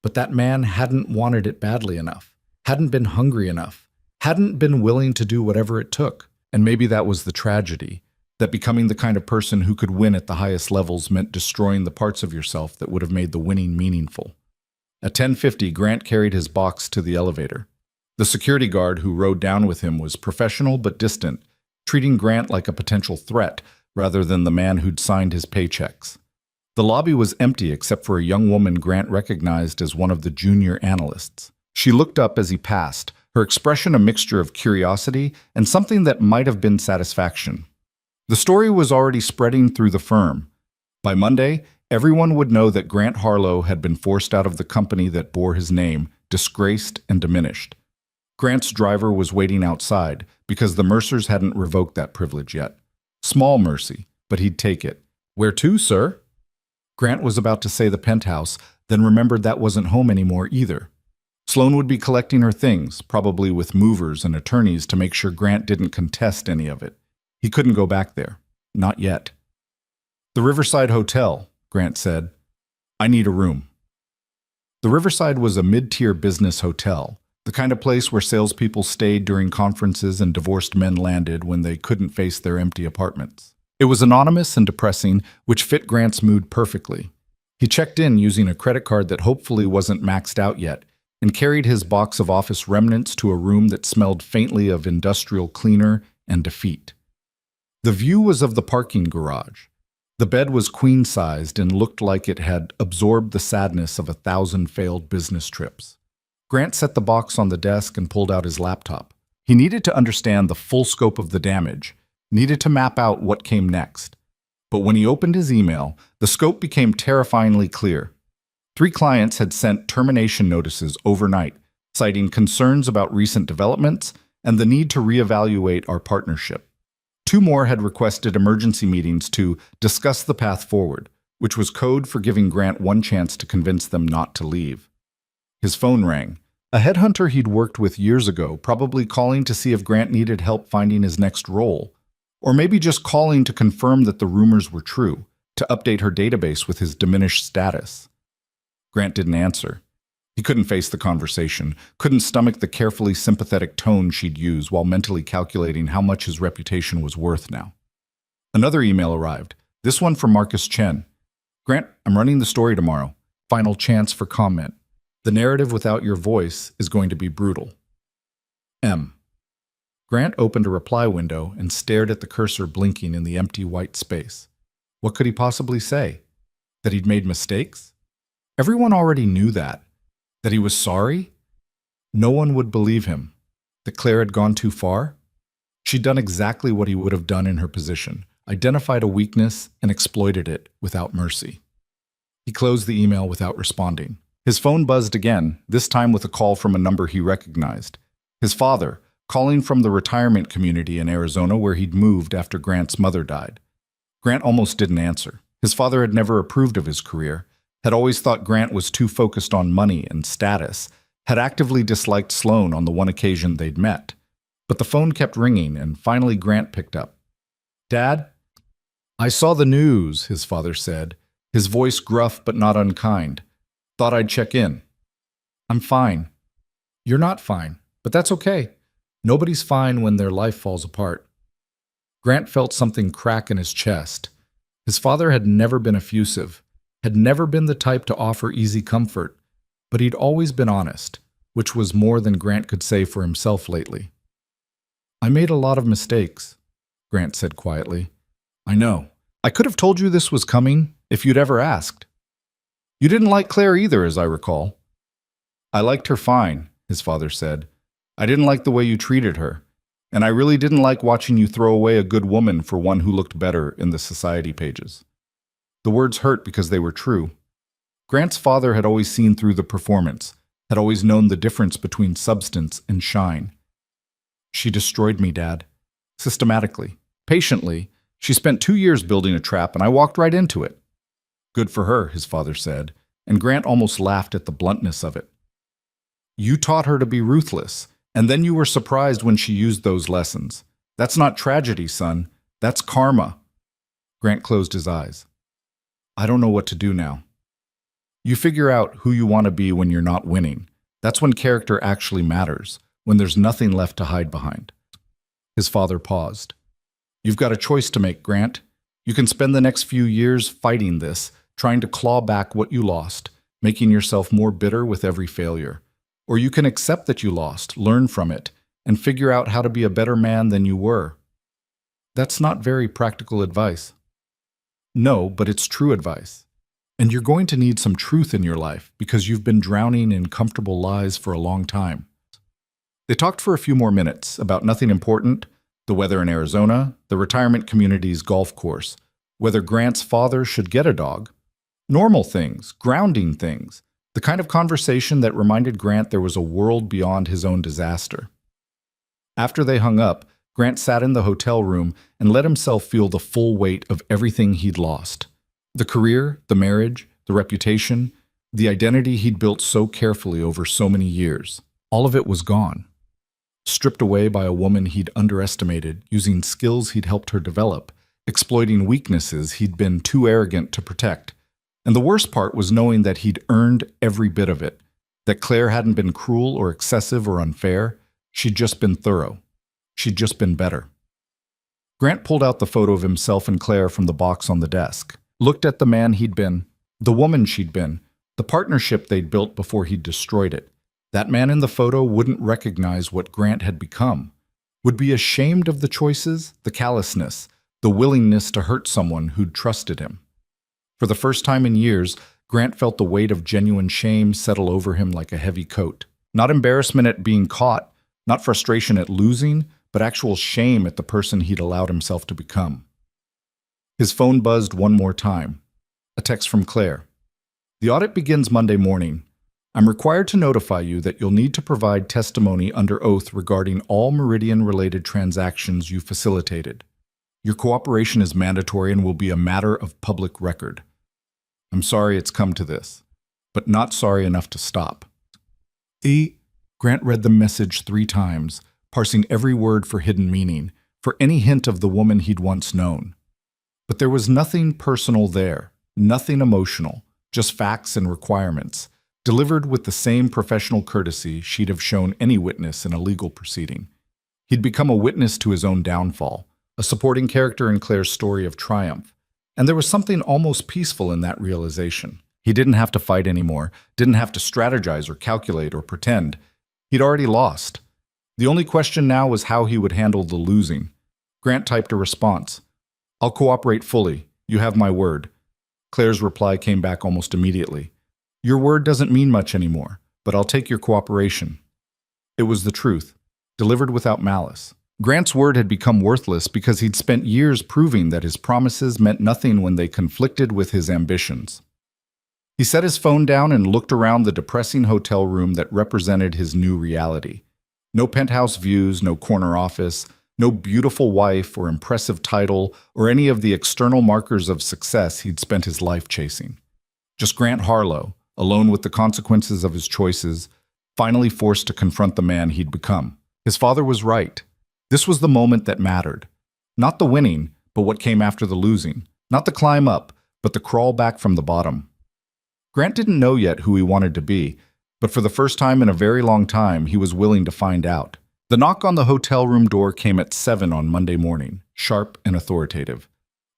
But that man hadn't wanted it badly enough, hadn't been hungry enough, hadn't been willing to do whatever it took. And maybe that was the tragedy, that becoming the kind of person who could win at the highest levels meant destroying the parts of yourself that would have made the winning meaningful. At 10:50, Grant carried his box to the elevator. The security guard who rode down with him was professional but distant, treating Grant like a potential threat rather than the man who'd signed his paychecks. The lobby was empty except for a young woman Grant recognized as one of the junior analysts. She looked up as he passed, her expression a mixture of curiosity and something that might have been satisfaction. The story was already spreading through the firm. By Monday, everyone would know that Grant Harlow had been forced out of the company that bore his name, disgraced and diminished. Grant's driver was waiting outside because the Mercers hadn't revoked that privilege yet. Small mercy, but he'd take it. "Where to, sir?" Grant was about to say the penthouse, then remembered that wasn't home anymore either. Sloan would be collecting her things, probably with movers and attorneys to make sure Grant didn't contest any of it. He couldn't go back there. Not yet. "The Riverside Hotel," Grant said. "I need a room." The Riverside was a mid-tier business hotel, the kind of place where salespeople stayed during conferences and divorced men landed when they couldn't face their empty apartments. It was anonymous and depressing, which fit Grant's mood perfectly. He checked in using a credit card that hopefully wasn't maxed out yet, and carried his box of office remnants to a room that smelled faintly of industrial cleaner and defeat. The view was of the parking garage. The bed was queen-sized and looked like it had absorbed the sadness of 1,000 failed business trips. Grant set the box on the desk and pulled out his laptop. He needed to understand the full scope of the damage, needed to map out what came next. But when he opened his email, the scope became terrifyingly clear. 3 clients had sent termination notices overnight, citing concerns about recent developments and the need to reevaluate our partnership. 2 more had requested emergency meetings to discuss the path forward, which was code for giving Grant one chance to convince them not to leave. His phone rang. A headhunter he'd worked with years ago, probably calling to see if Grant needed help finding his next role. Or maybe just calling to confirm that the rumors were true, to update her database with his diminished status. Grant didn't answer. He couldn't face the conversation, couldn't stomach the carefully sympathetic tone she'd use while mentally calculating how much his reputation was worth now. Another email arrived, this one from Marcus Chen. Grant, I'm running the story tomorrow. Final chance for comment. The narrative without your voice is going to be brutal. M. Grant opened a reply window and stared at the cursor blinking in the empty white space. What could he possibly say? That he'd made mistakes? Everyone already knew that. That he was sorry? No one would believe him. That Claire had gone too far? She'd done exactly what he would have done in her position, identified a weakness and exploited it without mercy. He closed the email without responding. His phone buzzed again, this time with a call from a number he recognized. His father, calling from the retirement community in Arizona where he'd moved after Grant's mother died. Grant almost didn't answer. His father had never approved of his career, had always thought Grant was too focused on money and status, had actively disliked Sloan on the one occasion they'd met. But the phone kept ringing, and finally Grant picked up. Dad? I saw the news, his father said, his voice gruff but not unkind. Thought I'd check in. I'm fine. You're not fine, but that's okay. Nobody's fine when their life falls apart. Grant felt something crack in his chest. His father had never been effusive, had never been the type to offer easy comfort, but he'd always been honest, which was more than Grant could say for himself lately. I made a lot of mistakes, Grant said quietly. I know. I could have told you this was coming if you'd ever asked. You didn't like Claire either, as I recall. I liked her fine, his father said. I didn't like the way you treated her, and I really didn't like watching you throw away a good woman for one who looked better in the society pages. The words hurt because they were true. Grant's father had always seen through the performance, had always known the difference between substance and shine. She destroyed me, Dad. Systematically. Patiently. She spent 2 years building a trap, and I walked right into it. Good for her, his father said, and Grant almost laughed at the bluntness of it. You taught her to be ruthless, and then you were surprised when she used those lessons. That's not tragedy, son. That's karma. Grant closed his eyes. I don't know what to do now. You figure out who you want to be when you're not winning. That's when character actually matters, when there's nothing left to hide behind. His father paused. You've got a choice to make, Grant. You can spend the next few years fighting this, trying to claw back what you lost, making yourself more bitter with every failure. Or you can accept that you lost, learn from it, and figure out how to be a better man than you were. That's not very practical advice. No, but it's true advice. And you're going to need some truth in your life because you've been drowning in comfortable lies for a long time. They talked for a few more minutes about nothing important, the weather in Arizona, the retirement community's golf course, whether Grant's father should get a dog, normal things, grounding things, the kind of conversation that reminded Grant there was a world beyond his own disaster. After they hung up, Grant sat in the hotel room and let himself feel the full weight of everything he'd lost. The career, the marriage, the reputation, the identity he'd built so carefully over so many years. All of it was gone. Stripped away by a woman he'd underestimated, using skills he'd helped her develop, exploiting weaknesses he'd been too arrogant to protect. And the worst part was knowing that he'd earned every bit of it, that Claire hadn't been cruel or excessive or unfair. She'd just been thorough. She'd just been better. Grant pulled out the photo of himself and Claire from the box on the desk, looked at the man he'd been, the woman she'd been, the partnership they'd built before he'd destroyed it. That man in the photo wouldn't recognize what Grant had become, would be ashamed of the choices, the callousness, the willingness to hurt someone who'd trusted him. For the first time in years, Grant felt the weight of genuine shame settle over him like a heavy coat. Not embarrassment at being caught, not frustration at losing, but actual shame at the person he'd allowed himself to become. His phone buzzed one more time. A text from Claire. The audit begins Monday morning. I'm required to notify you that you'll need to provide testimony under oath regarding all Meridian-related transactions you facilitated. Your cooperation is mandatory and will be a matter of public record. I'm sorry it's come to this, but not sorry enough to stop. Grant read the message 3 times, parsing every word for hidden meaning, for any hint of the woman he'd once known. But there was nothing personal there, nothing emotional, just facts and requirements, delivered with the same professional courtesy she'd have shown any witness in a legal proceeding. He'd become a witness to his own downfall, a supporting character in Claire's story of triumph, and there was something almost peaceful in that realization. He didn't have to fight anymore, didn't have to strategize or calculate or pretend. He'd already lost. The only question now was how he would handle the losing. Grant typed a response. "I'll cooperate fully. You have my word." Claire's reply came back almost immediately. "Your word doesn't mean much anymore, but I'll take your cooperation." It was the truth, delivered without malice. Grant's word had become worthless because he'd spent years proving that his promises meant nothing when they conflicted with his ambitions. He set his phone down and looked around the depressing hotel room that represented his new reality. No penthouse views, no corner office, no beautiful wife or impressive title or any of the external markers of success he'd spent his life chasing. Just Grant Harlow, alone with the consequences of his choices, finally forced to confront the man he'd become. His father was right. This was the moment that mattered. Not the winning, but what came after the losing. Not the climb up, but the crawl back from the bottom. Grant didn't know yet who he wanted to be, but for the first time in a very long time, he was willing to find out. The knock on the hotel room door came at 7 on Monday morning, sharp and authoritative.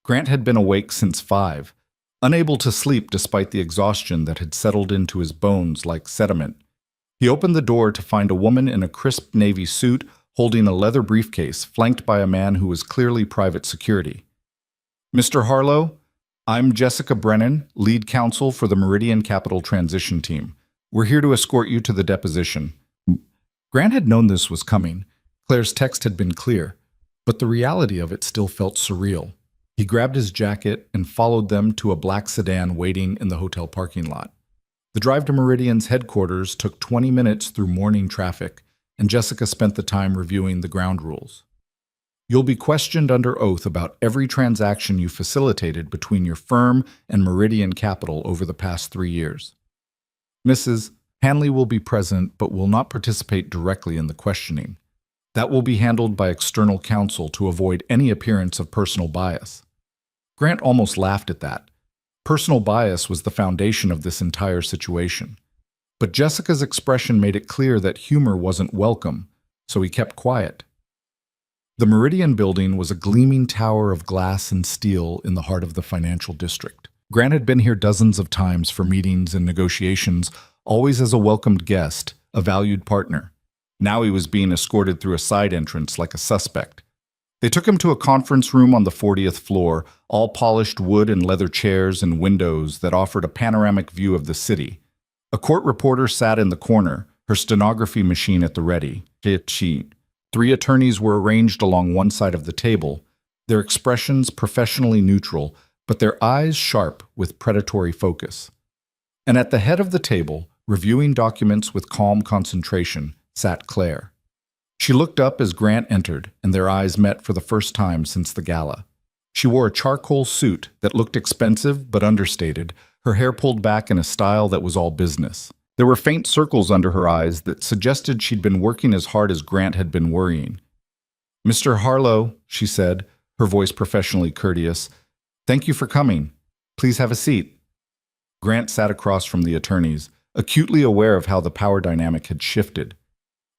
Grant had been awake since 5, unable to sleep despite the exhaustion that had settled into his bones like sediment. He opened the door to find a woman in a crisp navy suit holding a leather briefcase, flanked by a man who was clearly private security. "Mr. Harlow, I'm Jessica Brennan, lead counsel for the Meridian Capital Transition Team. We're here to escort you to the deposition." Grant had known this was coming. Claire's text had been clear, but the reality of it still felt surreal. He grabbed his jacket and followed them to a black sedan waiting in the hotel parking lot. The drive to Meridian's headquarters took 20 minutes through morning traffic, and Jessica spent the time reviewing the ground rules. "You'll be questioned under oath about every transaction you facilitated between your firm and Meridian Capital over the past 3 years. Mrs. Hanley will be present but will not participate directly in the questioning. That will be handled by external counsel to avoid any appearance of personal bias." Grant almost laughed at that. Personal bias was the foundation of this entire situation. But Jessica's expression made it clear that humor wasn't welcome, so he kept quiet. The Meridian building was a gleaming tower of glass and steel in the heart of the financial district. Grant had been here dozens of times for meetings and negotiations, always as a welcomed guest, a valued partner. Now he was being escorted through a side entrance like a suspect. They took him to a conference room on the 40th floor, all polished wood and leather chairs and windows that offered a panoramic view of the city. A court reporter sat in the corner, her stenography machine at the ready. 3 attorneys were arranged along one side of the table, their expressions professionally neutral, but their eyes sharp with predatory focus. And at the head of the table, reviewing documents with calm concentration, sat Claire. She looked up as Grant entered, and their eyes met for the first time since the gala. She wore a charcoal suit that looked expensive but understated, her hair pulled back in a style that was all business. There were faint circles under her eyes that suggested she'd been working as hard as Grant had been worrying. "Mr. Harlow," she said, her voice professionally courteous, "thank you for coming. Please have a seat." Grant sat across from the attorneys, acutely aware of how the power dynamic had shifted.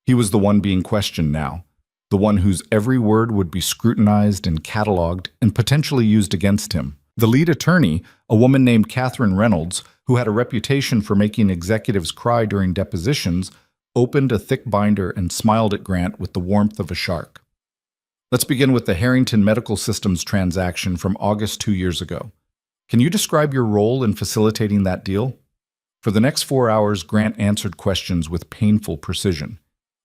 He was the one being questioned now, the one whose every word would be scrutinized and cataloged and potentially used against him. The lead attorney, a woman named Catherine Reynolds, who had a reputation for making executives cry during depositions, opened a thick binder and smiled at Grant with the warmth of a shark. "Let's begin with the Harrington Medical Systems transaction from August 2 years ago. Can you describe your role in facilitating that deal?" For the next 4 hours, Grant answered questions with painful precision.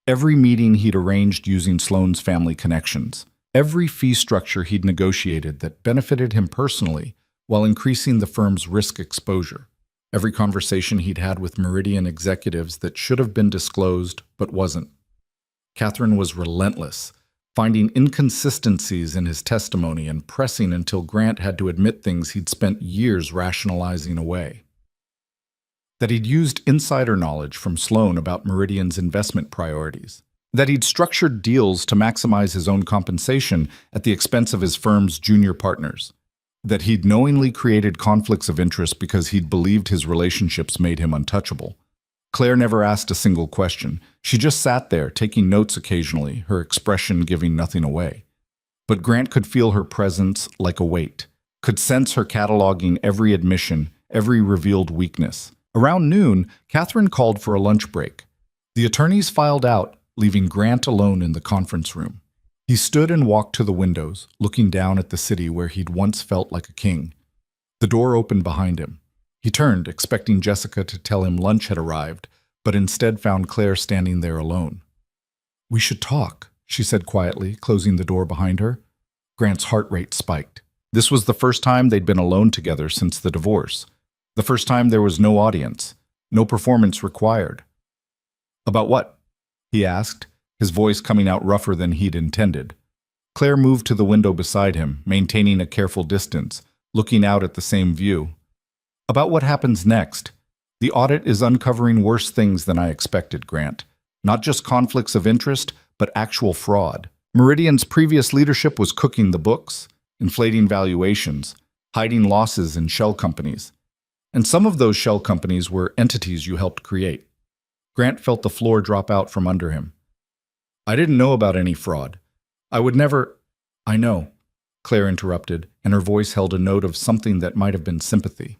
Every meeting he'd arranged using Sloan's family connections. Every fee structure he'd negotiated that benefited him personally while increasing the firm's risk exposure. Every conversation he'd had with Meridian executives that should have been disclosed but wasn't. Catherine was relentless, finding inconsistencies in his testimony and pressing until Grant had to admit things he'd spent years rationalizing away. that he'd used insider knowledge from Sloan about Meridian's investment priorities, that he'd structured deals to maximize his own compensation at the expense of his firm's junior partners, that he'd knowingly created conflicts of interest because he'd believed his relationships made him untouchable. Claire never asked a single question. She just sat there, taking notes occasionally, her expression giving nothing away. But Grant could feel her presence like a weight, could sense her cataloging every admission, every revealed weakness. Around noon, Catherine called for a lunch break. The attorneys filed out, leaving Grant alone in the conference room. He stood and walked to the windows, looking down at the city where he'd once felt like a king. The door opened behind him. He turned, expecting Jessica to tell him lunch had arrived, but instead found Claire standing there alone. "We should talk," she said quietly, closing the door behind her. Grant's heart rate spiked. This was the first time they'd been alone together since the divorce. The first time there was no audience, no performance required. "About what?" he asked, his voice coming out rougher than he'd intended. Claire moved to the window beside him, maintaining a careful distance, looking out at the same view. "About what happens next. The audit is uncovering worse things than I expected, Grant. Not just conflicts of interest, but actual fraud. Meridian's previous leadership was cooking the books, inflating valuations, hiding losses in shell companies. And some of those shell companies were entities you helped create." Grant felt the floor drop out from under him. "I didn't know about any fraud. I would never—" "I know," Claire interrupted, and her voice held a note of something that might have been sympathy.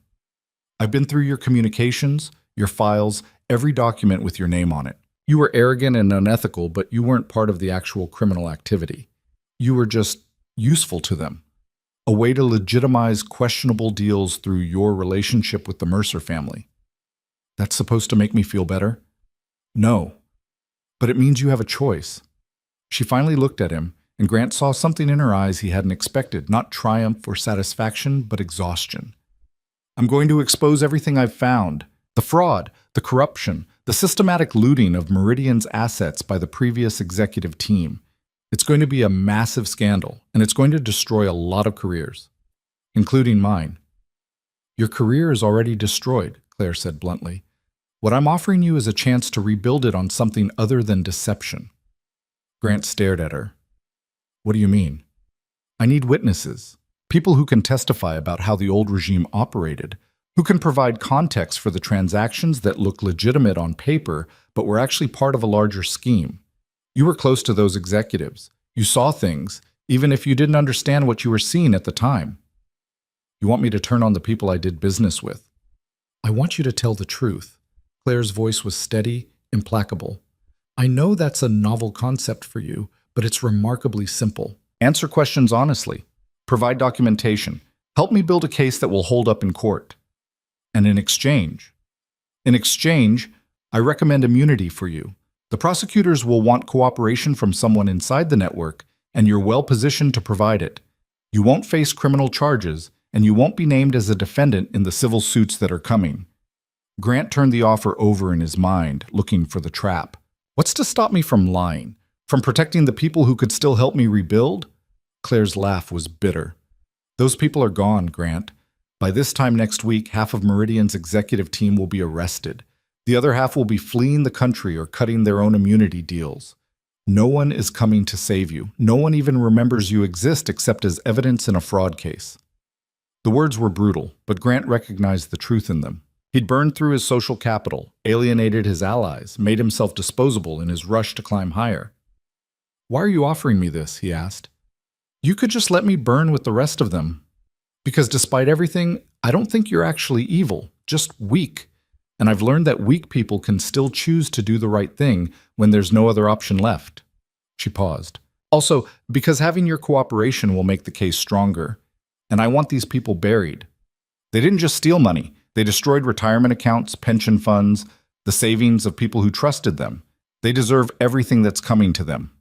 "I've been through your communications, your files, every document with your name on it. You were arrogant and unethical, but you weren't part of the actual criminal activity. You were just useful to them. A way to legitimize questionable deals through your relationship with the Mercer family. That's supposed to make me feel better?" "No. But it means you have a choice." She finally looked at him, and Grant saw something in her eyes he hadn't expected, not triumph or satisfaction, but exhaustion. "I'm going to expose everything I've found. The fraud, the corruption, the systematic looting of Meridian's assets by the previous executive team. It's going to be a massive scandal, and it's going to destroy a lot of careers, including mine." "Your career is already destroyed," Claire said bluntly. "What I'm offering you is a chance to rebuild it on something other than deception." Grant stared at her. "What do you mean?" "I need witnesses, people who can testify about how the old regime operated, who can provide context for the transactions that look legitimate on paper but were actually part of a larger scheme. You were close to those executives. You saw things, even if you didn't understand what you were seeing at the time. You want me to turn on the people I did business with?" "I want you to tell the truth." Claire's voice was steady, implacable. "I know that's a novel concept for you, but it's remarkably simple. Answer questions honestly. Provide documentation. Help me build a case that will hold up in court. And in exchange, I recommend immunity for you. The prosecutors will want cooperation from someone inside the network, and you're well positioned to provide it. You won't face criminal charges, and you won't be named as a defendant in the civil suits that are coming." Grant turned the offer over in his mind, looking for the trap. What's to stop me from lying? From protecting the people who could still help me rebuild? Claire's laugh was bitter. "Those people are gone, Grant. By this time next week, half of Meridian's executive team will be arrested. The other half will be fleeing the country or cutting their own immunity deals. No one is coming to save you. No one even remembers you exist except as evidence in a fraud case." The words were brutal, but Grant recognized the truth in them. He'd burned through his social capital, alienated his allies, made himself disposable in his rush to climb higher. "Why are you offering me this?" he asked. "You could just let me burn with the rest of them. Because despite everything, I don't think you're actually evil, just weak. And I've learned that weak people can still choose to do the right thing when there's no other option left." She paused. "Also, because having your cooperation will make the case stronger. And I want these people buried. They didn't just steal money. They destroyed retirement accounts, pension funds, the savings of people who trusted them. They deserve everything that's coming to them."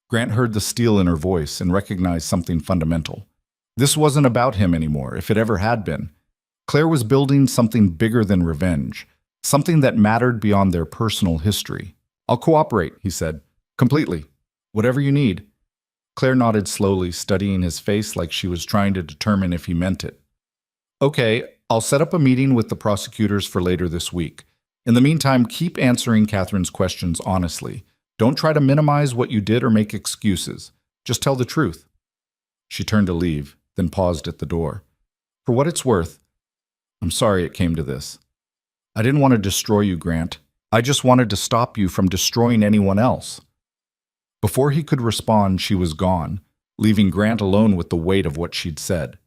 Grant heard the steel in her voice and recognized something fundamental. This wasn't about him anymore, if it ever had been. Claire was building something bigger than revenge, something that mattered beyond their personal history. "I'll cooperate," he said. "Completely. Whatever you need." Claire nodded slowly, studying his face like she was trying to determine if he meant it. "Okay, I'll set up a meeting with the prosecutors for later this week. In the meantime, keep answering Catherine's questions honestly. Don't try to minimize what you did or make excuses. Just tell the truth. She turned to leave, then paused at the door. For what it's worth, I'm sorry it came to this. I didn't want to destroy you, Grant. I just wanted to stop you from destroying anyone else. Before he could respond, she was gone, leaving Grant alone with the weight of what she'd said.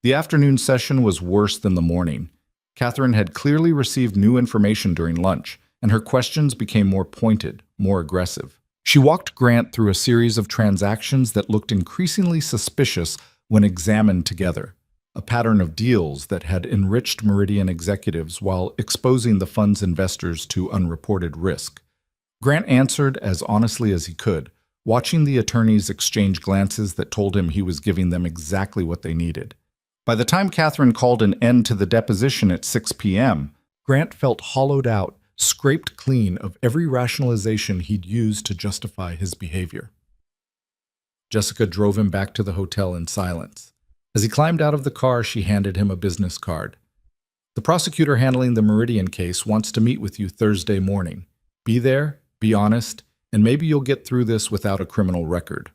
The afternoon session was worse than the morning. Catherine had clearly received new information during lunch, and her questions became more pointed, more aggressive. She walked Grant through a series of transactions that looked increasingly suspicious when examined together, a pattern of deals that had enriched Meridian executives while exposing the fund's investors to unreported risk. Grant answered as honestly as he could, watching the attorneys exchange glances that told him he was giving them exactly what they needed. By the time Catherine called an end to the deposition at 6 p.m., Grant felt hollowed out, scraped clean of every rationalization he'd used to justify his behavior. Jessica drove him back to the hotel in silence. As he climbed out of the car, she handed him a business card. The prosecutor handling the Meridian case wants to meet with you Thursday morning. Be there, be honest, and maybe you'll get through this without a criminal record.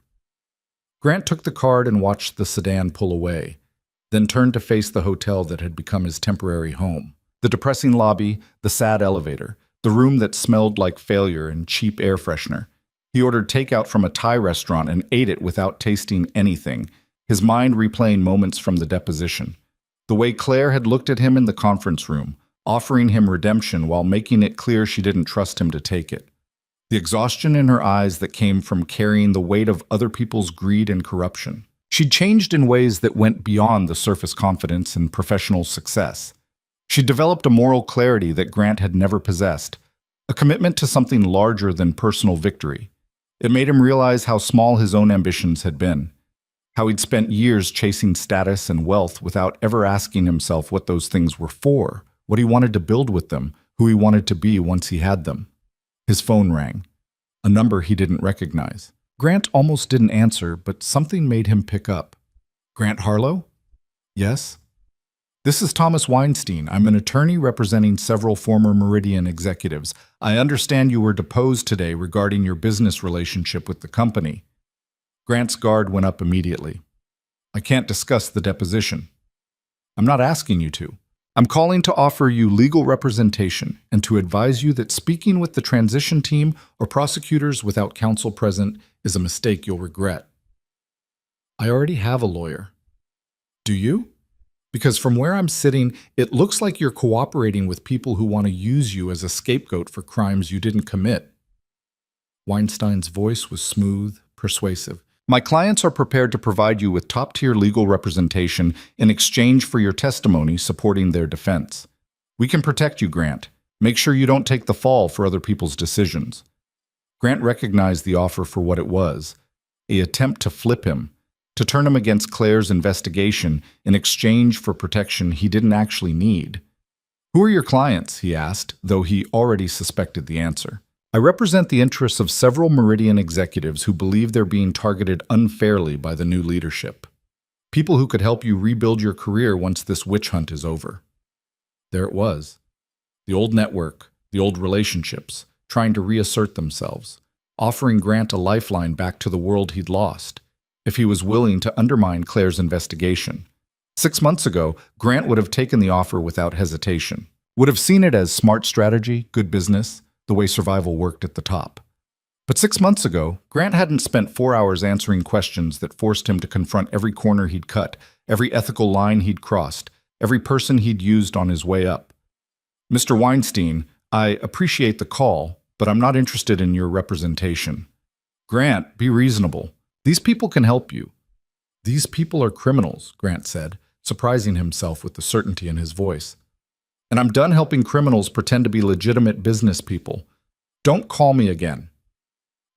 Grant took the card and watched the sedan pull away, then turned to face the hotel that had become his temporary home. The depressing lobby, the sad elevator, the room that smelled like failure and cheap air freshener. He ordered takeout from a Thai restaurant and ate it without tasting anything, his mind replaying moments from the deposition. The way Claire had looked at him in the conference room, offering him redemption while making it clear she didn't trust him to take it. The exhaustion in her eyes that came from carrying the weight of other people's greed and corruption. She'd changed in ways that went beyond the surface confidence and professional success. She'd developed a moral clarity that Grant had never possessed, a commitment to something larger than personal victory. It made him realize how small his own ambitions had been, how he'd spent years chasing status and wealth without ever asking himself what those things were for, what he wanted to build with them, who he wanted to be once he had them. His phone rang, a number he didn't recognize. Grant almost didn't answer, but something made him pick up. Grant Harlow? Yes? This is Thomas Weinstein. I'm an attorney representing several former Meridian executives. I understand you were deposed today regarding your business relationship with the company. Grant's guard went up immediately. I can't discuss the deposition. I'm not asking you to. I'm calling to offer you legal representation and to advise you that speaking with the transition team or prosecutors without counsel present is a mistake you'll regret. I already have a lawyer. Do you? Because from where I'm sitting, it looks like you're cooperating with people who want to use you as a scapegoat for crimes you didn't commit. Weinstein's voice was smooth, persuasive. My clients are prepared to provide you with top-tier legal representation in exchange for your testimony supporting their defense. We can protect you, Grant. Make sure you don't take the fall for other people's decisions. Grant recognized the offer for what it was, an attempt to flip him, to turn him against Claire's investigation in exchange for protection he didn't actually need. Who are your clients? He asked, though he already suspected the answer. I represent the interests of several Meridian executives who believe they're being targeted unfairly by the new leadership. People who could help you rebuild your career once this witch hunt is over. There it was. The old network, the old relationships, trying to reassert themselves, offering Grant a lifeline back to the world he'd lost, if he was willing to undermine Claire's investigation. 6 months ago, Grant would have taken the offer without hesitation, would have seen it as smart strategy, good business, the way survival worked at the top. But 6 months ago, Grant hadn't spent 4 hours answering questions that forced him to confront every corner he'd cut, every ethical line he'd crossed, every person he'd used on his way up. Mr. Weinstein, I appreciate the call, but I'm not interested in your representation. Grant, be reasonable. These people can help you. These people are criminals, Grant said, surprising himself with the certainty in his voice. And I'm done helping criminals pretend to be legitimate business people. Don't call me again.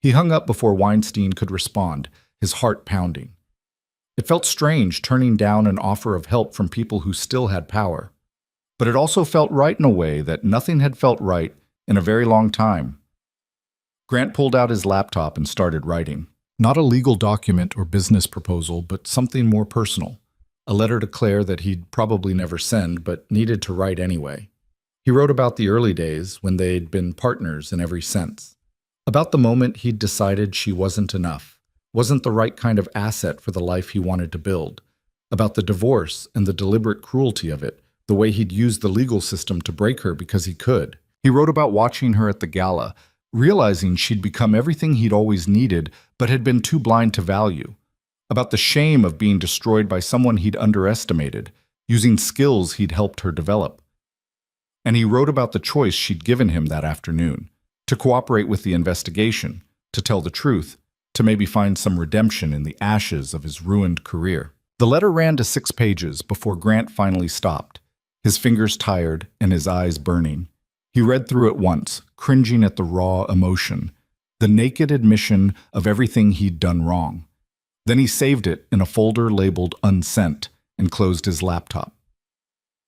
He hung up before Weinstein could respond, his heart pounding. It felt strange turning down an offer of help from people who still had power. But it also felt right in a way that nothing had felt right in a very long time. Grant pulled out his laptop and started writing. Not a legal document or business proposal, but something more personal. a letter to Claire that he'd probably never send but needed to write anyway. He wrote about the early days when they'd been partners in every sense, about the moment he'd decided she wasn't enough, wasn't the right kind of asset for the life he wanted to build, about the divorce and the deliberate cruelty of it, the way he'd used the legal system to break her because he could. He wrote about watching her at the gala, realizing she'd become everything he'd always needed but had been too blind to value, about the shame of being destroyed by someone he'd underestimated, using skills he'd helped her develop. And he wrote about the choice she'd given him that afternoon, to cooperate with the investigation, to tell the truth, to maybe find some redemption in the ashes of his ruined career. The letter ran to 6 pages before Grant finally stopped, his fingers tired and his eyes burning. He read through it once, cringing at the raw emotion, the naked admission of everything he'd done wrong. Then he saved it in a folder labeled unsent and closed his laptop.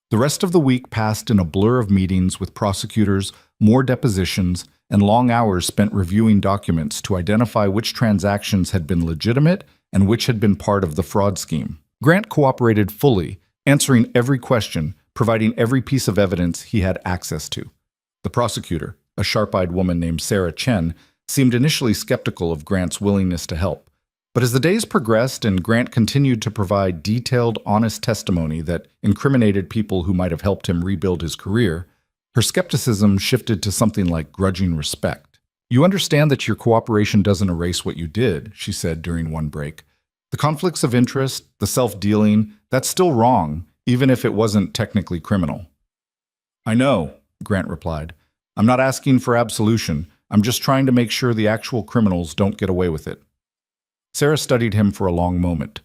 The rest of the week passed in a blur of meetings with prosecutors, more depositions, and long hours spent reviewing documents to identify which transactions had been legitimate and which had been part of the fraud scheme. Grant cooperated fully, answering every question, providing every piece of evidence he had access to. The prosecutor, a sharp-eyed woman named Sarah Chen, seemed initially skeptical of Grant's willingness to help. But as the days progressed and Grant continued to provide detailed, honest testimony that incriminated people who might have helped him rebuild his career, her skepticism shifted to something like grudging respect. "You understand that your cooperation doesn't erase what you did," she said during one break. "The conflicts of interest, the self-dealing, that's still wrong, even if it wasn't technically criminal." "I know," Grant replied. "I'm not asking for absolution. I'm just trying to make sure the actual criminals don't get away with it." Sarah studied him for a long moment.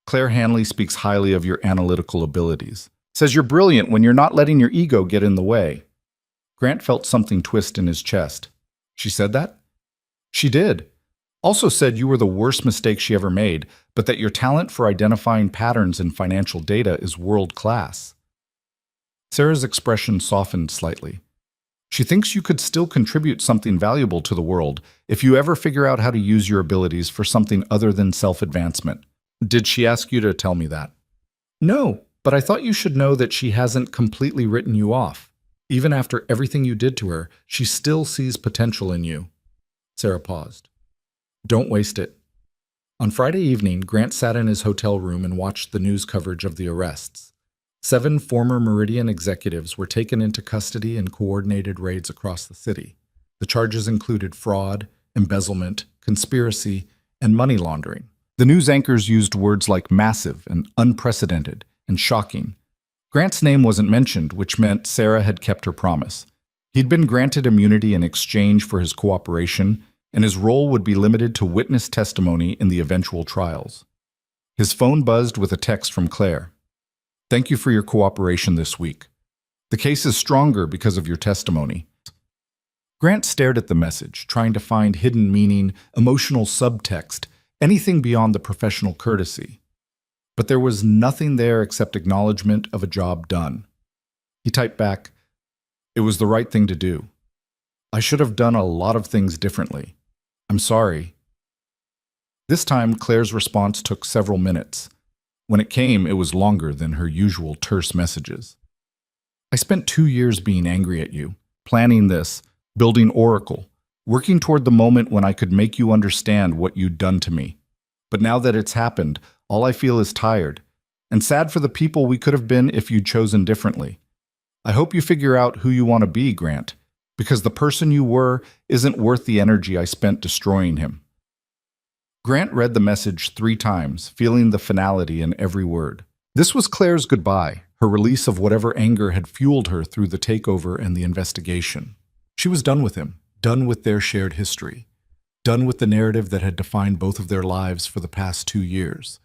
"Claire Hanley speaks highly of your analytical abilities. Says you're brilliant when you're not letting your ego get in the way." Grant felt something twist in his chest. "She said that?" "She did. Also said you were the worst mistake she ever made, but that your talent for identifying patterns in financial data is world-class." Sarah's expression softened slightly. "She thinks you could still contribute something valuable to the world if you ever figure out how to use your abilities for something other than self-advancement." "Did she ask you to tell me that?" "No, but I thought you should know that she hasn't completely written you off. Even after everything you did to her, she still sees potential in you." Sarah paused. "Don't waste it." On Friday evening, Grant sat in his hotel room and watched the news coverage of the arrests. 7 former Meridian executives were taken into custody in coordinated raids across the city. The charges included fraud, embezzlement, conspiracy, and money laundering. The news anchors used words like massive and unprecedented and shocking. Grant's name wasn't mentioned, which meant Sarah had kept her promise. He'd been granted immunity in exchange for his cooperation, and his role would be limited to witness testimony in the eventual trials. His phone buzzed with a text from Claire. "Thank you for your cooperation this week. The case is stronger because of your testimony." Grant stared at the message, trying to find hidden meaning, emotional subtext, anything beyond the professional courtesy. But there was nothing there except acknowledgement of a job done. He typed back, "It was the right thing to do. I should have done a lot of things differently. I'm sorry." This time, Claire's response took several minutes. When it came, it was longer than her usual terse messages. "I spent 2 years being angry at you, planning this, building Oracle, working toward the moment when I could make you understand what you'd done to me. But now that it's happened, all I feel is tired, and sad for the people we could have been if you'd chosen differently. I hope you figure out who you want to be, Grant, because the person you were isn't worth the energy I spent destroying him." Grant read the message 3 times, feeling the finality in every word. This was Claire's goodbye, her release of whatever anger had fueled her through the takeover and the investigation. She was done with him, done with their shared history, done with the narrative that had defined both of their lives for the past 2 years.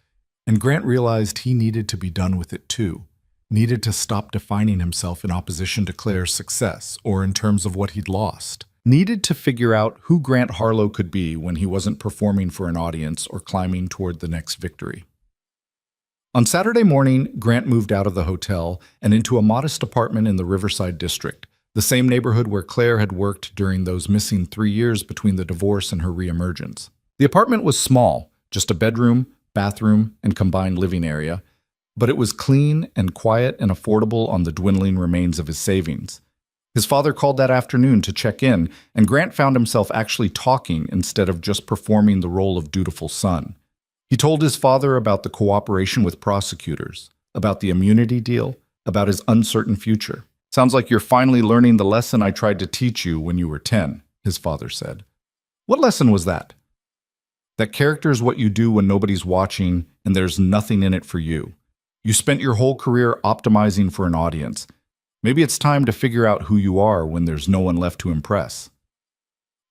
And Grant realized he needed to be done with it too, needed to stop defining himself in opposition to Claire's success or in terms of what he'd lost. Needed to figure out who Grant Harlow could be when he wasn't performing for an audience or climbing toward the next victory. On Saturday morning, Grant moved out of the hotel and into a modest apartment in the Riverside district, the same neighborhood where Claire had worked during those missing 3 years between the divorce and her reemergence. The apartment was small, just a bedroom, bathroom, and combined living area, but it was clean and quiet and affordable on the dwindling remains of his savings. His father called that afternoon to check in, and Grant found himself actually talking instead of just performing the role of dutiful son. He told his father about the cooperation with prosecutors, about the immunity deal, about his uncertain future. "Sounds like you're finally learning the lesson I tried to teach you when you were 10, his father said. "What lesson was that?" "That character is what you do when nobody's watching and there's nothing in it for you. You spent your whole career optimizing for an audience. Maybe it's time to figure out who you are when there's no one left to impress."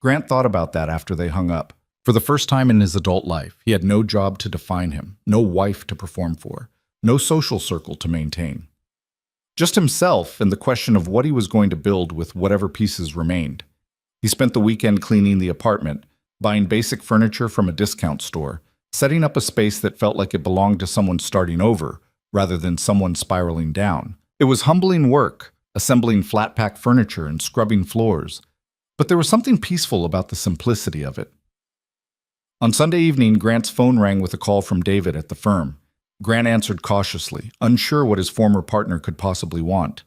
Grant thought about that after they hung up. For the first time in his adult life, he had no job to define him, no wife to perform for, no social circle to maintain. Just himself and the question of what he was going to build with whatever pieces remained. He spent the weekend cleaning the apartment, buying basic furniture from a discount store, setting up a space that felt like it belonged to someone starting over, rather than someone spiraling down. It was humbling work, assembling flat-pack furniture and scrubbing floors, but there was something peaceful about the simplicity of it. On Sunday evening, Grant's phone rang with a call from David at the firm. Grant answered cautiously, unsure what his former partner could possibly want.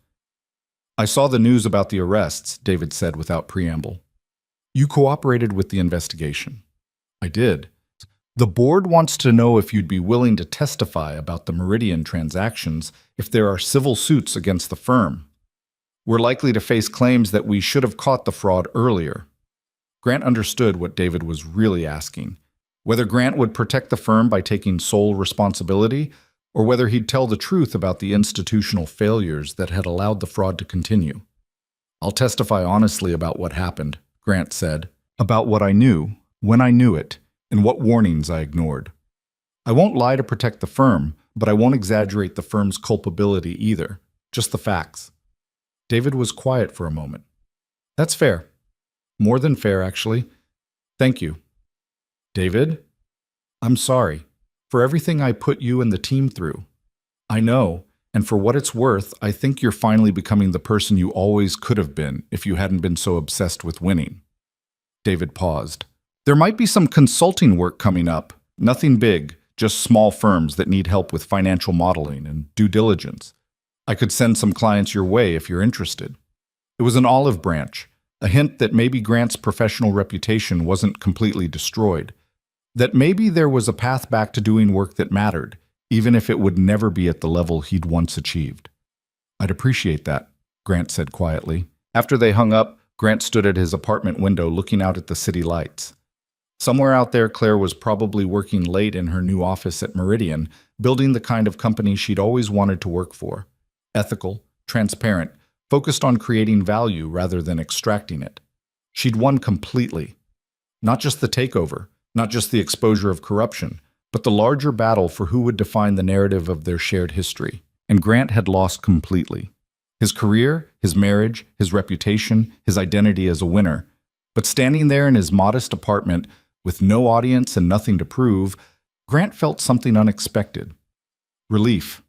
"I saw the news about the arrests," David said without preamble. "You cooperated with the investigation." "I did. The board wants to know if you'd be willing to testify about the Meridian transactions if there are civil suits against the firm. We're likely to face claims that we should have caught the fraud earlier." Grant understood what David was really asking, whether Grant would protect the firm by taking sole responsibility, or whether he'd tell the truth about the institutional failures that had allowed the fraud to continue. "I'll testify honestly about what happened," Grant said, "about what I knew, when I knew it, and what warnings I ignored. I won't lie to protect the firm, but I won't exaggerate the firm's culpability either, just the facts." David was quiet for a moment. "That's fair. More than fair, actually. Thank you." "David, I'm sorry for everything I put you and the team through. I know, and for what it's worth, I think you're finally becoming the person you always could have been if you hadn't been so obsessed with winning." David paused. "There might be some consulting work coming up. Nothing big, just small firms that need help with financial modeling and due diligence. I could send some clients your way if you're interested." It was an olive branch, a hint that maybe Grant's professional reputation wasn't completely destroyed, that maybe there was a path back to doing work that mattered, even if it would never be at the level he'd once achieved. "I'd appreciate that," Grant said quietly. After they hung up, Grant stood at his apartment window looking out at the city lights. Somewhere out there, Claire was probably working late in her new office at Meridian, building the kind of company she'd always wanted to work for. Ethical, transparent, focused on creating value rather than extracting it. She'd won completely. Not just the takeover, not just the exposure of corruption, but the larger battle for who would define the narrative of their shared history. And Grant had lost completely. His career, his marriage, his reputation, his identity as a winner. But standing there in his modest apartment, with no audience and nothing to prove, Grant felt something unexpected. Relief.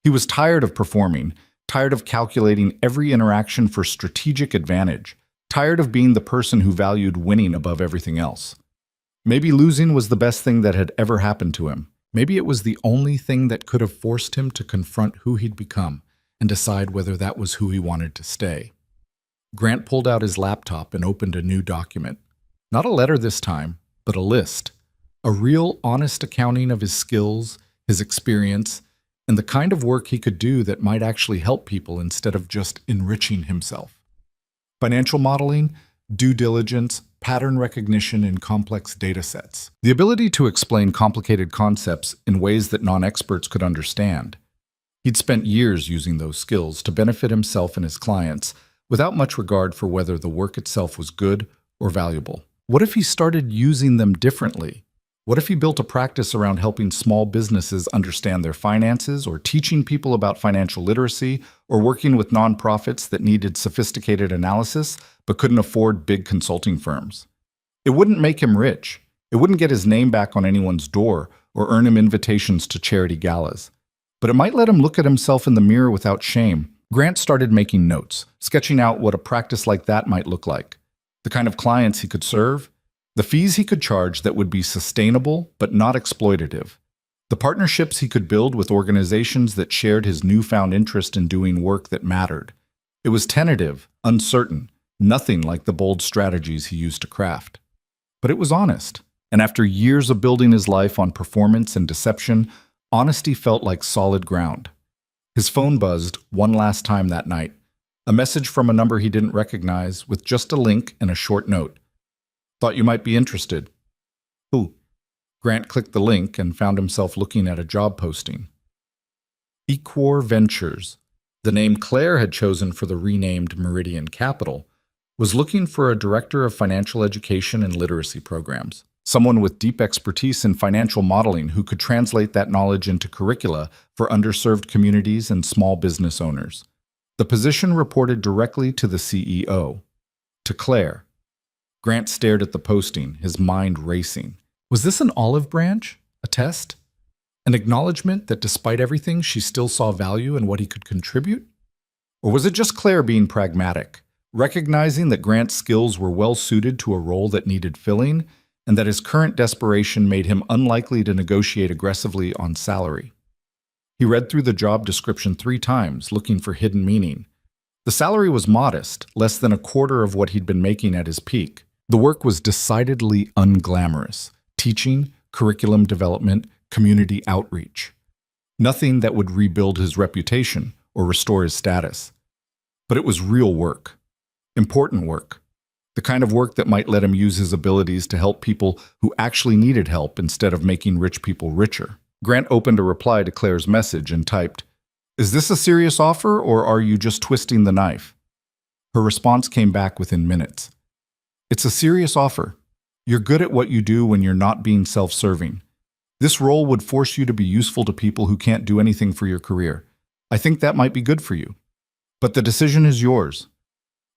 He was tired of performing, tired of calculating every interaction for strategic advantage, tired of being the person who valued winning above everything else. Maybe losing was the best thing that had ever happened to him. Maybe it was the only thing that could have forced him to confront who he'd become and decide whether that was who he wanted to stay. Grant pulled out his laptop and opened a new document. Not a letter this time, but a list. A real, honest accounting of his skills, his experience, and the kind of work he could do that might actually help people instead of just enriching himself. Financial modeling, due diligence, pattern recognition in complex data sets. The ability to explain complicated concepts in ways that non-experts could understand. He'd spent years using those skills to benefit himself and his clients without much regard for whether the work itself was good or valuable. What if he started using them differently? What if he built a practice around helping small businesses understand their finances, or teaching people about financial literacy, or working with nonprofits that needed sophisticated analysis but couldn't afford big consulting firms? It wouldn't make him rich. It wouldn't get his name back on anyone's door or earn him invitations to charity galas. But it might let him look at himself in the mirror without shame. Grant started making notes, sketching out what a practice like that might look like, the kind of clients he could serve, the fees he could charge that would be sustainable but not exploitative, The partnerships he could build with organizations that shared his newfound interest in doing work that mattered. It was tentative, uncertain, nothing like the bold strategies he used to craft. But it was honest, and after years of building his life on performance and deception, honesty felt like solid ground. His phone buzzed one last time that night, a message from a number he didn't recognize with just a link and a short note. "Thought you might be interested." "Who?" Grant clicked the link and found himself looking at a job posting. Equor Ventures, the name Claire had chosen for the renamed Meridian Capital, was looking for a director of financial education and literacy programs, someone with deep expertise in financial modeling who could translate that knowledge into curricula for underserved communities and small business owners. The position reported directly to the CEO, to Claire. Grant stared at the posting, his mind racing. Was this an olive branch? A test? An acknowledgement that despite everything, she still saw value in what he could contribute? Or was it just Claire being pragmatic, recognizing that Grant's skills were well suited to a role that needed filling, and that his current desperation made him unlikely to negotiate aggressively on salary? He read through the job description 3 times, looking for hidden meaning. The salary was modest, less than a quarter of what he'd been making at his peak. The work was decidedly unglamorous: teaching, curriculum development, community outreach. Nothing that would rebuild his reputation or restore his status. But it was real work. Important work. The kind of work that might let him use his abilities to help people who actually needed help instead of making rich people richer. Grant opened a reply to Claire's message and typed, "Is this a serious offer, or are you just twisting the knife?" Her response came back within minutes. "It's a serious offer. You're good at what you do when you're not being self-serving. This role would force you to be useful to people who can't do anything for your career. I think that might be good for you. But the decision is yours."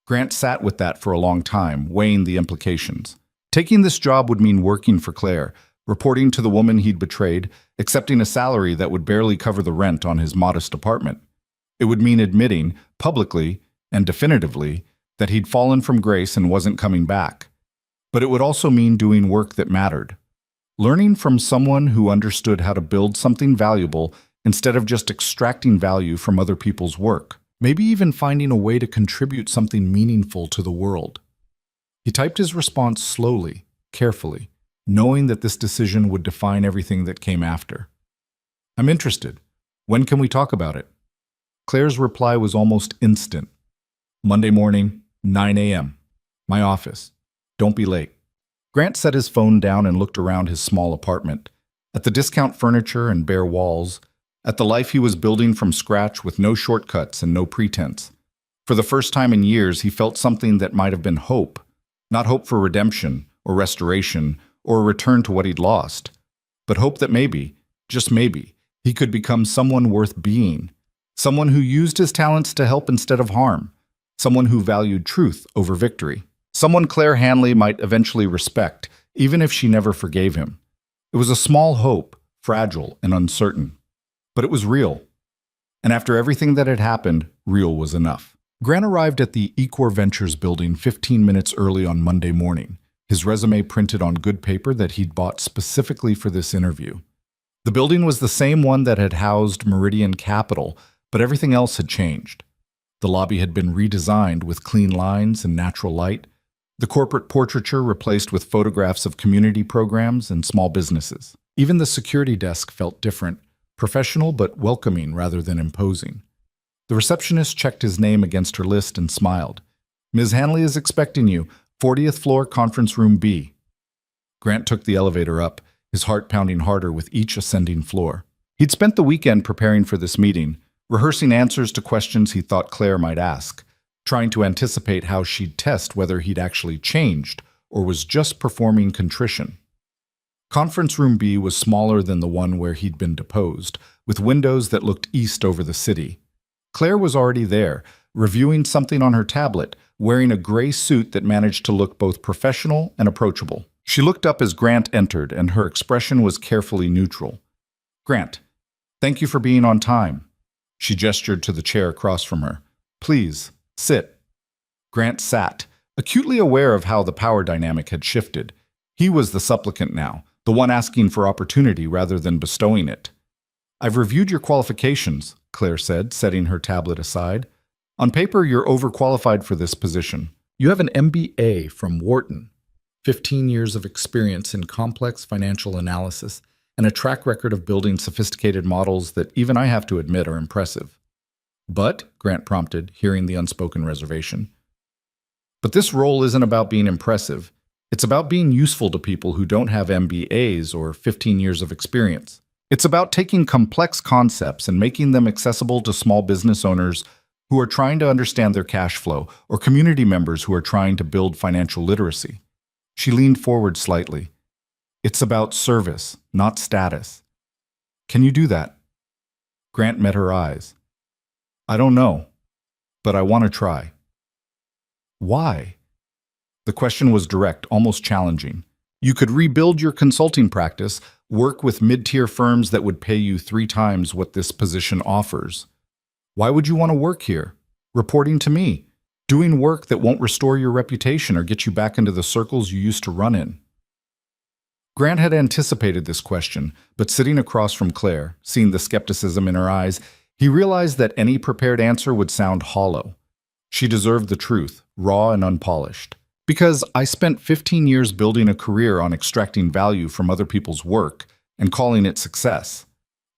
Grant sat with that for a long time, weighing the implications. Taking this job would mean working for Claire, reporting to the woman he'd betrayed, accepting a salary that would barely cover the rent on his modest apartment. It would mean admitting, publicly and definitively, that he'd fallen from grace and wasn't coming back. But it would also mean doing work that mattered. Learning from someone who understood how to build something valuable instead of just extracting value from other people's work. Maybe even finding a way to contribute something meaningful to the world. He typed his response slowly, carefully, knowing that this decision would define everything that came after. "I'm interested. When can we talk about it?" Claire's reply was almost instant. "Monday morning, 9 a.m. My office. Don't be late." Grant set his phone down and looked around his small apartment, at the discount furniture and bare walls, at the life he was building from scratch with no shortcuts and no pretense. For the first time in years, he felt something that might have been hope, not hope for redemption or restoration or a return to what he'd lost, but hope that maybe, just maybe, he could become someone worth being, someone who used his talents to help instead of harm, someone who valued truth over victory, someone Claire Hanley might eventually respect, even if she never forgave him. It was a small hope, fragile and uncertain. But it was real. And after everything that had happened, real was enough. Grant arrived at the Equor Ventures building 15 minutes early on Monday morning, his resume printed on good paper that he'd bought specifically for this interview. The building was the same one that had housed Meridian Capital, but everything else had changed. The lobby had been redesigned with clean lines and natural light, the corporate portraiture replaced with photographs of community programs and small businesses. Even the security desk felt different, professional but welcoming rather than imposing. The receptionist checked his name against her list and smiled. "Ms. Hanley is expecting you, 40th floor, conference room B." Grant took the elevator up, his heart pounding harder with each ascending floor. He'd spent the weekend preparing for this meeting, rehearsing answers to questions he thought Claire might ask, trying to anticipate how she'd test whether he'd actually changed or was just performing contrition. Conference room B was smaller than the one where he'd been deposed, with windows that looked east over the city. Claire was already there, reviewing something on her tablet, wearing a gray suit that managed to look both professional and approachable. She looked up as Grant entered, and her expression was carefully neutral. "Grant, thank you for being on time." She gestured to the chair across from her. "Please, sit." Grant sat, acutely aware of how the power dynamic had shifted. He was the supplicant now, the one asking for opportunity rather than bestowing it. I've reviewed your qualifications, Claire said, setting her tablet aside. On paper, you're overqualified for this position. You have an MBA from Wharton, 15 years of experience in complex financial analysis, and a track record of building sophisticated models that even I have to admit are impressive. But, Grant prompted, hearing the unspoken reservation. But this role isn't about being impressive. It's about being useful to people who don't have MBAs or 15 years of experience. It's about taking complex concepts and making them accessible to small business owners who are trying to understand their cash flow or community members who are trying to build financial literacy. She leaned forward slightly. It's about service, not status. Can you do that? Grant met her eyes. I don't know, but I want to try. Why? The question was direct, almost challenging. You could rebuild your consulting practice, work with mid-tier firms that would pay you 3 times what this position offers. Why would you want to work here? Reporting to me, doing work that won't restore your reputation or get you back into the circles you used to run in. Grant had anticipated this question, but sitting across from Claire, seeing the skepticism in her eyes, he realized that any prepared answer would sound hollow. She deserved the truth, raw and unpolished. Because I spent 15 years building a career on extracting value from other people's work and calling it success.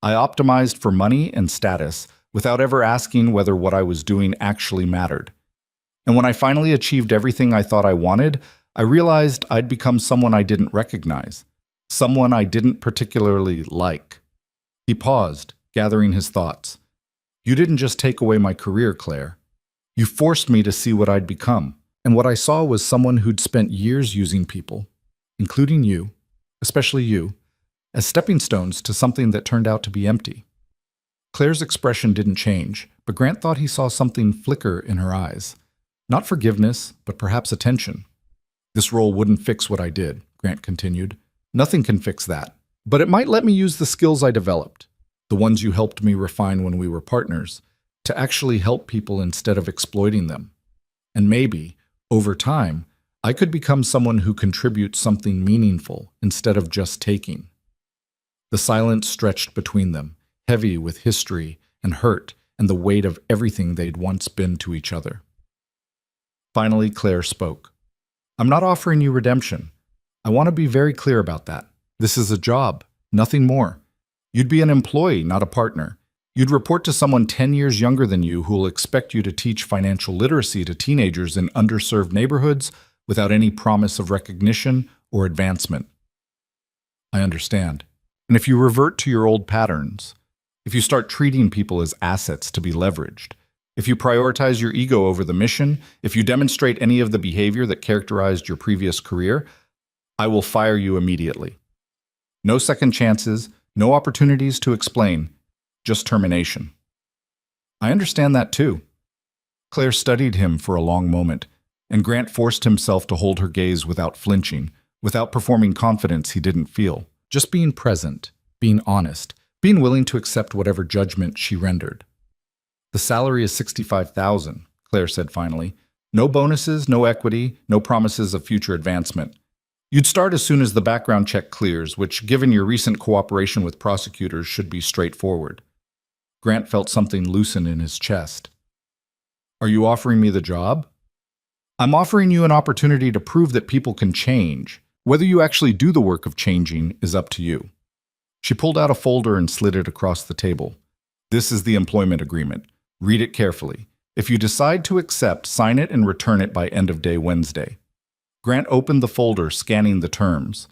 I optimized for money and status without ever asking whether what I was doing actually mattered. And when I finally achieved everything I thought I wanted, I realized I'd become someone I didn't recognize, someone I didn't particularly like. He paused, gathering his thoughts. You didn't just take away my career, Claire. You forced me to see what I'd become. And what I saw was someone who'd spent years using people, including you, especially you, as stepping stones to something that turned out to be empty. Claire's expression didn't change, but Grant thought he saw something flicker in her eyes. Not forgiveness, but perhaps attention. This role wouldn't fix what I did, Grant continued. Nothing can fix that. But it might let me use the skills I developed, the ones you helped me refine when we were partners, to actually help people instead of exploiting them. And maybe, over time, I could become someone who contributes something meaningful instead of just taking. The silence stretched between them, heavy with history and hurt and the weight of everything they'd once been to each other. Finally, Claire spoke. I'm not offering you redemption. I want to be very clear about that. This is a job, nothing more. You'd be an employee, not a partner. You'd report to someone 10 years younger than you who will expect you to teach financial literacy to teenagers in underserved neighborhoods without any promise of recognition or advancement. I understand. And if you revert to your old patterns, if you start treating people as assets to be leveraged, if you prioritize your ego over the mission, if you demonstrate any of the behavior that characterized your previous career, I will fire you immediately. No second chances, no opportunities to explain. Just termination. I understand that too. Claire studied him for a long moment, and Grant forced himself to hold her gaze without flinching, without performing confidence he didn't feel. Just being present, being honest, being willing to accept whatever judgment she rendered. The salary is $65,000, Claire said finally. No bonuses, no equity, no promises of future advancement. You'd start as soon as the background check clears, which, given your recent cooperation with prosecutors, should be straightforward. Grant felt something loosen in his chest. Are you offering me the job? I'm offering you an opportunity to prove that people can change. Whether you actually do the work of changing is up to you. She pulled out a folder and slid it across the table. This is the employment agreement. Read it carefully. If you decide to accept, sign it and return it by end of day Wednesday. Grant opened the folder, scanning the terms.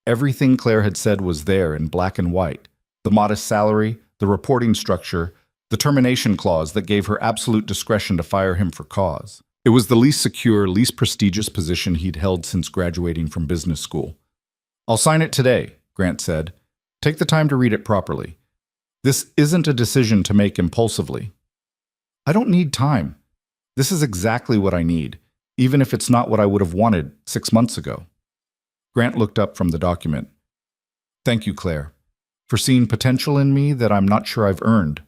Everything Claire had said was there in black and white. The modest salary, the reporting structure, the termination clause that gave her absolute discretion to fire him for cause. It was the least secure, least prestigious position he'd held since graduating from business school. I'll sign it today, Grant said. Take the time to read it properly. This isn't a decision to make impulsively. I don't need time. This is exactly what I need, even if it's not what I would have wanted 6 months ago. Grant looked up from the document. Thank you, Claire, for seeing potential in me that I'm not sure I've earned.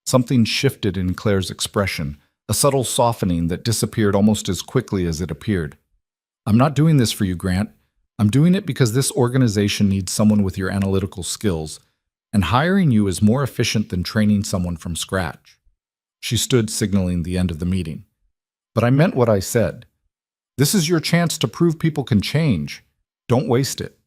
Something shifted in Claire's expression, a subtle softening that disappeared almost as quickly as it appeared. I'm not doing this for you, Grant. I'm doing it because this organization needs someone with your analytical skills, and hiring you is more efficient than training someone from scratch." She stood, signaling the end of the meeting. "But I meant what I said. This is your chance to prove people can change. Don't waste it."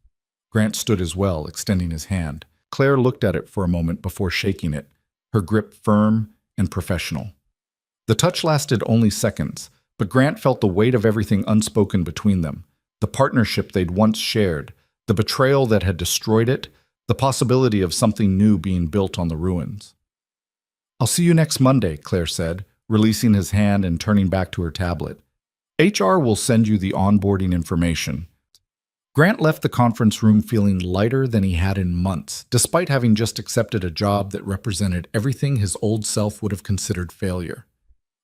Grant stood as well, extending his hand. Claire looked at it for a moment before shaking it, her grip firm and professional. The touch lasted only seconds, but Grant felt the weight of everything unspoken between them, the partnership they'd once shared, the betrayal that had destroyed it, the possibility of something new being built on the ruins. "I'll see you next Monday," Claire said, releasing his hand and turning back to her tablet. "HR will send you the onboarding information." Grant left the conference room feeling lighter than he had in months, despite having just accepted a job that represented everything his old self would have considered failure.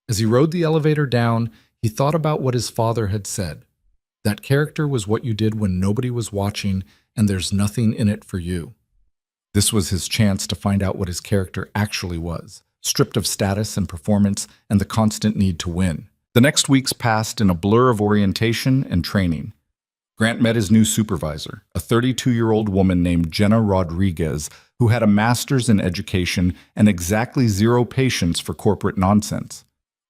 As he rode the elevator down, he thought about what his father had said. That character was what you did when nobody was watching, and there's nothing in it for you. This was his chance to find out what his character actually was, stripped of status and performance and the constant need to win. The next weeks passed in a blur of orientation and training. Grant met his new supervisor, a 32-year-old woman named Jenna Rodriguez, who had a master's in education and exactly zero patience for corporate nonsense.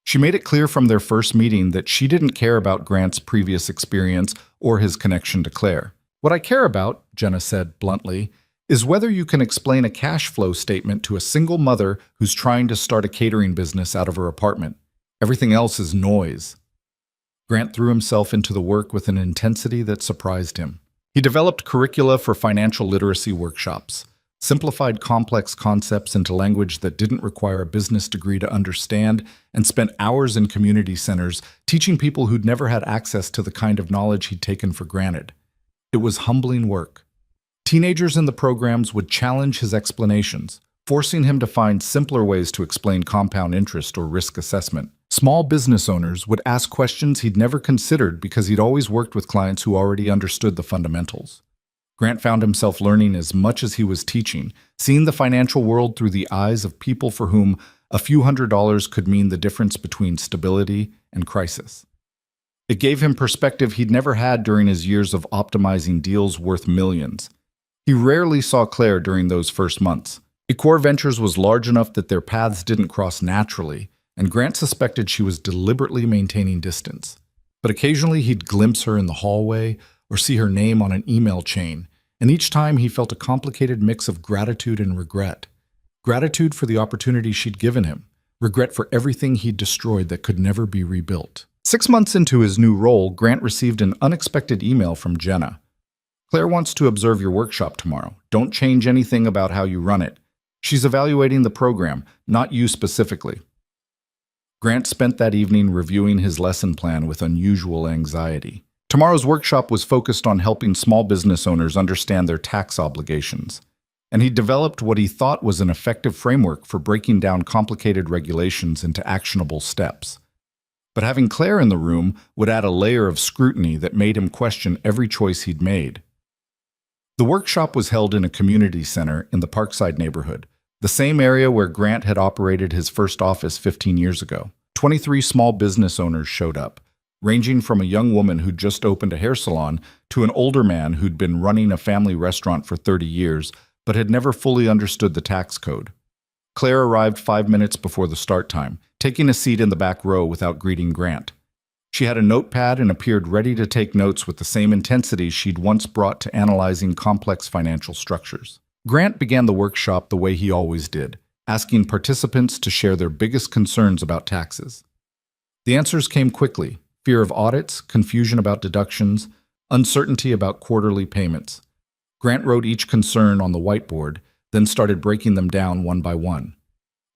She made it clear from their first meeting that she didn't care about Grant's previous experience or his connection to Claire. "What I care about," Jenna said bluntly, "is whether you can explain a cash flow statement to a single mother who's trying to start a catering business out of her apartment. Everything else is noise." Grant threw himself into the work with an intensity that surprised him. He developed curricula for financial literacy workshops, simplified complex concepts into language that didn't require a business degree to understand, and spent hours in community centers teaching people who'd never had access to the kind of knowledge he'd taken for granted. It was humbling work. Teenagers in the programs would challenge his explanations, forcing him to find simpler ways to explain compound interest or risk assessment. Small business owners would ask questions he'd never considered because he'd always worked with clients who already understood the fundamentals. Grant found himself learning as much as he was teaching, seeing the financial world through the eyes of people for whom a few $100s could mean the difference between stability and crisis. It gave him perspective he'd never had during his years of optimizing deals worth millions. He rarely saw Claire during those first months. Ecor Ventures was large enough that their paths didn't cross naturally, and Grant suspected she was deliberately maintaining distance. But occasionally he'd glimpse her in the hallway or see her name on an email chain, and each time he felt a complicated mix of gratitude and regret. Gratitude for the opportunity she'd given him, regret for everything he'd destroyed that could never be rebuilt. 6 months into his new role, Grant received an unexpected email from Jenna. "Claire wants to observe your workshop tomorrow. Don't change anything about how you run it. She's evaluating the program, not you specifically." Grant spent that evening reviewing his lesson plan with unusual anxiety. Tomorrow's workshop was focused on helping small business owners understand their tax obligations, and he developed what he thought was an effective framework for breaking down complicated regulations into actionable steps. But having Claire in the room would add a layer of scrutiny that made him question every choice he'd made. The workshop was held in a community center in the Parkside neighborhood, the same area where Grant had operated his first office 15 years ago. 23 small business owners showed up, ranging from a young woman who'd just opened a hair salon to an older man who'd been running a family restaurant for 30 years but had never fully understood the tax code. Claire arrived 5 minutes before the start time, taking a seat in the back row without greeting Grant. She had a notepad and appeared ready to take notes with the same intensity she'd once brought to analyzing complex financial structures. Grant began the workshop the way he always did, asking participants to share their biggest concerns about taxes. The answers came quickly: fear of audits, confusion about deductions, uncertainty about quarterly payments. Grant wrote each concern on the whiteboard, then started breaking them down one by one.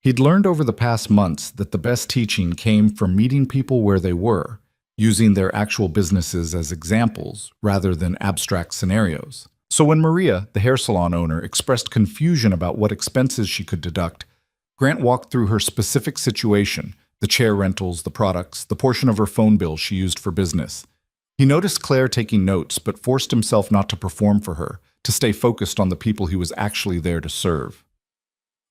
He'd learned over the past months that the best teaching came from meeting people where they were, using their actual businesses as examples rather than abstract scenarios. So when Maria, the hair salon owner, expressed confusion about what expenses she could deduct, Grant walked through her specific situation: the chair rentals, the products, the portion of her phone bill she used for business. He noticed Claire taking notes, but forced himself not to perform for her, to stay focused on the people he was actually there to serve.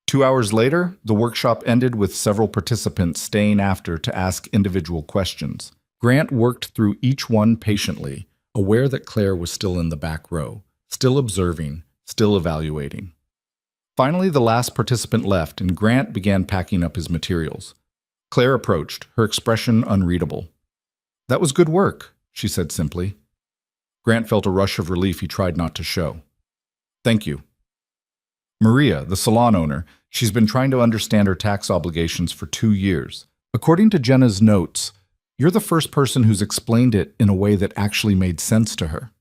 2 hours later, the workshop ended with several participants staying after to ask individual questions. Grant worked through each one patiently, aware that Claire was still in the back row, still observing, still evaluating. Finally, the last participant left, and Grant began packing up his materials. Claire approached, her expression unreadable. "That was good work," she said simply. Grant felt a rush of relief he tried not to show. "Thank you." Maria, the salon owner, she's been trying to understand her tax obligations for 2 years. According to Jenna's notes, you're the first person who's explained it in a way that actually made sense to her.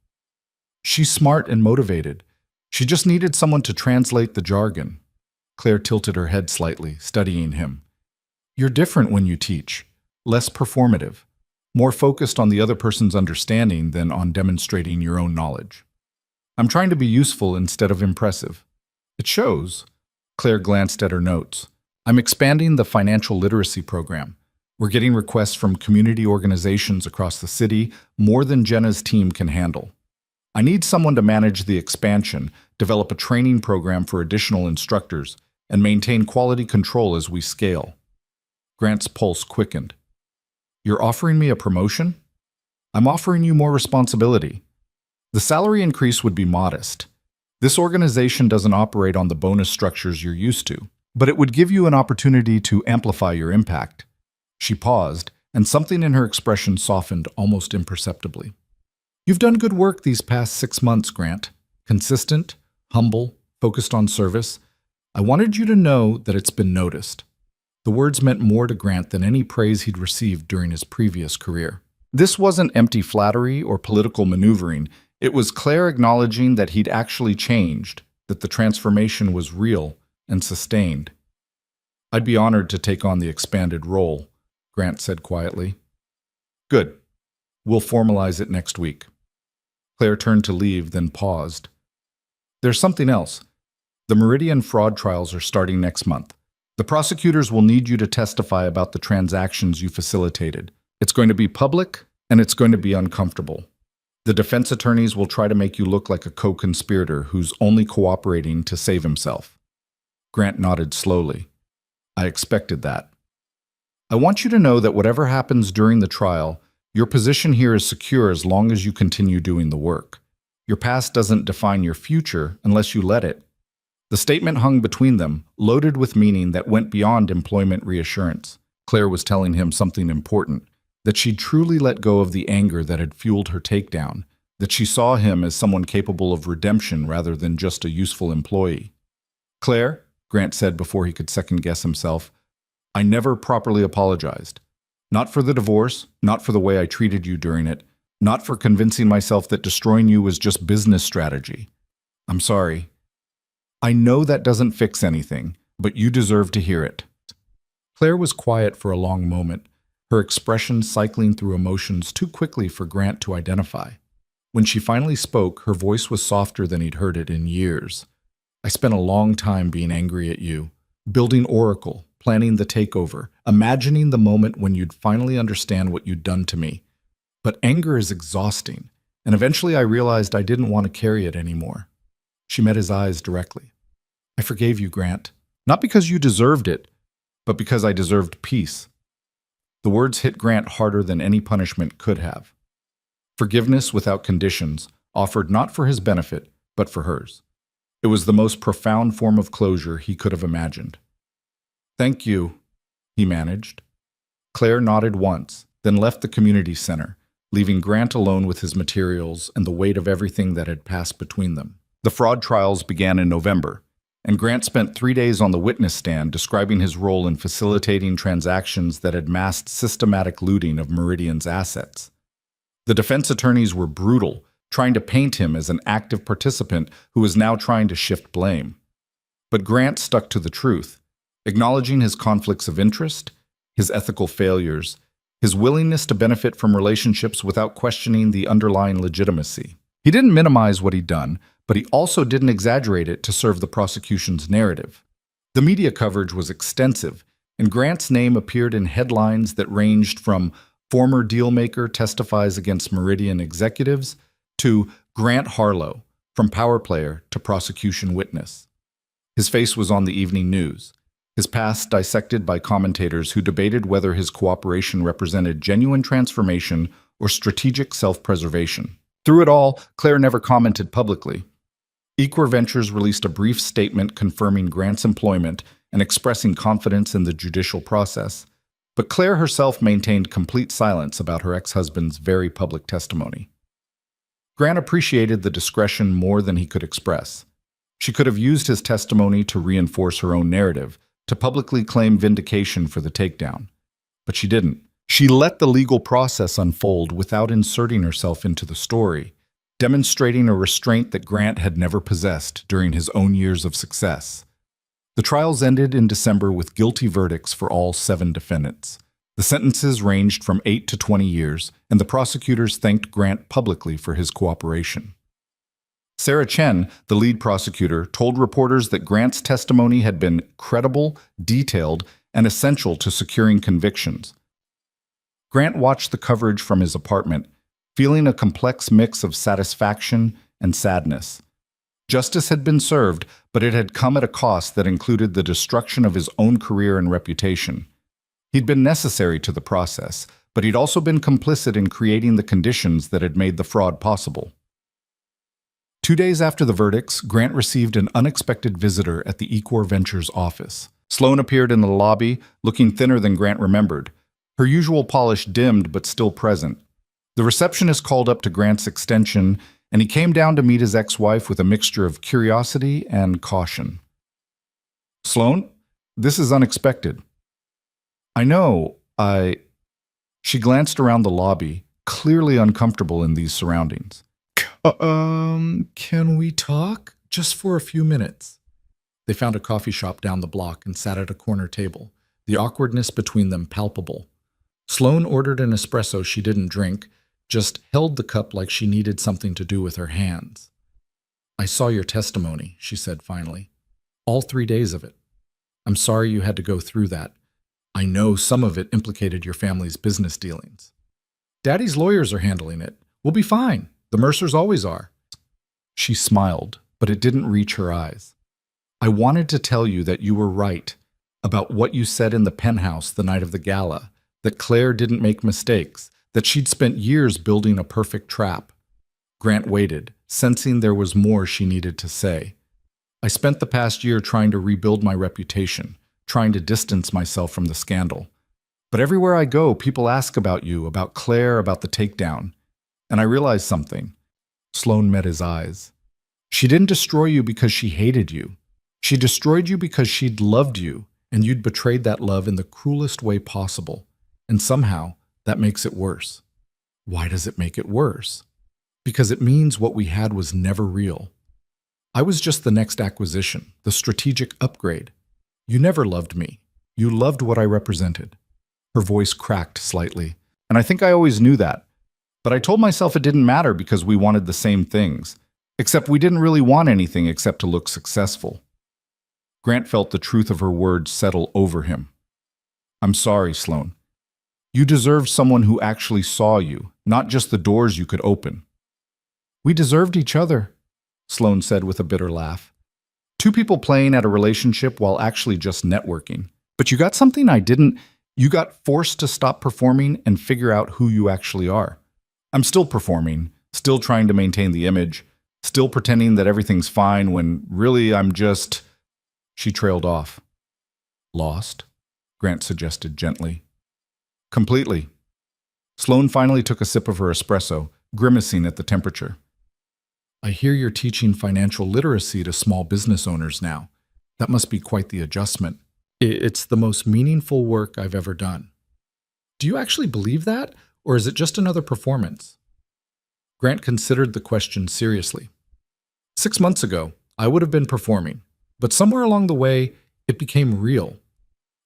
She's smart and motivated. She just needed someone to translate the jargon. Claire tilted her head slightly, studying him. You're different when you teach, less performative, more focused on the other person's understanding than on demonstrating your own knowledge. I'm trying to be useful instead of impressive. It shows. Claire glanced at her notes. I'm expanding the financial literacy program. We're getting requests from community organizations across the city, more than Jenna's team can handle. I need someone to manage the expansion, develop a training program for additional instructors, and maintain quality control as we scale. Grant's pulse quickened. You're offering me a promotion? I'm offering you more responsibility. The salary increase would be modest. This organization doesn't operate on the bonus structures you're used to, but it would give you an opportunity to amplify your impact. She paused, and something in her expression softened almost imperceptibly. You've done good work these past 6 months, Grant. Consistent, humble, focused on service. I wanted you to know that it's been noticed. The words meant more to Grant than any praise he'd received during his previous career. This wasn't empty flattery or political maneuvering. It was Claire acknowledging that he'd actually changed, that the transformation was real and sustained. I'd be honored to take on the expanded role, Grant said quietly. Good. We'll formalize it next week. Claire turned to leave, then paused. There's something else. The Meridian fraud trials are starting next month. The prosecutors will need you to testify about the transactions you facilitated. It's going to be public, and it's going to be uncomfortable. The defense attorneys will try to make you look like a co-conspirator who's only cooperating to save himself. Grant nodded slowly. I expected that. I want you to know that whatever happens during the trial, your position here is secure as long as you continue doing the work. Your past doesn't define your future unless you let it. The statement hung between them, loaded with meaning that went beyond employment reassurance. Claire was telling him something important, that she'd truly let go of the anger that had fueled her takedown, that she saw him as someone capable of redemption rather than just a useful employee. Claire, Grant said before he could second-guess himself, I never properly apologized. Not for the divorce, not for the way I treated you during it, not for convincing myself that destroying you was just business strategy. I'm sorry. I know that doesn't fix anything, but you deserve to hear it. Claire was quiet for a long moment, her expression cycling through emotions too quickly for Grant to identify. When she finally spoke, her voice was softer than he'd heard it in years. I spent a long time being angry at you, building Oracle, planning the takeover, imagining the moment when you'd finally understand what you'd done to me. But anger is exhausting, and eventually I realized I didn't want to carry it anymore. She met his eyes directly. I forgave you, Grant, not because you deserved it, but because I deserved peace. The words hit Grant harder than any punishment could have. Forgiveness without conditions, offered not for his benefit, but for hers. It was the most profound form of closure he could have imagined. Thank you, he managed. Claire nodded once, then left the community center, leaving Grant alone with his materials and the weight of everything that had passed between them. The fraud trials began in November, and Grant spent 3 days on the witness stand describing his role in facilitating transactions that had masked systematic looting of Meridian's assets. The defense attorneys were brutal, trying to paint him as an active participant who was now trying to shift blame. But Grant stuck to the truth, acknowledging his conflicts of interest, his ethical failures, his willingness to benefit from relationships without questioning the underlying legitimacy. He didn't minimize what he'd done, but he also didn't exaggerate it to serve the prosecution's narrative. The media coverage was extensive, and Grant's name appeared in headlines that ranged from former dealmaker testifies against Meridian executives to Grant Harlow, from power player to prosecution witness. His face was on the evening news, his past dissected by commentators who debated whether his cooperation represented genuine transformation or strategic self-preservation. Through it all, Claire never commented publicly. Equor Ventures released a brief statement confirming Grant's employment and expressing confidence in the judicial process, but Claire herself maintained complete silence about her ex-husband's very public testimony. Grant appreciated the discretion more than he could express. She could have used his testimony to reinforce her own narrative, to publicly claim vindication for the takedown. But she didn't. She let the legal process unfold without inserting herself into the story, demonstrating a restraint that Grant had never possessed during his own years of success. The trials ended in December with guilty verdicts for all 7 defendants. The sentences ranged from 8 to 20 years, and the prosecutors thanked Grant publicly for his cooperation. Sarah Chen, the lead prosecutor, told reporters that Grant's testimony had been credible, detailed, and essential to securing convictions. Grant watched the coverage from his apartment, feeling a complex mix of satisfaction and sadness. Justice had been served, but it had come at a cost that included the destruction of his own career and reputation. He'd been necessary to the process, but he'd also been complicit in creating the conditions that had made the fraud possible. 2 days after the verdicts, Grant received an unexpected visitor at the Equor Ventures office. Sloan appeared in the lobby, looking thinner than Grant remembered. Her usual polish dimmed but still present. The receptionist called up to Grant's extension, and he came down to meet his ex-wife with a mixture of curiosity and caution. "Sloan, this is unexpected." "I know, She glanced around the lobby, clearly uncomfortable in these surroundings. Can we talk? Just for a few minutes." They found a coffee shop down the block and sat at a corner table, the awkwardness between them palpable. Sloan ordered an espresso she didn't drink, just held the cup like she needed something to do with her hands. "I saw your testimony," she said finally. "All 3 days of it. I'm sorry you had to go through that. I know some of it implicated your family's business dealings. Daddy's lawyers are handling it. We'll be fine. The Mercers always are." She smiled, but it didn't reach her eyes. "I wanted to tell you that you were right about what you said in the penthouse the night of the gala, that Claire didn't make mistakes, that she'd spent years building a perfect trap." Grant waited, sensing there was more she needed to say. "I spent the past year trying to rebuild my reputation, trying to distance myself from the scandal. But everywhere I go, people ask about you, about Claire, about the takedown. And I realized something." Sloan met his eyes. "She didn't destroy you because she hated you. She destroyed you because she'd loved you, and you'd betrayed that love in the cruelest way possible. And somehow, that makes it worse." "Why does it make it worse?" "Because it means what we had was never real. I was just the next acquisition, the strategic upgrade. You never loved me. You loved what I represented." Her voice cracked slightly. "And I think I always knew that. But I told myself it didn't matter because we wanted the same things. Except we didn't really want anything except to look successful." Grant felt the truth of her words settle over him. "I'm sorry, Sloan. You deserved someone who actually saw you, not just the doors you could open." "We deserved each other," Sloan said with a bitter laugh. "Two people playing at a relationship while actually just networking. But you got something I didn't. You got forced to stop performing and figure out who you actually are. I'm still performing, still trying to maintain the image, still pretending that everything's fine when really I'm just..." She trailed off. "Lost?" Grant suggested gently. "Completely." Sloan finally took a sip of her espresso, grimacing at the temperature. "I hear you're teaching financial literacy to small business owners now. That must be quite the adjustment. It's the most meaningful work I've ever done." "Do you actually believe that, or is it just another performance?" Grant considered the question seriously. 6 months ago, I would have been performing, but somewhere along the way, it became real.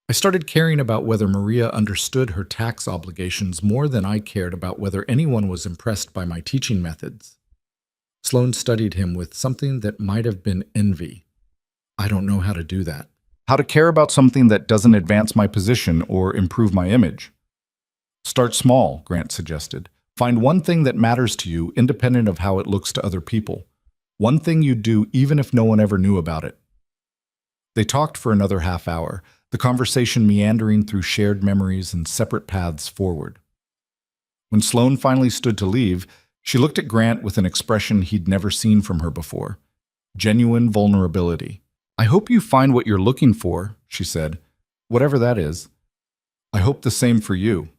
I started caring about whether Maria understood her tax obligations more than I cared about whether anyone was impressed by my teaching methods. Sloan studied him with something that might have been envy. "I don't know how to do that." "How to care about something that doesn't advance my position or improve my image?" "Start small," Grant suggested. "Find one thing that matters to you independent of how it looks to other people. One thing you'd do even if no one ever knew about it." They talked for another half hour, the conversation meandering through shared memories and separate paths forward. When Sloan finally stood to leave, She looked at Grant with an expression he'd never seen from her before. Genuine vulnerability. "I hope you find what you're looking for," she said. "Whatever that is. I hope the same for you."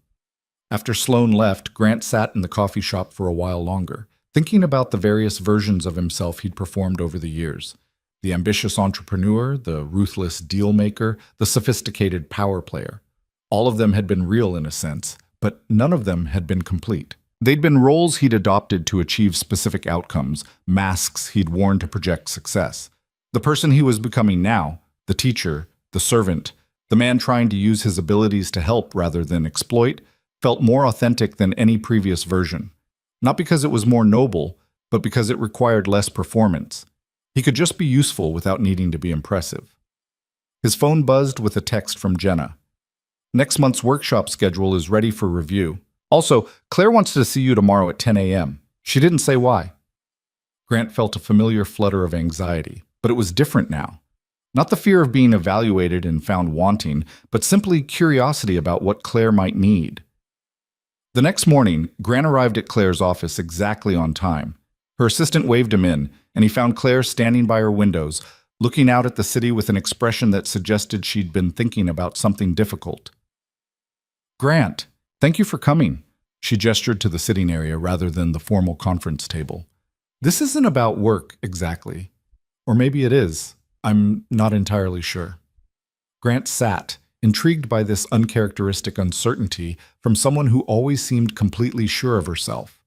After Sloane left, Grant sat in the coffee shop for a while longer, thinking about the various versions of himself he'd performed over the years. The ambitious entrepreneur, the ruthless deal maker, the sophisticated power player. All of them had been real in a sense, but none of them had been complete. They'd been roles he'd adopted to achieve specific outcomes, masks he'd worn to project success. The person he was becoming now, the teacher, the servant, the man trying to use his abilities to help rather than exploit, felt more authentic than any previous version. Not because it was more noble, but because it required less performance. He could just be useful without needing to be impressive. His phone buzzed with a text from Jenna. "Next month's workshop schedule is ready for review. Also, Claire wants to see you tomorrow at 10 a.m. She didn't say why." Grant felt a familiar flutter of anxiety, but it was different now. Not the fear of being evaluated and found wanting, but simply curiosity about what Claire might need. The next morning, Grant arrived at Claire's office exactly on time. Her assistant waved him in, and he found Claire standing by her windows, looking out at the city with an expression that suggested she'd been thinking about something difficult. "Grant, thank you for coming." She gestured to the sitting area rather than the formal conference table. "This isn't about work, exactly. Or maybe it is. I'm not entirely sure." Grant sat, intrigued by this uncharacteristic uncertainty from someone who always seemed completely sure of herself.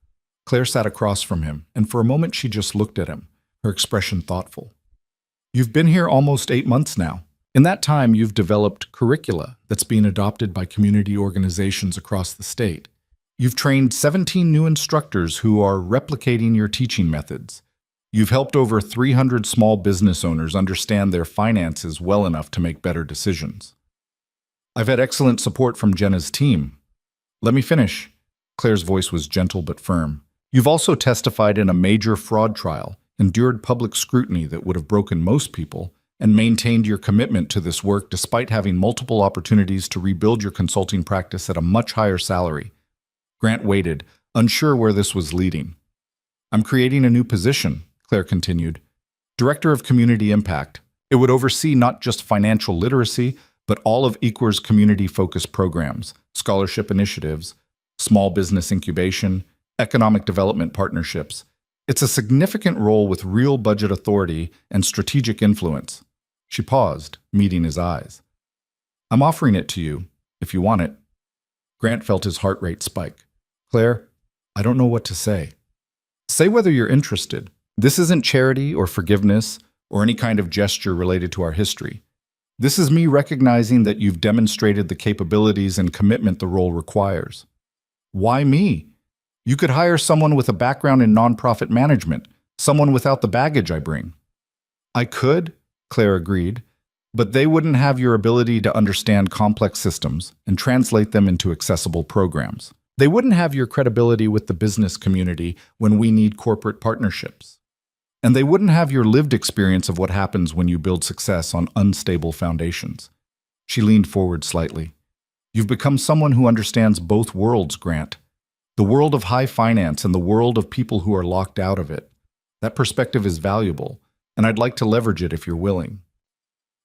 Claire sat across from him, and for a moment she just looked at him, her expression thoughtful. "You've been here almost 8 months now. In that time, you've developed curricula that's being adopted by community organizations across the state. You've trained 17 new instructors who are replicating your teaching methods. You've helped over 300 small business owners understand their finances well enough to make better decisions. I've had excellent support from Jenna's team. Let me finish." Claire's voice was gentle but firm. "You've also testified in a major fraud trial, endured public scrutiny that would have broken most people, and maintained your commitment to this work despite having multiple opportunities to rebuild your consulting practice at a much higher salary." Grant waited, unsure where this was leading. "I'm creating a new position," Claire continued. "Director of Community Impact. It would oversee not just financial literacy, but all of Equer's community-focused programs, scholarship initiatives, small business incubation, economic development partnerships. It's a significant role with real budget authority and strategic influence." She paused, meeting his eyes. "I'm offering it to you, if you want it." Grant felt his heart rate spike. "Claire, I don't know what to say." "Say whether you're interested. This isn't charity or forgiveness or any kind of gesture related to our history. This is me recognizing that you've demonstrated the capabilities and commitment the role requires." "Why me? You could hire someone with a background in nonprofit management, someone without the baggage I bring." "I could," Claire agreed, "but they wouldn't have your ability to understand complex systems and translate them into accessible programs. They wouldn't have your credibility with the business community when we need corporate partnerships. And they wouldn't have your lived experience of what happens when you build success on unstable foundations." She leaned forward slightly. "You've become someone who understands both worlds, Grant. The world of high finance and the world of people who are locked out of it. That perspective is valuable, and I'd like to leverage it if you're willing."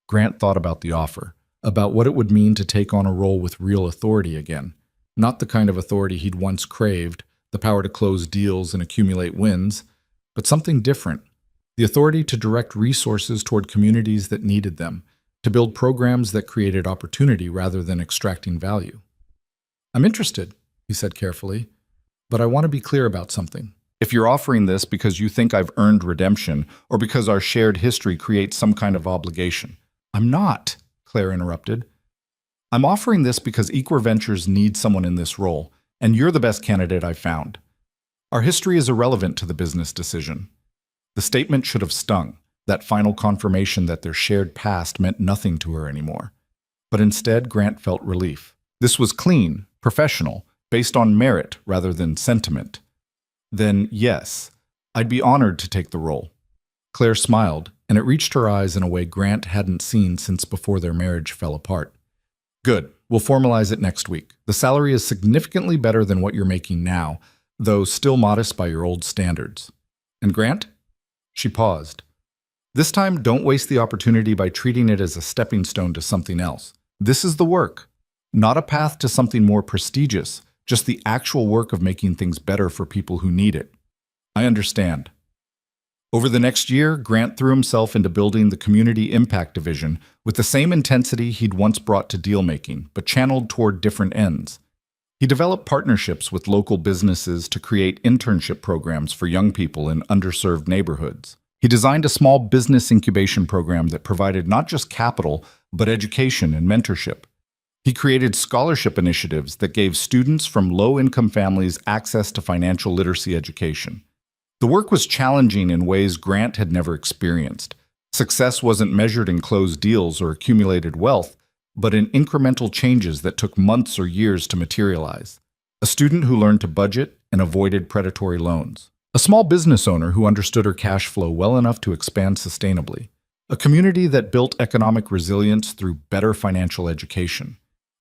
Grant thought about the offer, about what it would mean to take on a role with real authority again. Not the kind of authority he'd once craved, the power to close deals and accumulate wins, but something different. The authority to direct resources toward communities that needed them, to build programs that created opportunity rather than extracting value. "I'm interested," he said carefully, "but I want to be clear about something. If you're offering this because you think I've earned redemption or because our shared history creates some kind of obligation." "I'm not," Claire interrupted. "I'm offering this because Equer Ventures needs someone in this role, and you're the best candidate I've found. Our history is irrelevant to the business decision." The statement should have stung, that final confirmation that their shared past meant nothing to her anymore. But instead, Grant felt relief. This was clean, professional, based on merit rather than sentiment. "Then, yes, I'd be honored to take the role." Claire smiled, and it reached her eyes in a way Grant hadn't seen since before their marriage fell apart. "Good. We'll formalize it next week. The salary is significantly better than what you're making now, though still modest by your old standards. And Grant? She paused. This time, don't waste the opportunity by treating it as a stepping stone to something else. This is the work, not a path to something more prestigious, just the actual work of making things better for people who need it. I understand. Over the next year, Grant threw himself into building the Community Impact Division with the same intensity he'd once brought to deal-making, but channeled toward different ends. He developed partnerships with local businesses to create internship programs for young people in underserved neighborhoods. He designed a small business incubation program that provided not just capital, but education and mentorship. He created scholarship initiatives that gave students from low-income families access to financial literacy education. The work was challenging in ways Grant had never experienced. Success wasn't measured in closed deals or accumulated wealth, but in incremental changes that took months or years to materialize. A student who learned to budget and avoided predatory loans. A small business owner who understood her cash flow well enough to expand sustainably. A community that built economic resilience through better financial education.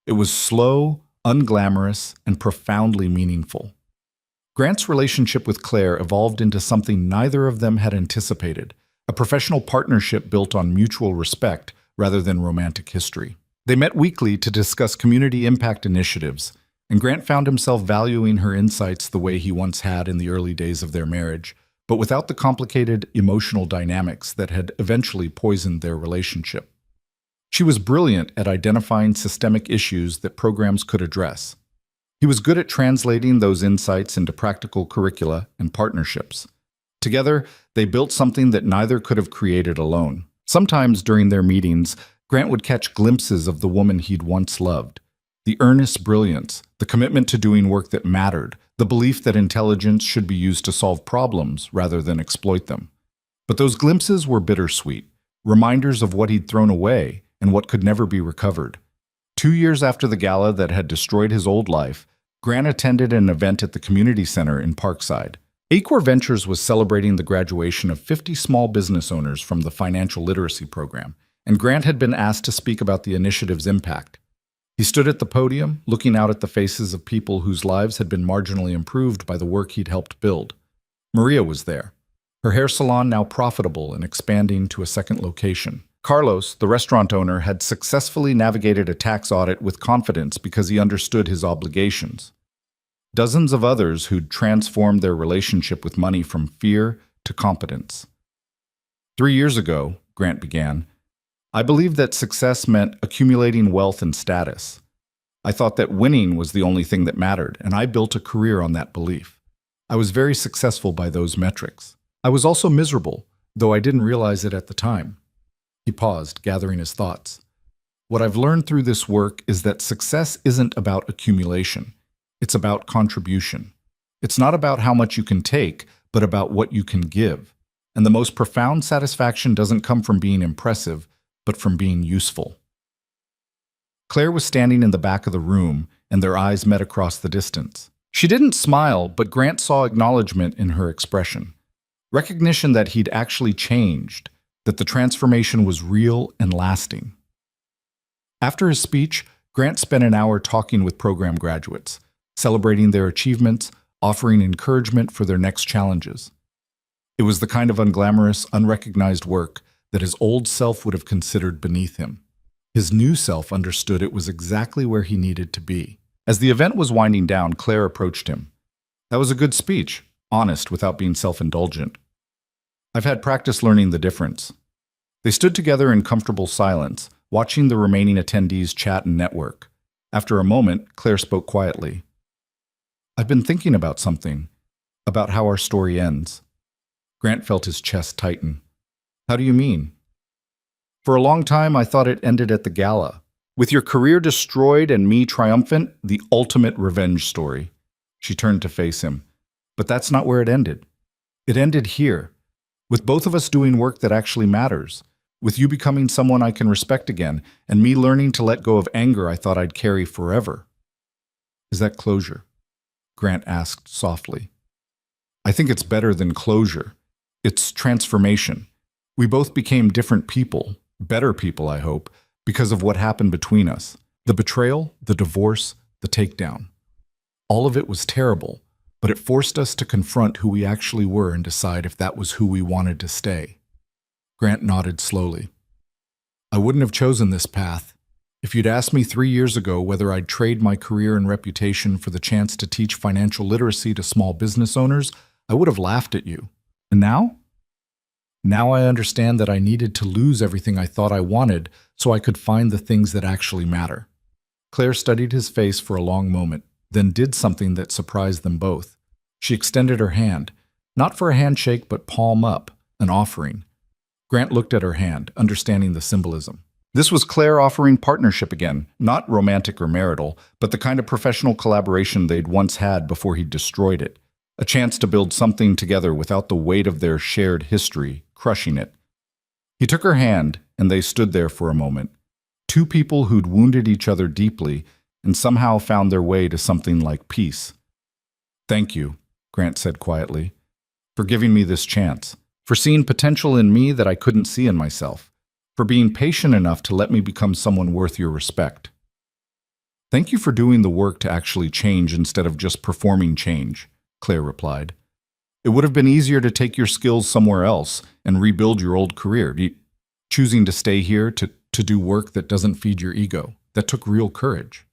It was slow, unglamorous, and profoundly meaningful. Grant's relationship with Claire evolved into something neither of them had anticipated, a professional partnership built on mutual respect rather than romantic history. They met weekly to discuss community impact initiatives, and Grant found himself valuing her insights the way he once had in the early days of their marriage, but without the complicated emotional dynamics that had eventually poisoned their relationship. She was brilliant at identifying systemic issues that programs could address. He was good at translating those insights into practical curricula and partnerships. Together, they built something that neither could have created alone. Sometimes during their meetings, Grant would catch glimpses of the woman he'd once loved. The earnest brilliance, the commitment to doing work that mattered, the belief that intelligence should be used to solve problems rather than exploit them. But those glimpses were bittersweet, reminders of what he'd thrown away and what could never be recovered. 2 years after the gala that had destroyed his old life, Grant attended an event at the community center in Parkside. Acor Ventures was celebrating the graduation of 50 small business owners from the financial literacy program, and Grant had been asked to speak about the initiative's impact. He stood at the podium, looking out at the faces of people whose lives had been marginally improved by the work he'd helped build. Maria was there, her hair salon now profitable and expanding to a second location. Carlos, the restaurant owner, had successfully navigated a tax audit with confidence because he understood his obligations. Dozens of others who'd transformed their relationship with money from fear to competence. 3 years ago, Grant began, I believed that success meant accumulating wealth and status. I thought that winning was the only thing that mattered, and I built a career on that belief. I was very successful by those metrics. I was also miserable, though I didn't realize it at the time. He paused, gathering his thoughts. What I've learned through this work is that success isn't about accumulation. It's about contribution. It's not about how much you can take, but about what you can give. And the most profound satisfaction doesn't come from being impressive, but from being useful. Claire was standing in the back of the room, and their eyes met across the distance. She didn't smile, but Grant saw acknowledgement in her expression. Recognition that he'd actually changed, that the transformation was real and lasting. After his speech, Grant spent an hour talking with program graduates, celebrating their achievements, offering encouragement for their next challenges. It was the kind of unglamorous, unrecognized work that his old self would have considered beneath him. His new self understood it was exactly where he needed to be. As the event was winding down, Claire approached him. That was a good speech, honest without being self-indulgent. I've had practice learning the difference. They stood together in comfortable silence, watching the remaining attendees chat and network. After a moment, Claire spoke quietly. I've been thinking about something, about how our story ends. Grant felt his chest tighten. How do you mean? For a long time, I thought it ended at the gala. With your career destroyed and me triumphant, the ultimate revenge story. She turned to face him. But that's not where it ended. It ended here, with both of us doing work that actually matters, with you becoming someone I can respect again, and me learning to let go of anger I thought I'd carry forever. Is that closure? Grant asked softly. I think it's better than closure. It's transformation. We both became different people, better people, I hope, because of what happened between us. The betrayal, the divorce, the takedown. All of it was terrible, but it forced us to confront who we actually were and decide if that was who we wanted to stay. Grant nodded slowly. I wouldn't have chosen this path. If you'd asked me 3 years ago whether I'd trade my career and reputation for the chance to teach financial literacy to small business owners, I would have laughed at you. And now? Now I understand that I needed to lose everything I thought I wanted so I could find the things that actually matter. Claire studied his face for a long moment, then did something that surprised them both. She extended her hand, not for a handshake but palm up, an offering. Grant looked at her hand, understanding the symbolism. This was Claire offering partnership again, not romantic or marital, but the kind of professional collaboration they'd once had before he destroyed it. A chance to build something together without the weight of their shared history crushing it. He took her hand, and they stood there for a moment. Two people who'd wounded each other deeply and somehow found their way to something like peace. Thank you, Grant said quietly, for giving me this chance, for seeing potential in me that I couldn't see in myself, for being patient enough to let me become someone worth your respect. Thank you for doing the work to actually change instead of just performing change, Claire replied. It would have been easier to take your skills somewhere else and rebuild your old career. Choosing to stay here to do work that doesn't feed your ego, that took real courage.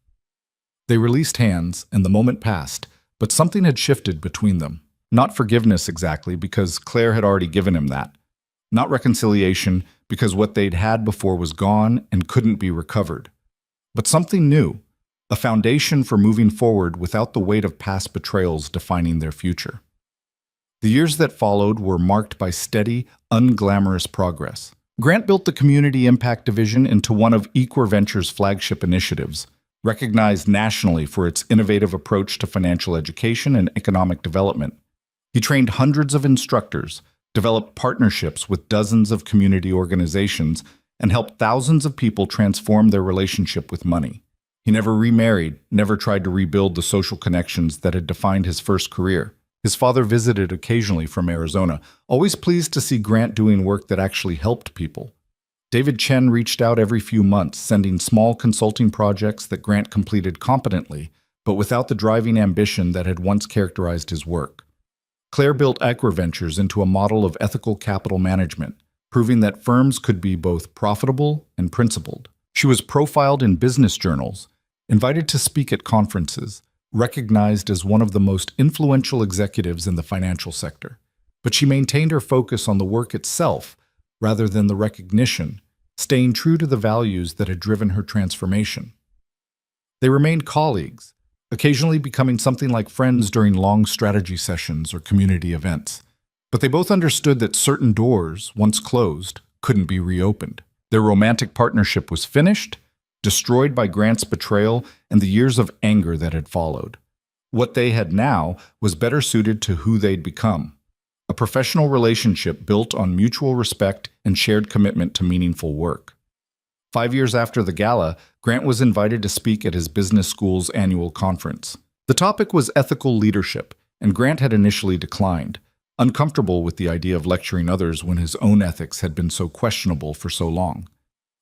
They released hands, and the moment passed, but something had shifted between them. Not forgiveness exactly, because Claire had already given him that. Not reconciliation, because what they'd had before was gone and couldn't be recovered. But something new, a foundation for moving forward without the weight of past betrayals defining their future. The years that followed were marked by steady, unglamorous progress. Grant built the Community Impact Division into one of EquerVenture's flagship initiatives, recognized nationally for its innovative approach to financial education and economic development. He trained hundreds of instructors, developed partnerships with dozens of community organizations, and helped thousands of people transform their relationship with money. He never remarried, never tried to rebuild the social connections that had defined his first career. His father visited occasionally from Arizona, always pleased to see Grant doing work that actually helped people. David Chen reached out every few months, sending small consulting projects that Grant completed competently, but without the driving ambition that had once characterized his work. Claire built EquerVentures into a model of ethical capital management, proving that firms could be both profitable and principled. She was profiled in business journals, invited to speak at conferences, recognized as one of the most influential executives in the financial sector. But she maintained her focus on the work itself rather than the recognition, staying true to the values that had driven her transformation. They remained colleagues, occasionally becoming something like friends during long strategy sessions or community events. But they both understood that certain doors, once closed, couldn't be reopened. Their romantic partnership was finished, destroyed by Grant's betrayal and the years of anger that had followed. What they had now was better suited to who they'd become. A professional relationship built on mutual respect and shared commitment to meaningful work. 5 years after the gala, Grant was invited to speak at his business school's annual conference. The topic was ethical leadership, and Grant had initially declined, uncomfortable with the idea of lecturing others when his own ethics had been so questionable for so long.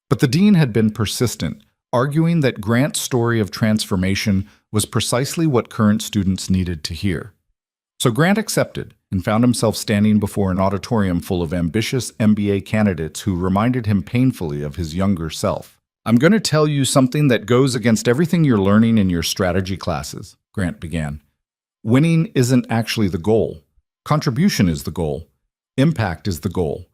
But the dean had been persistent, arguing that Grant's story of transformation was precisely what current students needed to hear. So Grant accepted and found himself standing before an auditorium full of ambitious MBA candidates who reminded him painfully of his younger self. I'm going to tell you something that goes against everything you're learning in your strategy classes, Grant began. Winning isn't actually the goal. Contribution is the goal. Impact is the goal.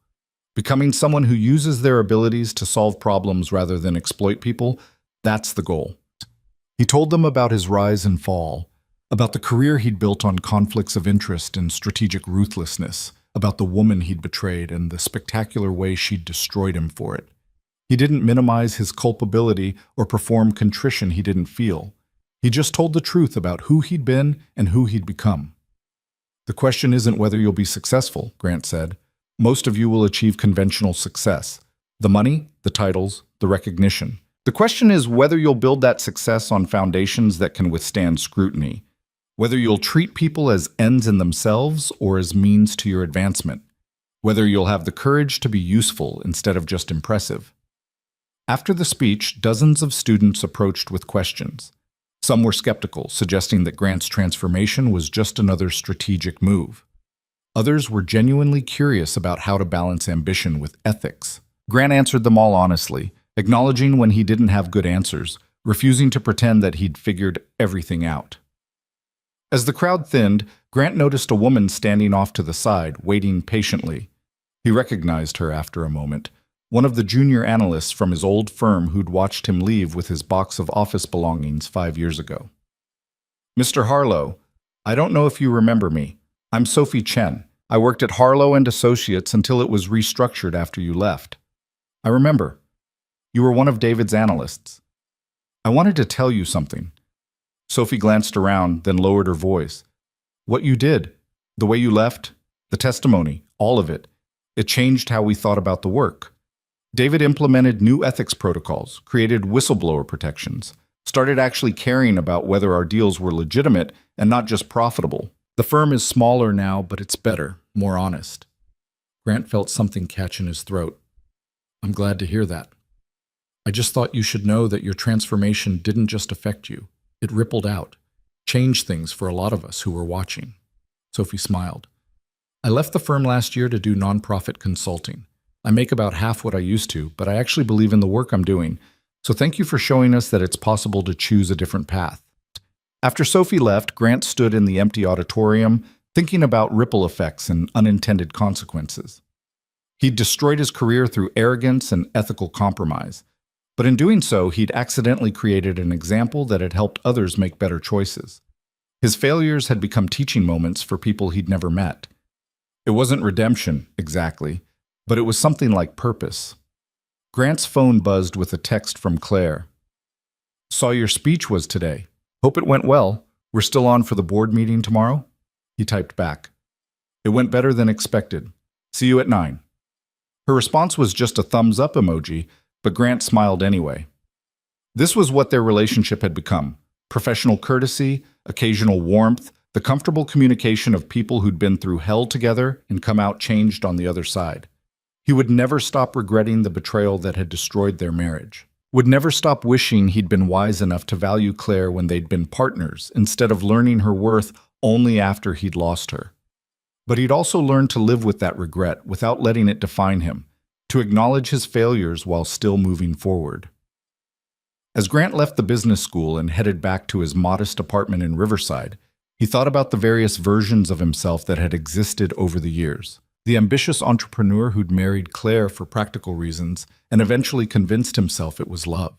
Becoming someone who uses their abilities to solve problems rather than exploit people, that's the goal. He told them about his rise and fall, about the career he'd built on conflicts of interest and strategic ruthlessness, about the woman he'd betrayed and the spectacular way she'd destroyed him for it. He didn't minimize his culpability or perform contrition he didn't feel. He just told the truth about who he'd been and who he'd become. The question isn't whether you'll be successful, Grant said. Most of you will achieve conventional success. The money, the titles, the recognition. The question is whether you'll build that success on foundations that can withstand scrutiny. Whether you'll treat people as ends in themselves or as means to your advancement. Whether you'll have the courage to be useful instead of just impressive. After the speech, dozens of students approached with questions. Some were skeptical, suggesting that Grant's transformation was just another strategic move. Others were genuinely curious about how to balance ambition with ethics. Grant answered them all honestly, acknowledging when he didn't have good answers, refusing to pretend that he'd figured everything out. As the crowd thinned, Grant noticed a woman standing off to the side, waiting patiently. He recognized her after a moment, one of the junior analysts from his old firm who'd watched him leave with his box of office belongings 5 years ago. "Mr. Harlow, I don't know if you remember me. I'm Sophie Chen. I worked at Harlow and Associates until it was restructured after you left." "I remember. You were one of David's analysts. I wanted to tell you something." Sophie glanced around, then lowered her voice. "What you did, the way you left, the testimony, all of it, it changed how we thought about the work. David implemented new ethics protocols, created whistleblower protections, started actually caring about whether our deals were legitimate and not just profitable. The firm is smaller now, but it's better, more honest." Grant felt something catch in his throat. "I'm glad to hear that. I just thought you should know that your transformation didn't just affect you. It rippled out, changed things for a lot of us who were watching." Sophie smiled. "I left the firm last year to do nonprofit consulting. I make about half what I used to, but I actually believe in the work I'm doing, so thank you for showing us that it's possible to choose a different path." After Sophie left, Grant stood in the empty auditorium, thinking about ripple effects and unintended consequences. He'd destroyed his career through arrogance and ethical compromise, but in doing so, he'd accidentally created an example that had helped others make better choices. His failures had become teaching moments for people he'd never met. It wasn't redemption, exactly, but it was something like purpose. Grant's phone buzzed with a text from Claire. "Saw your speech was today. Hope it went well. We're still on for the board meeting tomorrow?" He typed back. "It went better than expected. See you at 9. Her response was just a thumbs up emoji, but Grant smiled anyway. This was what their relationship had become: professional courtesy, occasional warmth, the comfortable communication of people who'd been through hell together and come out changed on the other side. He would never stop regretting the betrayal that had destroyed their marriage. Would never stop wishing he'd been wise enough to value Claire when they'd been partners, instead of learning her worth only after he'd lost her. But he'd also learned to live with that regret without letting it define him, to acknowledge his failures while still moving forward. As Grant left the business school and headed back to his modest apartment in Riverside, he thought about the various versions of himself that had existed over the years. The ambitious entrepreneur who'd married Claire for practical reasons and eventually convinced himself it was love.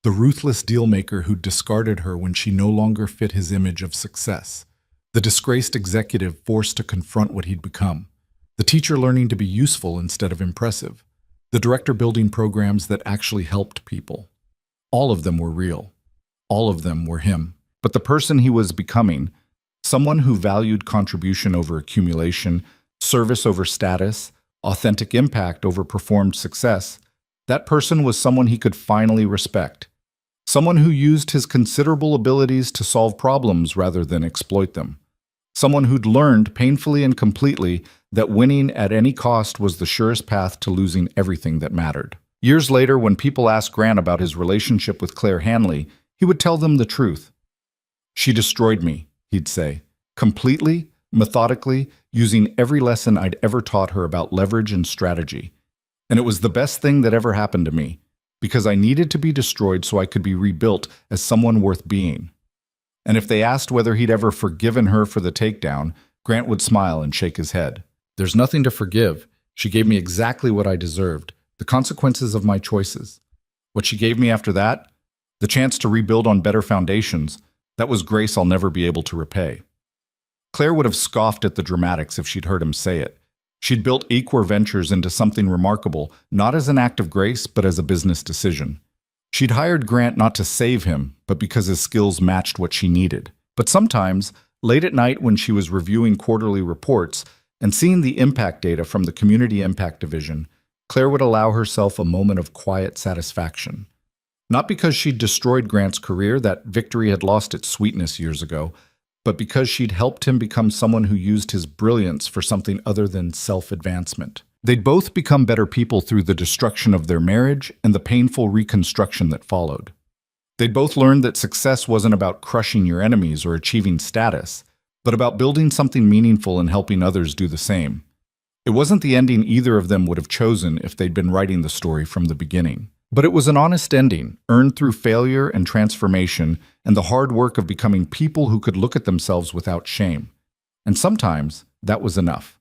The ruthless dealmaker who'd discarded her when she no longer fit his image of success. The disgraced executive forced to confront what he'd become. The teacher learning to be useful instead of impressive. The director building programs that actually helped people. All of them were real. All of them were him. But the person he was becoming, someone who valued contribution over accumulation, service over status, authentic impact over performed success, that person was someone he could finally respect. Someone who used his considerable abilities to solve problems rather than exploit them. Someone who'd learned painfully and completely that winning at any cost was the surest path to losing everything that mattered. Years later, when people asked Grant about his relationship with Claire Hanley, he would tell them the truth. "She destroyed me," he'd say, "completely, methodically, using every lesson I'd ever taught her about leverage and strategy. And it was the best thing that ever happened to me, because I needed to be destroyed so I could be rebuilt as someone worth being." And if they asked whether he'd ever forgiven her for the takedown, Grant would smile and shake his head. "There's nothing to forgive. She gave me exactly what I deserved, the consequences of my choices. What she gave me after that, the chance to rebuild on better foundations, that was grace I'll never be able to repay." Claire would have scoffed at the dramatics if she'd heard him say it. She'd built Equor Ventures into something remarkable, not as an act of grace, but as a business decision. She'd hired Grant not to save him, but because his skills matched what she needed. But sometimes, late at night when she was reviewing quarterly reports and seeing the impact data from the Community Impact Division, Claire would allow herself a moment of quiet satisfaction. Not because she'd destroyed Grant's career, that victory had lost its sweetness years ago, but because she'd helped him become someone who used his brilliance for something other than self-advancement. They'd both become better people through the destruction of their marriage and the painful reconstruction that followed. They'd both learned that success wasn't about crushing your enemies or achieving status, but about building something meaningful and helping others do the same. It wasn't the ending either of them would have chosen if they'd been writing the story from the beginning. But it was an honest ending, earned through failure and transformation and the hard work of becoming people who could look at themselves without shame. And sometimes that was enough.